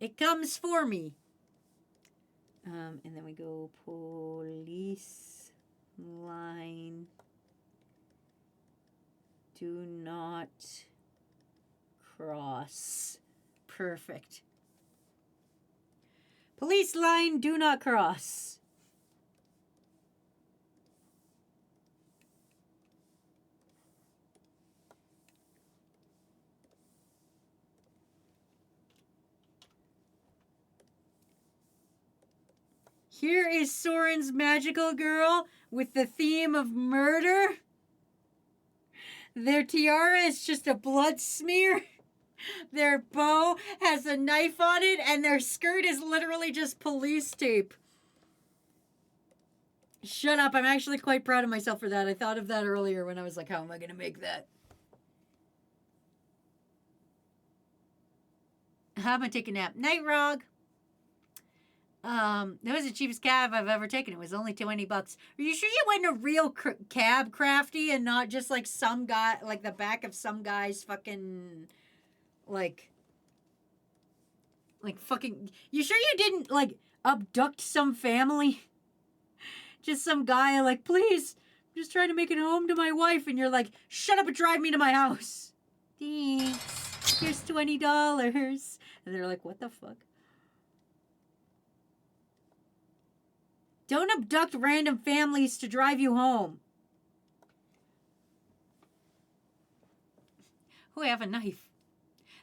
It comes for me. And then we go police line. Do not cross. Perfect. Police line, do not cross. Here is Soren's magical girl with the theme of murder. Their tiara is just a blood smear. Their bow has a knife on it, and their skirt is literally just police tape. Shut up. I'm actually quite proud of myself for that. I thought of that earlier when I was like, how am I going to make that? I'm going to take a nap. Night, Rog. That was the cheapest cab I've ever taken. It was only $20. Are you sure you went in a real cab, Crafty, and not just like some guy, like the back of some guy's fucking, like fucking, you sure you didn't like abduct some family? Just some guy like, please, I'm just trying to make it home to my wife. And you're like, shut up and drive me to my house. Thanks. Here's $20. And they're like, what the fuck? Don't abduct random families to drive you home. Oh, I have a knife.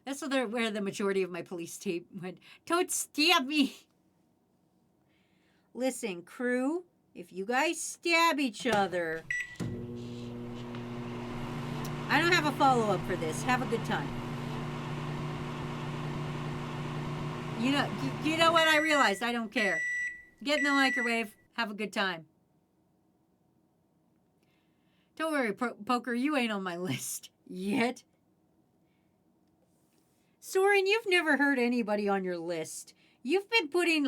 That's where the majority of my police tape went. Don't stab me. Listen, crew, if you guys stab each other, I don't have a follow-up for this. Have a good time. You know what I realized? I don't care. Get in the microwave. Have a good time. Don't worry, Poker, you ain't on my list yet. Soren, you've never heard anybody on your list. You've been putting,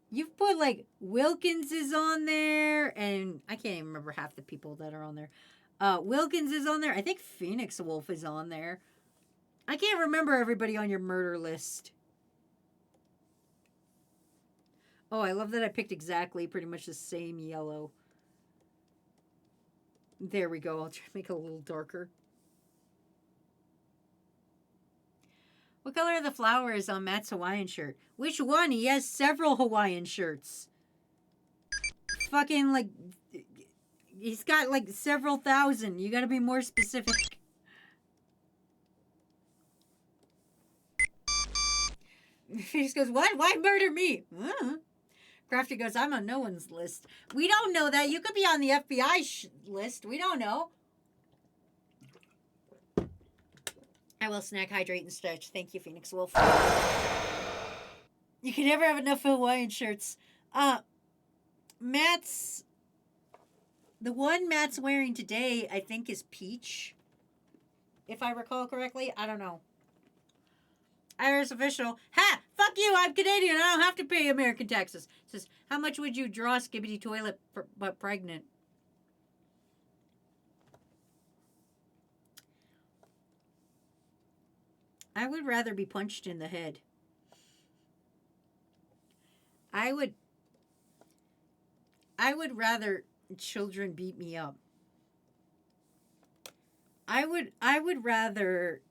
you've put, Wilkins is on there, and I can't even remember half the people that are on there. Wilkins is on there. I think Phoenix Wolf is on there. I can't remember everybody on your murder list. Oh, I love that I picked exactly pretty much the same yellow. There we go. I'll try to make it a little darker. What color are the flowers on Matt's Hawaiian shirt? Which one? He has several Hawaiian shirts. Fucking, he's got, several thousand. You gotta be more specific. Phoenix goes, what? Why murder me? Crafty goes, I'm on no one's list. We don't know that. You could be on the FBI list. We don't know. I will snack, hydrate, and stretch. Thank you, Phoenix Wolf. You can never have enough Hawaiian shirts. Matt's... The one Matt's wearing today, I think, is peach. If I recall correctly. I don't know. Irish official. Ha! Fuck you! I'm Canadian. I don't have to pay American taxes. Says, how much would you draw Skibbity Toilet but pregnant? I would rather be punched in the head. I would rather children beat me up. I would rather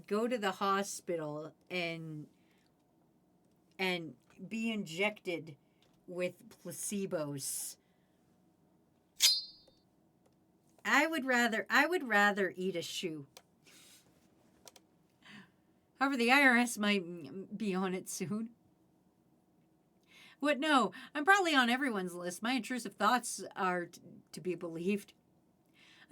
go to the hospital and be injected with placebos. I would rather eat a shoe. However, the IRS might be on it soon. What? No, I'm probably on everyone's list. My intrusive thoughts are to be believed.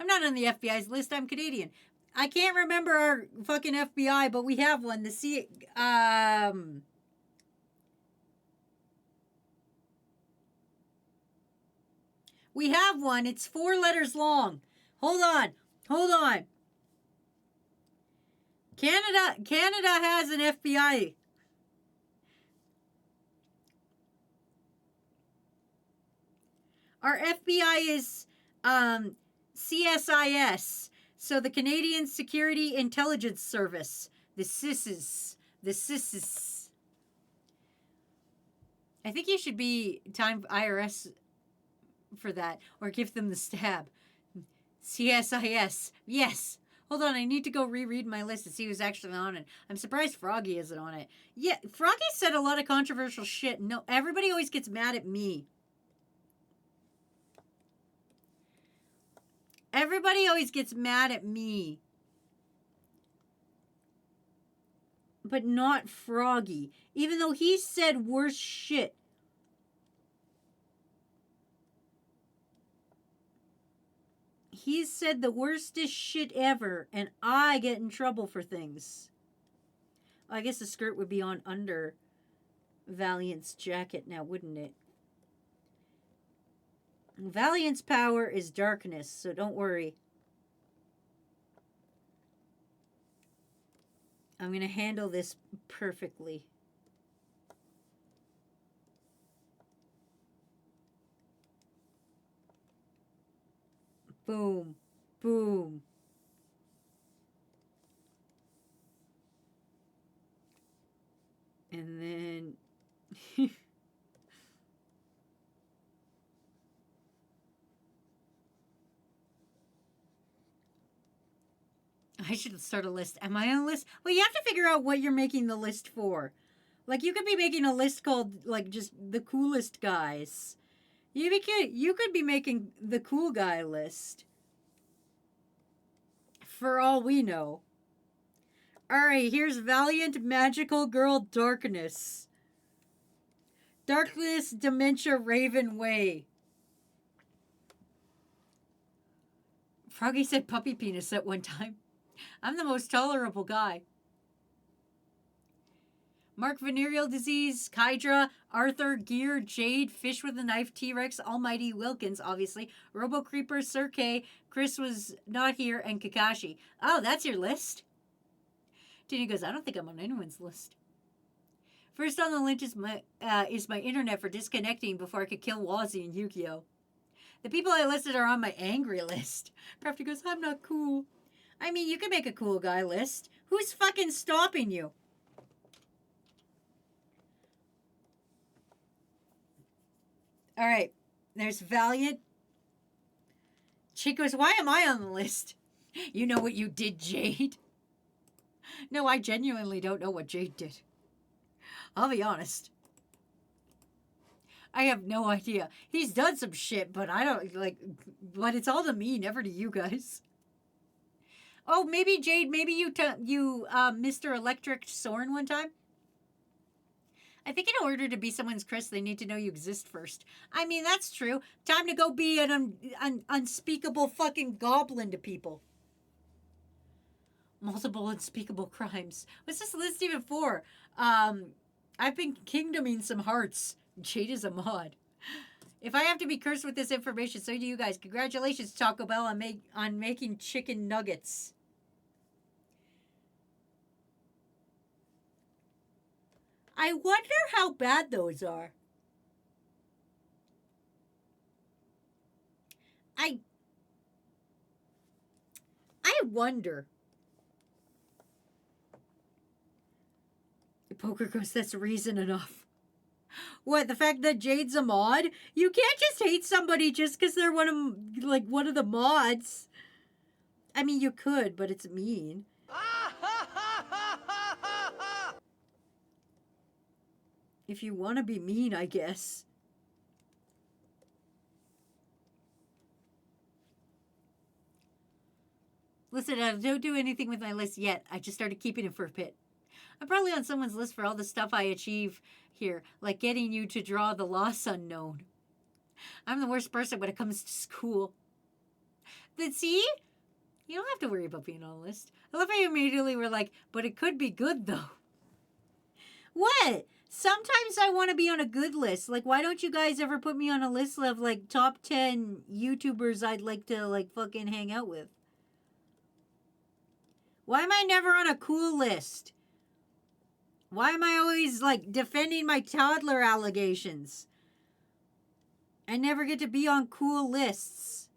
I'm not on the FBI's list. I'm Canadian. I can't remember our fucking FBI, but we have one. We have one. It's 4 letters long. Hold on. Canada has an FBI. Our FBI is CSIS. So the Canadian Security Intelligence Service, the CSIS. I think you should be time IRS for that, or give them the stab. CSIS, yes. Hold on, I need to go reread my list to see who's actually on it. I'm surprised Froggy isn't on it. Yeah, Froggy said a lot of controversial shit. No, everybody always gets mad at me. Everybody always gets mad at me. But not Froggy. Even though he said worse shit. He said the worstest shit ever, and I get in trouble for things. I guess the skirt would be on under Valiant's jacket now, wouldn't it? Valiant's power is darkness, so don't worry. I'm going to handle this perfectly. Boom. Boom. And then... I should start a list. Am I on a list? Well, you have to figure out what you're making the list for. Like, you could be making a list called, like, just the coolest guys. You could be making the cool guy list. For all we know. Alright, here's Valiant Magical Girl Darkness. Darkness Dementia Raven Way. Froggy said puppy penis at one time. I'm the most tolerable guy. Mark Venereal Disease, Kydra, Arthur, Gear, Jade, Fish with a Knife, T-Rex, Almighty, Wilkins, obviously, Robo Creeper, Sir K, Chris was not here, and Kakashi. Oh, that's your list? Tina goes, I don't think I'm on anyone's list. First on the list is my internet for disconnecting before I could kill Wazzy and Yu-Gi-Oh! The people I listed are on my angry list. Crafty goes, I'm not cool. I mean, you can make a cool guy list. Who's fucking stopping you? All right, there's Valiant. Chick goes, why am I on the list? You know what you did, Jade? No, I genuinely don't know what Jade did. I'll be honest. I have no idea. He's done some shit, but I don't, like, but it's all to me, never to you guys. Oh, maybe Jade, maybe you Mr. Electric Soren one time? I think in order to be someone's Chris, they need to know you exist first. I mean, that's true. Time to go be an unspeakable fucking goblin to people. Multiple unspeakable crimes. What's this list even for? I've been kingdoming some hearts. Jade is a mod. If I have to be cursed with this information, so do you guys. Congratulations, Taco Bell, on making chicken nuggets. I wonder how bad those are. I wonder. Poker goes, that's reason enough. What, the fact that Jade's a mod? You can't just hate somebody just because they're one of the mods. I mean, you could, but it's mean. If you want to be mean, I guess. Listen, I don't do anything with my list yet. I just started keeping it for a bit. I'm probably on someone's list for all the stuff I achieve here, like getting you to draw the loss unknown. I'm the worst person when it comes to school. Then see? You don't have to worry about being on a list. I love how you immediately were like, but it could be good though. What? Sometimes I want to be on a good list. Like, why don't you guys ever put me on a list of, like, top 10 YouTubers I'd like to, like, fucking hang out with? Why am I never on a cool list? Why am I always, like, defending my toddler allegations? I never get to be on cool lists.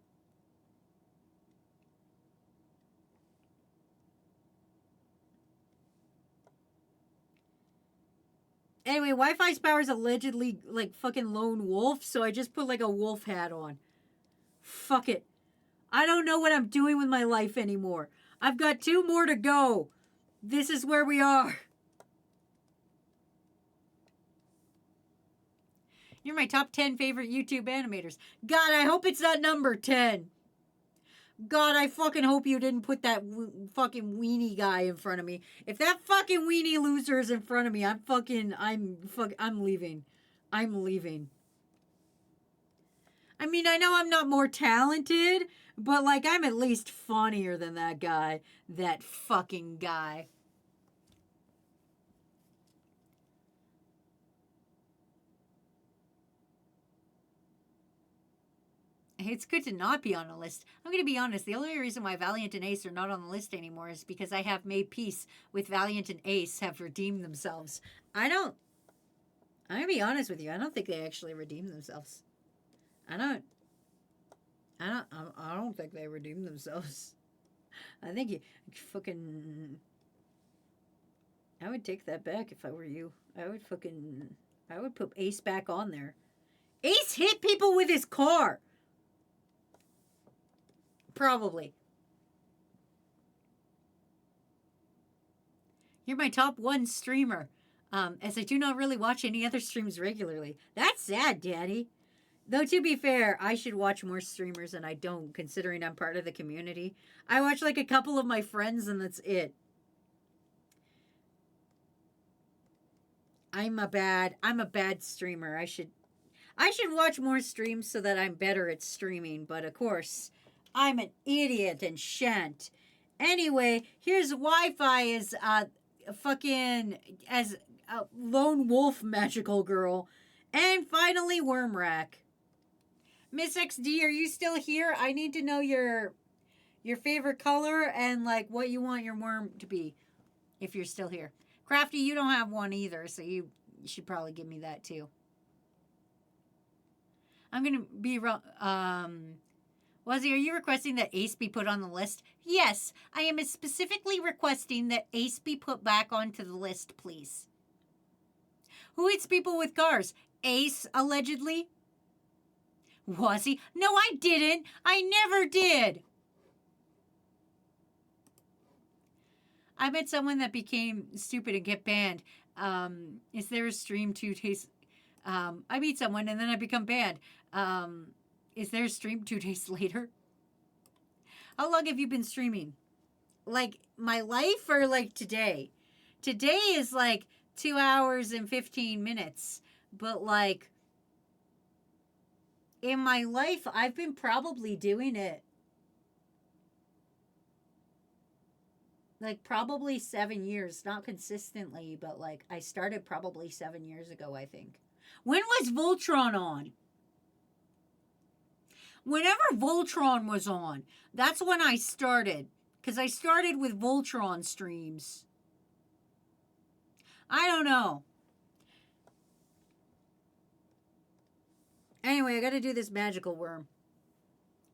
Anyway, Wi-Fi's power is allegedly, like, fucking lone wolf, so I just put, like, a wolf hat on. Fuck it. I don't know what I'm doing with my life anymore. I've got 2 more to go. This is where we are. You're my top 10 favorite YouTube animators. God, I hope it's not number 10. God, I fucking hope you didn't put that fucking weenie guy in front of me. If that fucking weenie loser is in front of me, I'm leaving. I'm leaving. I mean, I know I'm not more talented, but, like, I'm at least funnier than that guy. That fucking guy. It's good to not be on a list. I'm going to be honest. The only reason why Valiant and Ace are not on the list anymore is because I have made peace with Valiant and Ace have redeemed themselves. I'm going to be honest with you. I don't think they actually redeemed themselves. I don't think they redeemed themselves. I think you fucking... I would take that back if I were you. I would put Ace back on there. Ace hit people with his car. Probably. You're my top 1 streamer, as I do not really watch any other streams regularly. That's sad, Daddy. Though, to be fair, I should watch more streamers, and I don't, considering I'm part of the community. I watch, like, a couple of my friends, and that's it. I'm a bad streamer. I should watch more streams so that I'm better at streaming, but of course, I'm an idiot and shan't. Anyway, here's Wi-Fi as fucking as a lone wolf magical girl. And finally, Wormrack. Miss XD, are you still here? I need to know your favorite color and like what you want your worm to be if you're still here. Crafty, you don't have one either, so you should probably give me that too. I'm gonna be Wazzy, are you requesting that Ace be put on the list? Yes, I am specifically requesting that Ace be put back onto the list, please. Who hits people with cars? Ace, allegedly. Wazzy, no, I didn't. I never did. I met someone that became stupid and get banned. Is there a stream 2 days? I meet someone and then I become banned. Is there a stream 2 days later? How long have you been streaming? Like my life or like today? Today is like 2 hours and 15 minutes. But like in my life, I've been probably doing it like probably 7 years, not consistently, but like I started probably 7 years ago, I think. When was Voltron on? Whenever Voltron was on, that's when I started. Because I started with Voltron streams. I don't know. Anyway, I gotta do this magical worm.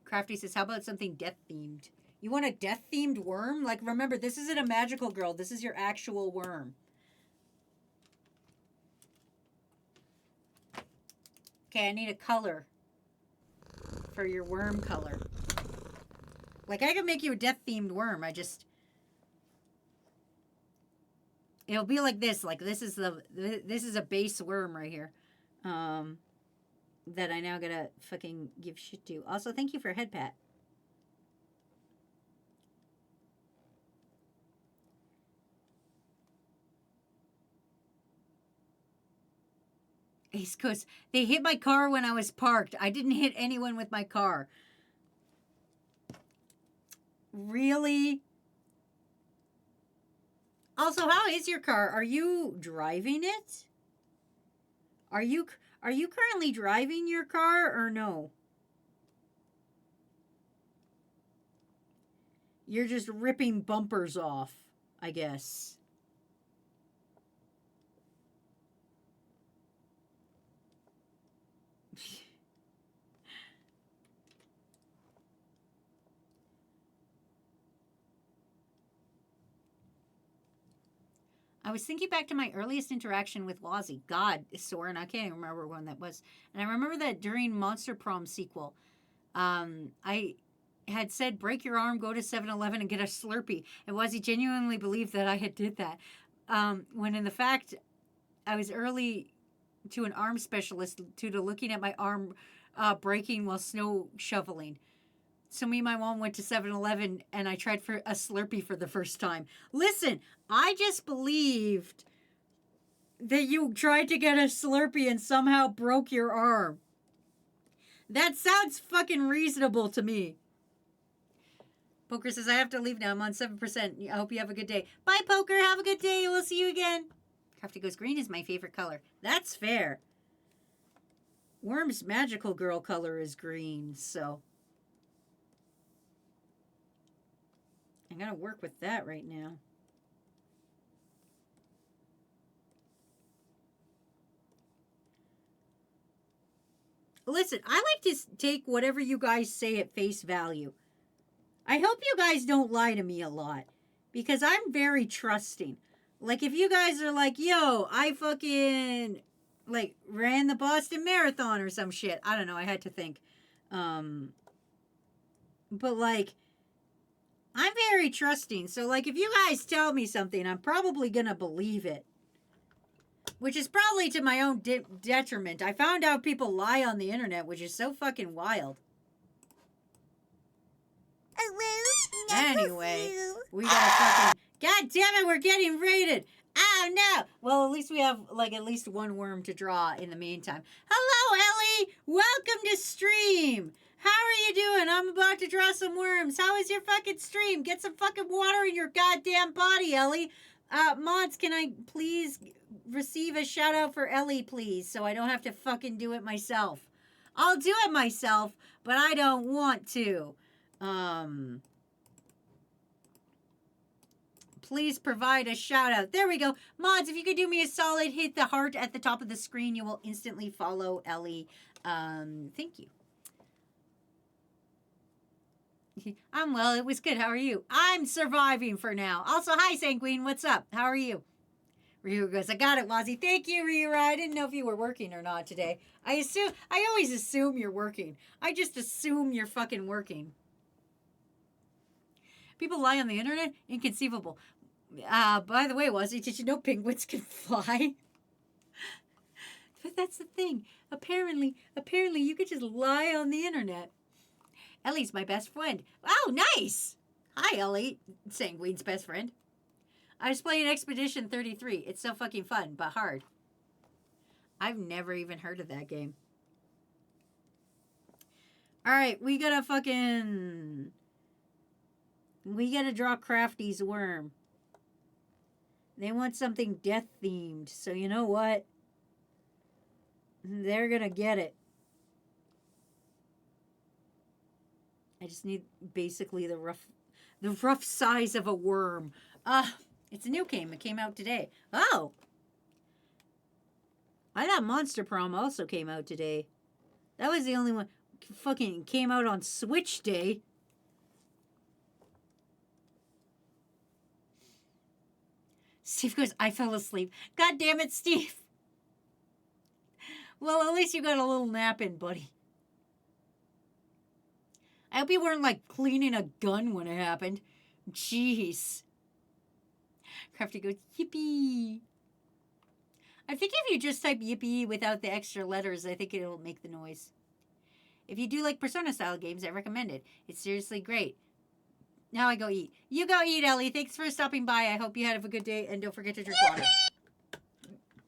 Crafty says, how about something death-themed? You want a death-themed worm? Like, remember, this isn't a magical girl. This is your actual worm. Okay, I need a color for your worm color. Like, I can make you a death-themed worm. It'll be like this. Like, this is a base worm right here. That I now gotta fucking give shit to. Also, thank you for a head pat. Ace Coast, they hit my car when I was parked. I didn't hit anyone with my car. Really? Also, how is your car? Are you driving it? Are you currently driving your car or no? You're just ripping bumpers off, I guess. I was thinking back to my earliest interaction with Wazzy. God, Soren, I can't even remember when that was. And I remember that during Monster Prom sequel, I had said, break your arm, go to 7-Eleven and get a Slurpee. And Wazzy genuinely believed that I had did that. When in the fact, I was early to an arm specialist due to looking at my arm breaking while snow shoveling. So me and my mom went to 7-Eleven and I tried for a Slurpee for the first time. Listen, I just believed that you tried to get a Slurpee and somehow broke your arm. That sounds fucking reasonable to me. Poker says, I have to leave now. I'm on 7%. I hope you have a good day. Bye, Poker. Have a good day. We'll see you again. Crafty goes, green is my favorite color. That's fair. Worm's magical girl color is green, so I gotta work with that right now. Listen, I like to take whatever you guys say at face value. I hope you guys don't lie to me a lot, because I'm very trusting. Like, if you guys are like, yo, I fucking, like, ran the Boston Marathon or some shit. I don't know, I had to think. But, like, I'm very trusting. So, like, if you guys tell me something, I'm probably gonna believe it. Which is probably to my own detriment. I found out people lie on the internet, which is so fucking wild. Anyway, we gotta fucking... God damn it, we're getting raided! Oh no! Well, at least we have like at least one worm to draw in the meantime. Hello, Ellie! Welcome to stream! How are you doing? I'm about to draw some worms. How is your fucking stream? Get some fucking water in your goddamn body, Ellie. Mods, can I please receive a shout out for Ellie, please, so I don't have to fucking do it myself? I'll do it myself, but I don't want to. Please provide a shout out. There we go. Mods, if you could do me a solid, hit the heart at the top of the screen. You will instantly follow Ellie. Thank you. I'm well. It was good. How are you? I'm surviving for now. Also, hi, Sanguine. What's up? How are you? Ryu goes, I got it, Wazzy. Thank you, Ryu. I didn't know if you were working or not today. I always assume you're working. I just assume you're fucking working. People lie on the internet? Inconceivable. By the way, Wazzy, did you know penguins can fly? But that's the thing. Apparently, you could just lie on the internet. Ellie's my best friend. Oh, nice! Hi, Ellie. Sanguine's best friend. I was playing Expedition 33. It's so fucking fun, but hard. I've never even heard of that game. Alright, we gotta draw Crafty's worm. They want something death-themed, so you know what? They're gonna get it. I just need basically the rough size of a worm. It's a new game. It came out today. Oh! I thought Monster Prom also came out today. That was the only one fucking came out on Switch Day. Steve goes, I fell asleep. God damn it, Steve. Well, at least you got a little nap in, buddy. I hope you weren't, like, cleaning a gun when it happened. Jeez. Crafty goes, yippee. I think if you just type yippee without the extra letters, I think it'll make the noise. If you do like Persona-style games, I recommend it. It's seriously great. Now I go eat. You go eat, Ellie. Thanks for stopping by. I hope you had a good day, and don't forget to drink water.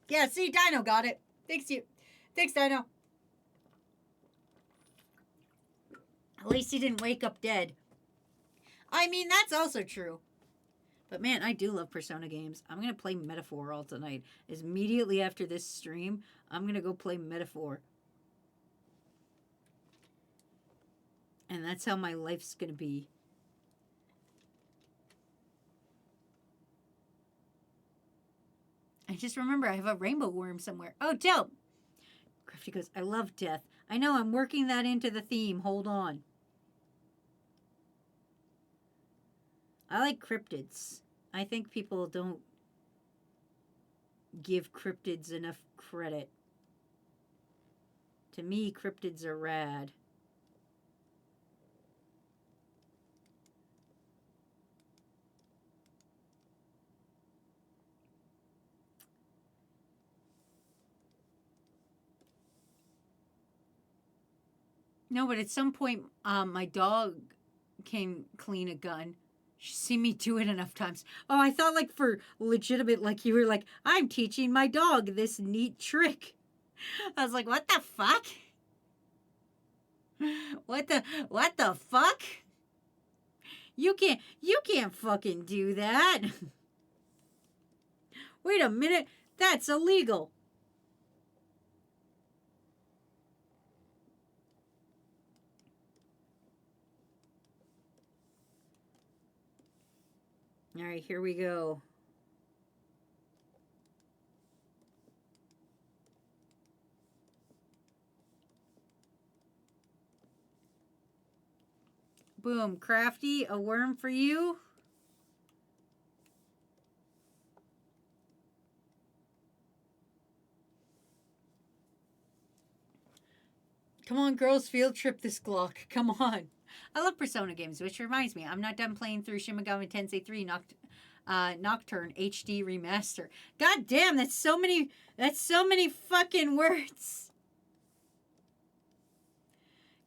Yeah, see, Dino got it. Thanks, Dino. At least he didn't wake up dead. I mean, that's also true. But man, I do love Persona games. I'm going to play Metaphor all tonight. Immediately after this stream, I'm going to go play Metaphor. And that's how my life's going to be. I just remember I have a rainbow worm somewhere. Oh, dope. Crafty goes, I love death. I know, I'm working that into the theme. Hold on. I like cryptids. I think people don't give cryptids enough credit. To me, cryptids are rad. No, but at some point, my dog can clean a gun. She's seen me do it enough times. Oh, I thought like for legitimate, like you were like, I'm teaching my dog this neat trick. I was like, what the fuck? What the fuck? You can't fucking do that. Wait a minute, that's illegal. All right, here we go. Boom, Crafty, a worm for you. Come on, girls, field trip this Glock. Come on. I love Persona games, which reminds me, I'm not done playing through Shin Megami Tensei 3 Nocturne HD Remaster. God damn, that's so many fucking words.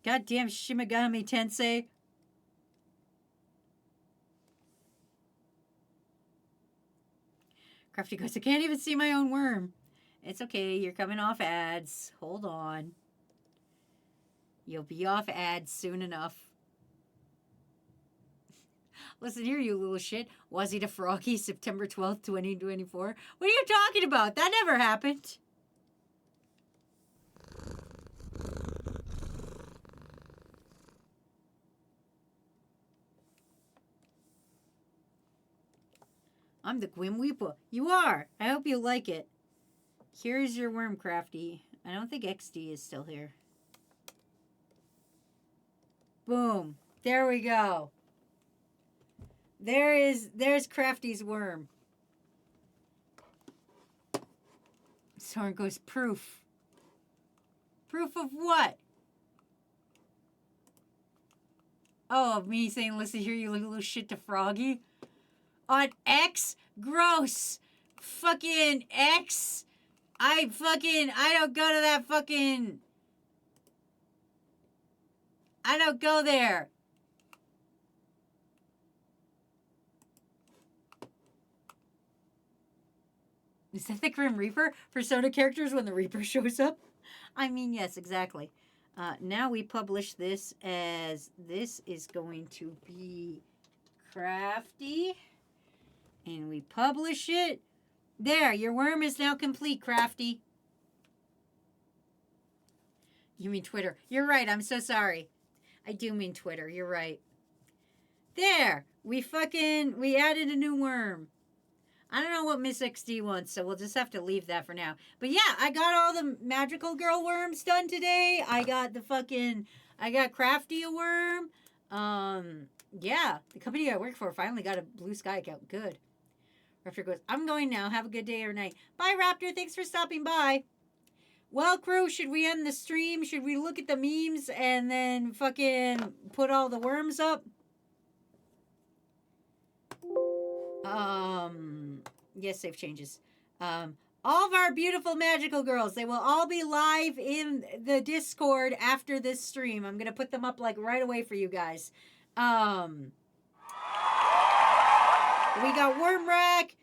God damn Shin Megami Tensei. Crafty goes, I can't even see my own worm. It's okay. You're coming off ads. Hold on. You'll be off ads soon enough. Listen here, you little shit. Was he the Froggy, September 12th, 2024? What are you talking about? That never happened. I'm the Grim Reaper. You are. I hope you like it. Here's your worm, Crafty. I don't think XD is still here. Boom. There we go. There's Crafty's worm. Soren goes, proof. Proof of what? Oh, of me saying, listen here, you little shit to Froggy. On X? Gross. Fucking X. I don't go to that fucking... I don't go there. Is that the Grim Reaper? Persona characters when the Reaper shows up? I mean, yes, exactly. Now we publish this as... This is going to be Crafty. And we publish it. There, your worm is now complete, Crafty. You mean Twitter. You're right, I'm so sorry. I do mean Twitter, you're right. There, we added a new worm. I don't know what Miss XD wants, so we'll just have to leave that for now. But yeah, I got all the magical girl worms done today. I got Crafty a worm. Yeah, the company I work for finally got a Blue Sky account. Good. Raptor goes, I'm going now. Have a good day or night. Bye, Raptor. Thanks for stopping by. Well, crew, should we end the stream? Should we look at the memes and then fucking put all the worms up? Yes, save changes. All of our beautiful magical girls, they will all be live in the Discord after this stream. I'm going to put them up like right away for you guys. We got Wormrack,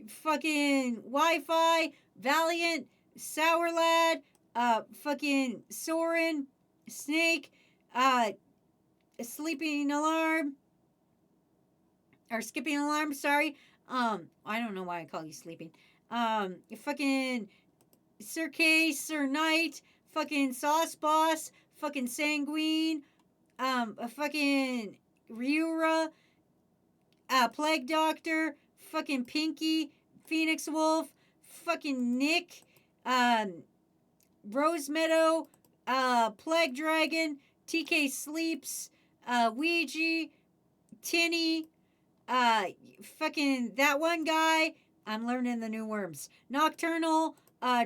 fucking Wi-Fi, Valiant, Sour Lad, fucking Soren, Snake, Sleeping Alarm, or Skipping Alarm, sorry. I don't know why I call you Sleeping. Fucking Sir K, Sir Knight, fucking Sauce Boss, fucking Sanguine, fucking Ryura, Plague Doctor, fucking Pinky, Phoenix Wolf, fucking Nick, Rose Meadow, Plague Dragon, TK Sleeps, Ouija, Tinny, fucking that one guy. I'm learning the new worms. Nocturnal,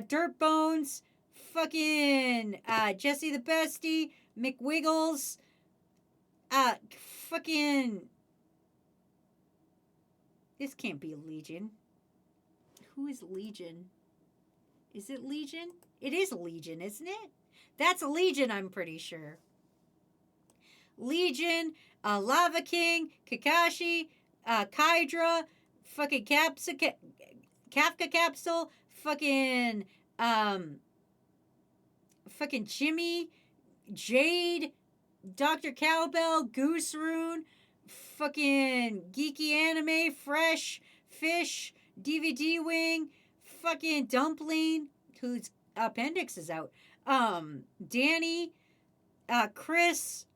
Dirt Bones, fucking Jesse the Bestie, McWiggles, fucking... This can't be Legion. Who is Legion? Is it Legion? It is Legion, isn't it? That's Legion, I'm pretty sure. Legion, Lava King, Kakashi, Kydra, fucking Kafka Capsule, fucking Jimmy, Jade, Dr. Cowbell, Goose Rune, fucking Geeky Anime, Fresh, Fish, DVD Wing, fucking Dumpling, whose appendix is out, Danny, Chris,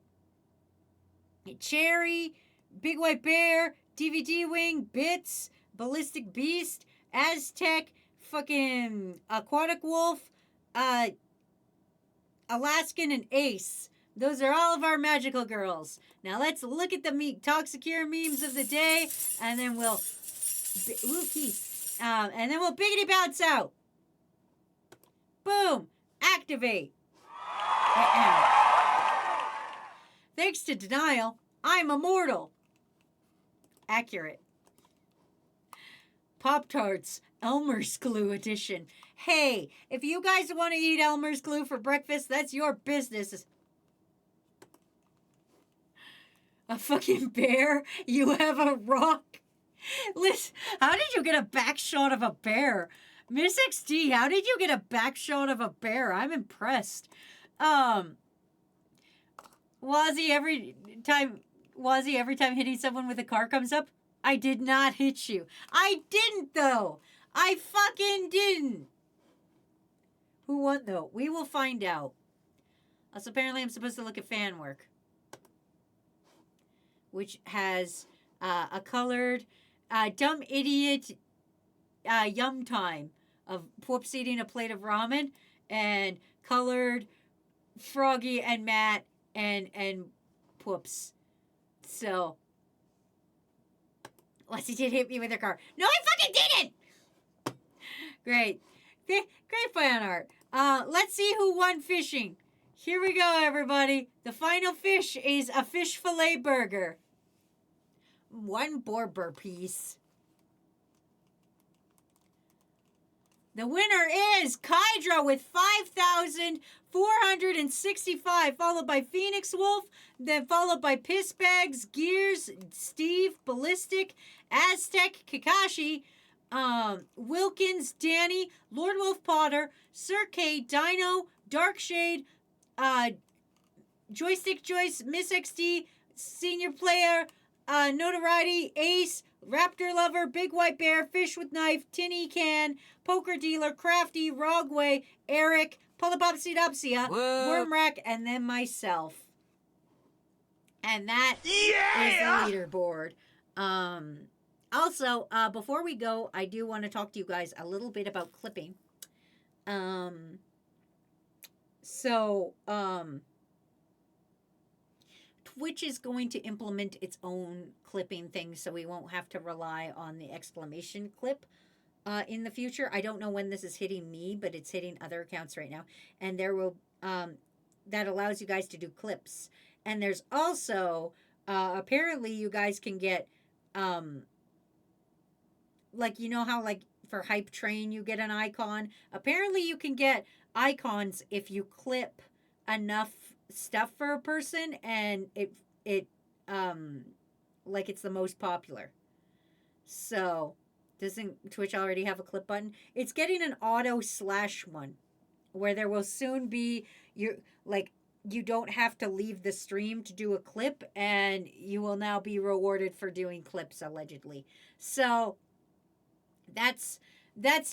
Cherry, Big White Bear, DVD Wing, Bits, Ballistic Beast, Aztec, fucking Aquatic Wolf, Alaskan, and Ace. Those are all of our magical girls. Now let's look at the Toxicure memes of the day, and then we'll... Ooh, keys. And then we'll biggity bounce out. Boom. Activate. Thanks to Denial, I'm immortal. Accurate. Pop-Tarts, Elmer's Glue edition. Hey, if you guys want to eat Elmer's Glue for breakfast, that's your business. A fucking bear? You have a rock? Liz, how did you get a back shot of a bear? Miss XD, how did you get a back shot of a bear? I'm impressed. Wazzy, every time hitting someone with a car comes up, I did not hit you. I didn't, though. I fucking didn't. Who won, though? We will find out. Also, apparently I'm supposed to look at fan work, which has a colored dumb idiot yum time of Whoops eating a plate of ramen, and colored Froggy and Matt and Whoops. So, unless he did hit me with a car. No, I fucking didn't! Great. Great fan art. Let's see who won fishing. Here we go, everybody. The final fish is a fish fillet burger. 1 Borber piece. The winner is Kydra with 5,465, followed by Phoenix Wolf, then followed by Pissbags, Gears, Steve, Ballistic, Aztec, Kakashi, Wilkins, Danny, Lord Wolf Potter, Sir K, Dino, Darkshade, Joystick Joyce, Miss XD, Senior Player, Notoriety, Ace, Raptor Lover, Big White Bear, Fish with Knife, Tinny Can, Poker Dealer, Crafty, Rogway, Eric, Pullabopsy Wormrack, and then myself. And that is the leaderboard. Also, before we go, I do want to talk to you guys a little bit about clipping. Twitch is going to implement its own clipping thing, so we won't have to rely on the exclamation clip in the future. I don't know when this is hitting me, but it's hitting other accounts right now. And there will that allows you guys to do clips. And there's also apparently you guys can get like, you know how like for Hype Train you get an icon. Apparently you can get icons if you clip enough stuff for a person, and it like it's the most popular. So doesn't Twitch already have a clip button? It's getting an auto slash one where there will soon be you don't have to leave the stream to do a clip, and you will now be rewarded for doing clips allegedly. So that's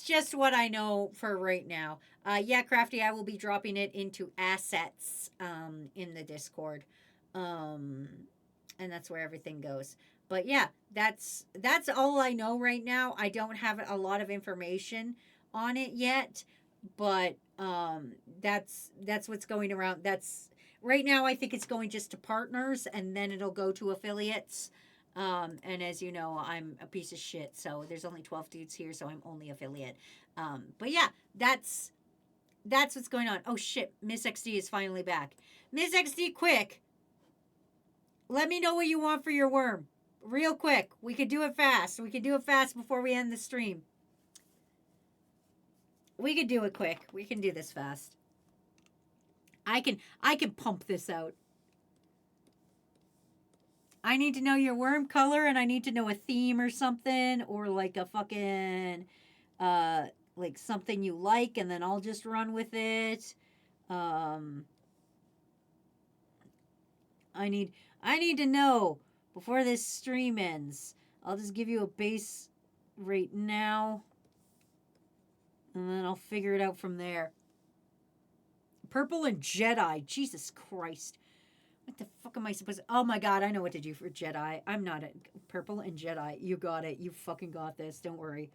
just what I know for right now. Yeah, Crafty, I will be dropping it into assets in the Discord. And that's where everything goes. But yeah, that's all I know right now. I don't have a lot of information on it yet, but that's what's going around. That's right now. I think it's going just to partners, and then it'll go to affiliates. And as you know, I'm a piece of shit, so there's only 12 dudes here, so I'm only affiliate. But yeah, that's what's going on. Oh shit, Miss XD is finally back. Miss XD, quick. Let me know what you want for your worm. Real quick. We could do it fast. We could do it fast before we end the stream. We could do it quick. We can do this fast. I can pump this out. I need to know your worm color, and I need to know a theme or something, or like a fucking like something you like, and then I'll just run with it. I need to know before this stream ends. I'll just give you a base right now, and then I'll figure it out from there. Purple and Jedi. Jesus Christ. What the fuck am I supposed to... Oh my god, I know what to do for Jedi. I'm not a... Purple and Jedi. You got it. You fucking got this. Don't worry.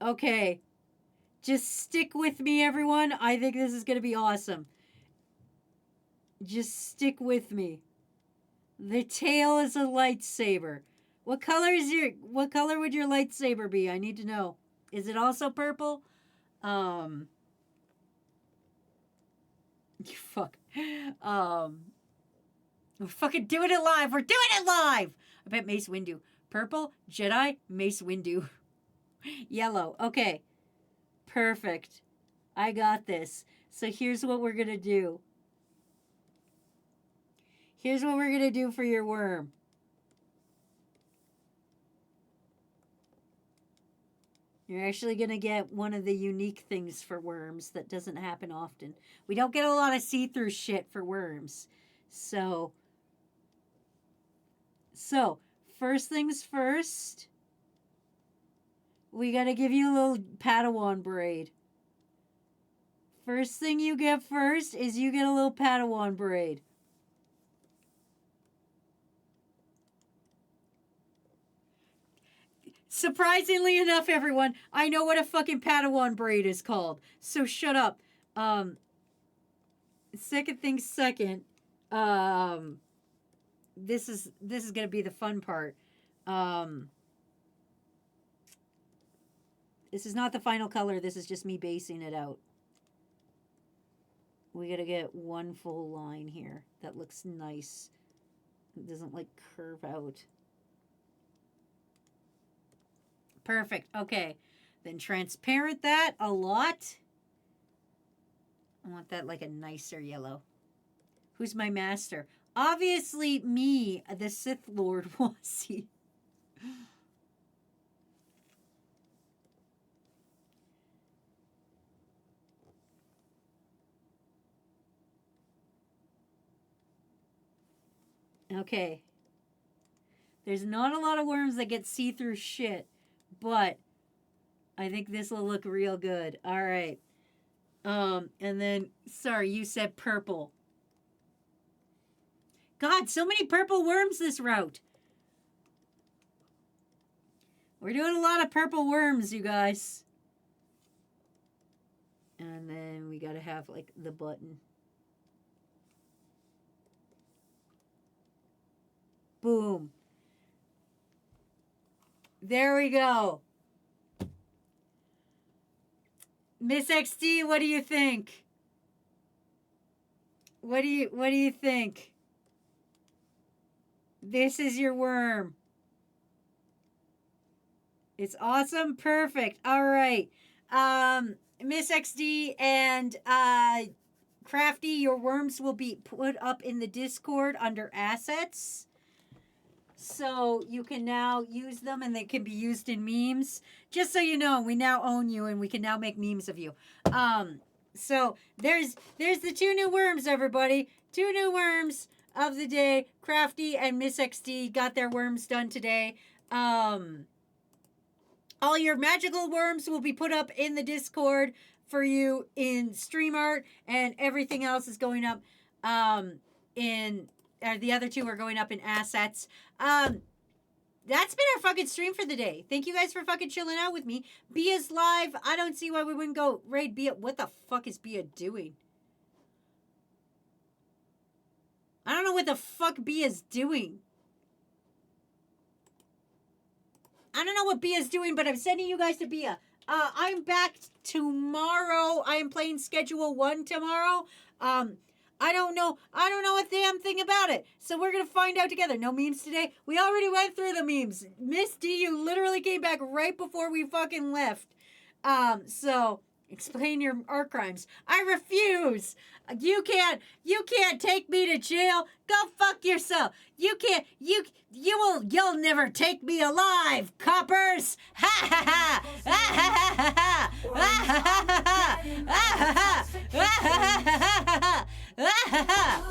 Okay. Just stick with me, everyone. I think this is going to be awesome. Just stick with me. The tail is a lightsaber. What color would your lightsaber be? I need to know. Is it also purple? You fuck. We're fucking doing it live. We're doing it live. I bet Mace Windu. Purple, Jedi, Mace Windu. Yellow. Okay. Perfect. I got this. So here's what we're going to do. Here's what we're going to do for your worm. You're actually going to get one of the unique things for worms that doesn't happen often. We don't get a lot of see-through shit for worms. So, first things first, we got to give you a little Padawan braid. First thing you get first is you get a little Padawan braid. Surprisingly enough, everyone, I know what a fucking Padawan braid is called. So shut up. Second thing second. This is gonna be the fun part. This is not the final color. This is just me basing it out. We gotta get one full line here that looks nice. It doesn't like curve out. Perfect. Okay. Then transparent that a lot. I want that like a nicer yellow. Who's my master? Obviously me, the Sith Lord Wasi. Okay. There's not a lot of worms that get see-through shit. But I think this will look real good. All right. And then, sorry, you said purple. God, so many purple worms this route. We're doing a lot of purple worms, you guys. And then we got to have, like, the button. Boom. There we go. Miss XD, what do you think? What do you think? This is your worm. It's awesome. Perfect. All right. Miss XD and Crafty, your worms will be put up in the Discord under assets. So you can now use them and they can be used in memes. Just so you know, we now own you and we can now make memes of you. So there's the two new worms, everybody. Two new worms of the day. Crafty and Miss XD got their worms done today. All your magical worms will be put up in the Discord for you in StreamArt, and everything else is going up the other two are going up in assets. That's been our fucking stream for the day. Thank you guys for fucking chilling out with me. Bia's live. I don't see why we wouldn't go raid Bia. What the fuck is Bia doing? I don't know what the fuck Bia's doing. I don't know what Bia's doing, but I'm sending you guys to Bia. I'm back tomorrow. I am playing Schedule 1 tomorrow. I don't know a damn thing about it. So we're going to find out together. No memes today. We already went through the memes. Miss D, you literally came back right before we fucking left. So explain your art crimes. I refuse. You can't take me to jail. Go fuck yourself. You'll never take me alive, coppers. Ha ha ha. Ha ha ha ha. Ha ha ha ha. Ha ha ha ha. Ha ha ha ha.